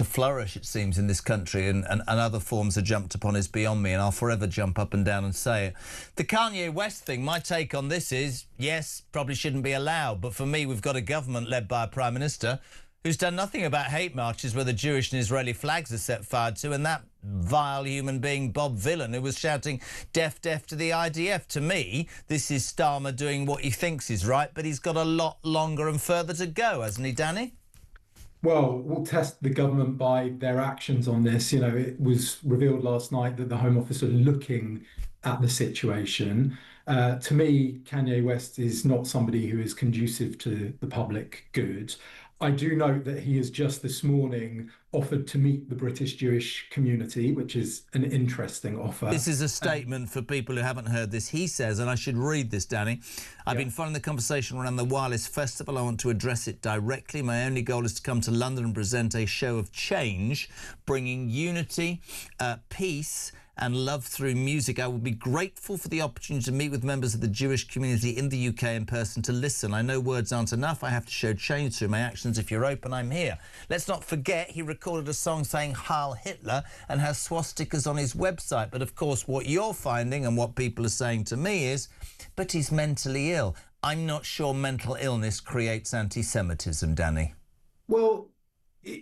flourish, it seems, in this country, and other forms are jumped upon is beyond me, and I'll forever jump up and down and say it. The Kanye West thing, my take on this is, yes, probably shouldn't be allowed, but for me, we've got a government led by a Prime Minister who's done nothing about hate marches where the Jewish and Israeli flags are set fire to, and that vile human being, Bob Villan, who was shouting deaf, deaf to the IDF. To me, this is Starmer doing what he thinks is right, but he's got a lot longer and further to go, hasn't he, Danny? Well, we'll test the government by their actions on this. You know, it was revealed last night that the Home Office are looking at the situation. To me, Kanye West is not somebody who is conducive to the public good. I do note that he has just this morning offered to meet the British Jewish community, which is an interesting offer. This is a statement for people who haven't heard this. He says, and I should read this, Danny, I've been following the conversation around the Wireless Festival. I want to address it directly. My only goal is to come to London and present a show of change, bringing unity, peace, and love through music. I would be grateful for the opportunity to meet with members of the Jewish community in the UK in person to listen. I know words aren't enough. I have to show change through my actions. If you're open, I'm here. Let's not forget he recorded a song saying Heil Hitler and has swastikas on his website. But of course, what you're finding and what people are saying to me is, but he's mentally ill. I'm not sure mental illness creates anti-Semitism, Danny. Well,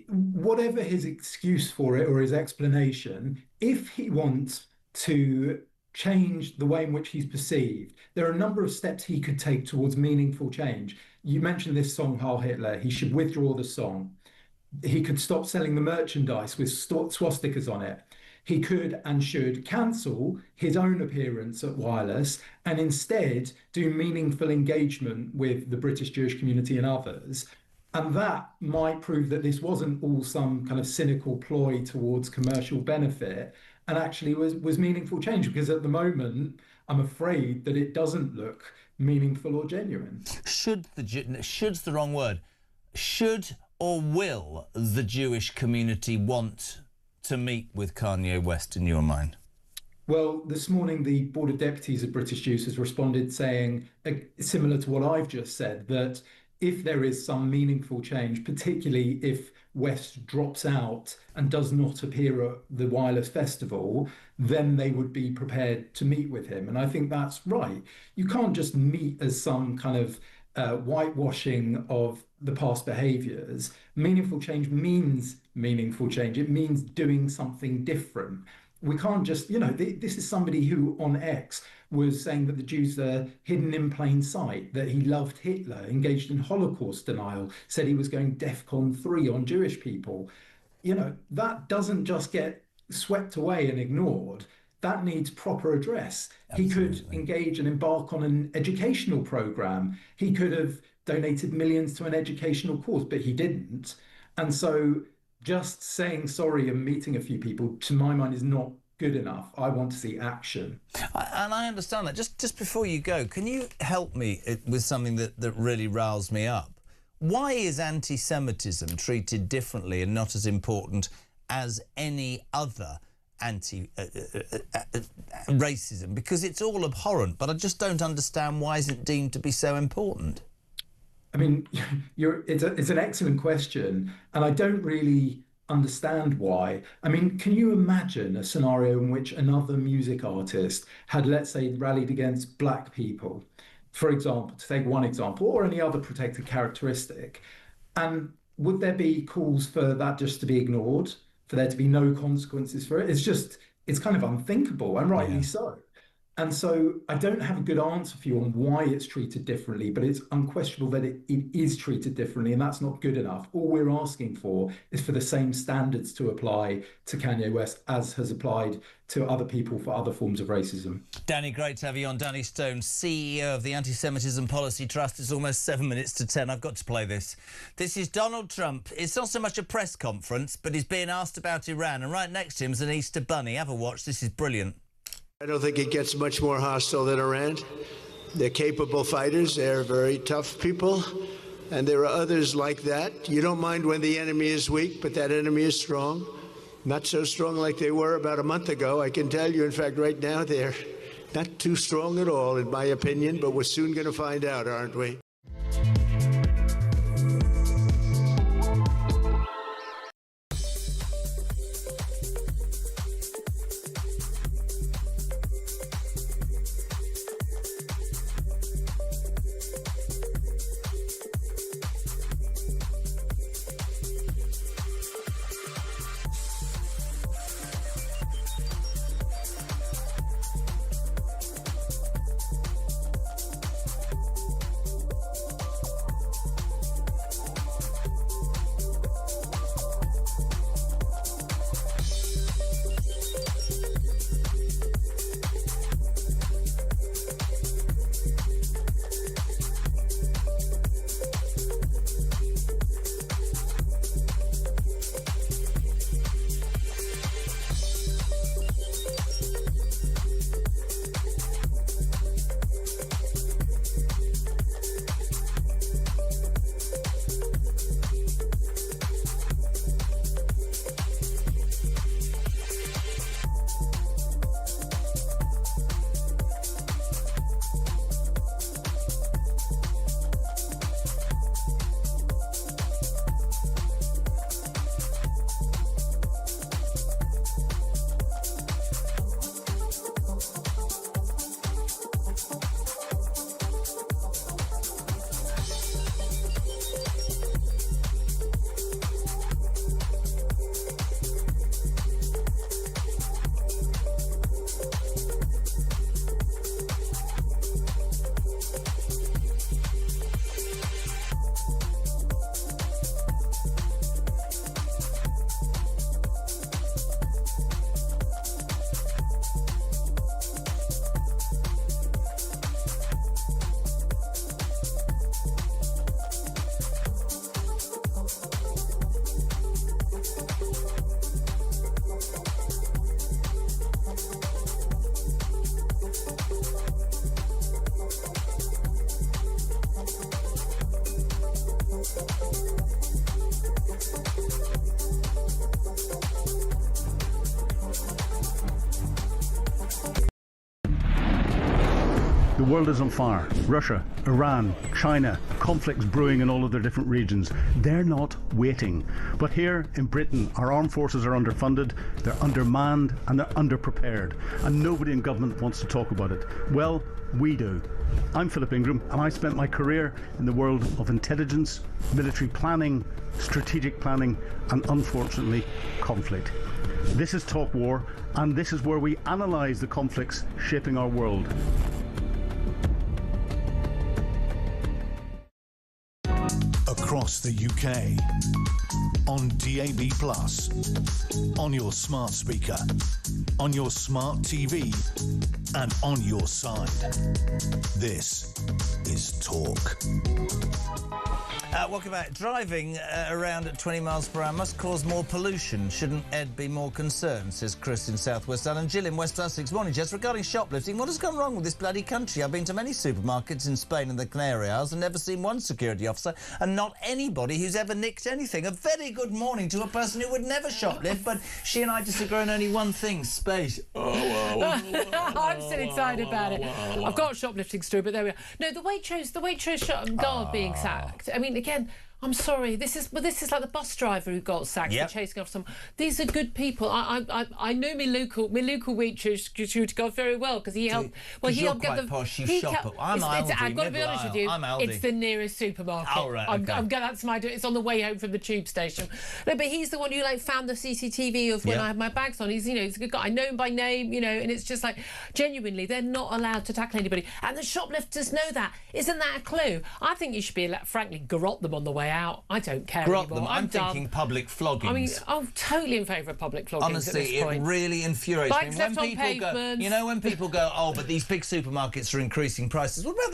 whatever his excuse for it or his explanation, if he wants to change the way in which he's perceived, there are a number of steps he could take towards meaningful change. You mentioned this song, Heil Hitler. He should withdraw the song. He could stop selling the merchandise with swastikas on it. He could and should cancel his own appearance at Wireless and instead do meaningful engagement with the British Jewish community and others. And that might prove that this wasn't all some kind of cynical ploy towards commercial benefit and actually was meaningful change, because at the moment, I'm afraid that it doesn't look meaningful or genuine. Should's the wrong word. Should or will the Jewish community want to meet with Kanye West, in your mind? Well, this morning, the Board of Deputies of British Jews has responded saying, similar to what I've just said, that if there is some meaningful change, particularly if West drops out and does not appear at the Wireless Festival, then they would be prepared to meet with him. And I think that's right. You can't just meet as some kind of whitewashing of the past behaviours. Meaningful change means meaningful change. It means doing something different. We can't just, you know, this is somebody who on X was saying that the Jews are hidden in plain sight, that he loved Hitler, engaged in Holocaust denial, said he was going DEFCON 3 on Jewish people. You know, that doesn't just get swept away and ignored. That needs proper address. Absolutely. He could engage and embark on an educational programme. He could have donated millions to an educational cause, but he didn't. And so just saying sorry and meeting a few people, to my mind, is not good enough. I want to see action. And I understand that. Just before you go, can you help me with something that really riles me up? Why is anti-Semitism treated differently and not as important as any other anti-racism? Because it's all abhorrent, but I just don't understand why isn't deemed to be so important. I mean, it's an excellent question, and I don't really understand why. I mean, can you imagine a scenario in which another music artist had, let's say, rallied against black people, for example, to take one example, or any other protected characteristic, and would there be calls for that just to be ignored, for there to be no consequences for it? It's kind of unthinkable, and rightly so. And so I don't have a good answer for you on why it's treated differently, but it's unquestionable that it is treated differently, and that's not good enough. All we're asking for is for the same standards to apply to Kanye West as has applied to other people for other forms of racism. Danny, great to have you on. Danny Stone, CEO of the Anti-Semitism Policy Trust. It's almost 7 minutes to 10. I've got to play this. This is Donald Trump. It's not so much a press conference, but he's being asked about Iran, and right next to him is an Easter bunny. Have a watch. This is brilliant. I don't think it gets much more hostile than Iran. They're capable fighters. They're very tough people. And there are others like that. You don't mind when the enemy is weak, but that enemy is strong. Not so strong like they were about a month ago. I can tell you, in fact, right now, they're not too strong at all, in my opinion, but we're soon going to find out, aren't we? The world is on fire. Russia, Iran, China, conflicts brewing in all of their different regions. They're not waiting. But here in Britain, our armed forces are underfunded, they're undermanned, and they're underprepared. And nobody in government wants to talk about it. Well, we do. I'm Philip Ingram, and I spent my career in the world of intelligence, military planning, strategic planning, and unfortunately, conflict. This is Talk War, and this is where we analyse the conflicts shaping our world. Across the UK, on DAB+, on your smart speaker, on your smart TV, and on your side. This is Talk. Welcome back. Driving around at 20 miles per hour must cause more pollution. Shouldn't Ed be more concerned, says Chris in South West London. Jill in West Sussex. Morning, Jess. Regarding shoplifting, what has gone wrong with this bloody country? I've been to many supermarkets in Spain and the Canary Isles and never seen one security officer and not anybody who's ever nicked anything. A very good morning to a person who would never shoplift, but she and I disagree on only one thing, space. I'm still excited about it. I've got a shoplifting story, but there we are. No, the Waitrose guard being sacked. I mean, again, I'm sorry. This is like the bus driver who got sacked for chasing off someone. These are good people. I know my local Waitrose security guard very well because he helped. Well, he helped get the. Posh, you shop at. I'm Aldi. I've got to be honest with you. I'm Aldi. It's the nearest supermarket. Oh, right, okay. That's my. It's on the way home from the tube station. No, but he's the one who found the CCTV of when I had my bags on. He's he's a good guy. I know him by name, and it's just genuinely they're not allowed to tackle anybody, and the shoplifters know that. Isn't that a clue? I think you should be frankly garrote them on the way out. I don't care anymore. Them. I'm thinking public floggings. I mean, I'm totally in favour of public floggings. Honestly, at this point. It really infuriates me When people go, when people go, oh, but these big supermarkets are increasing prices. What about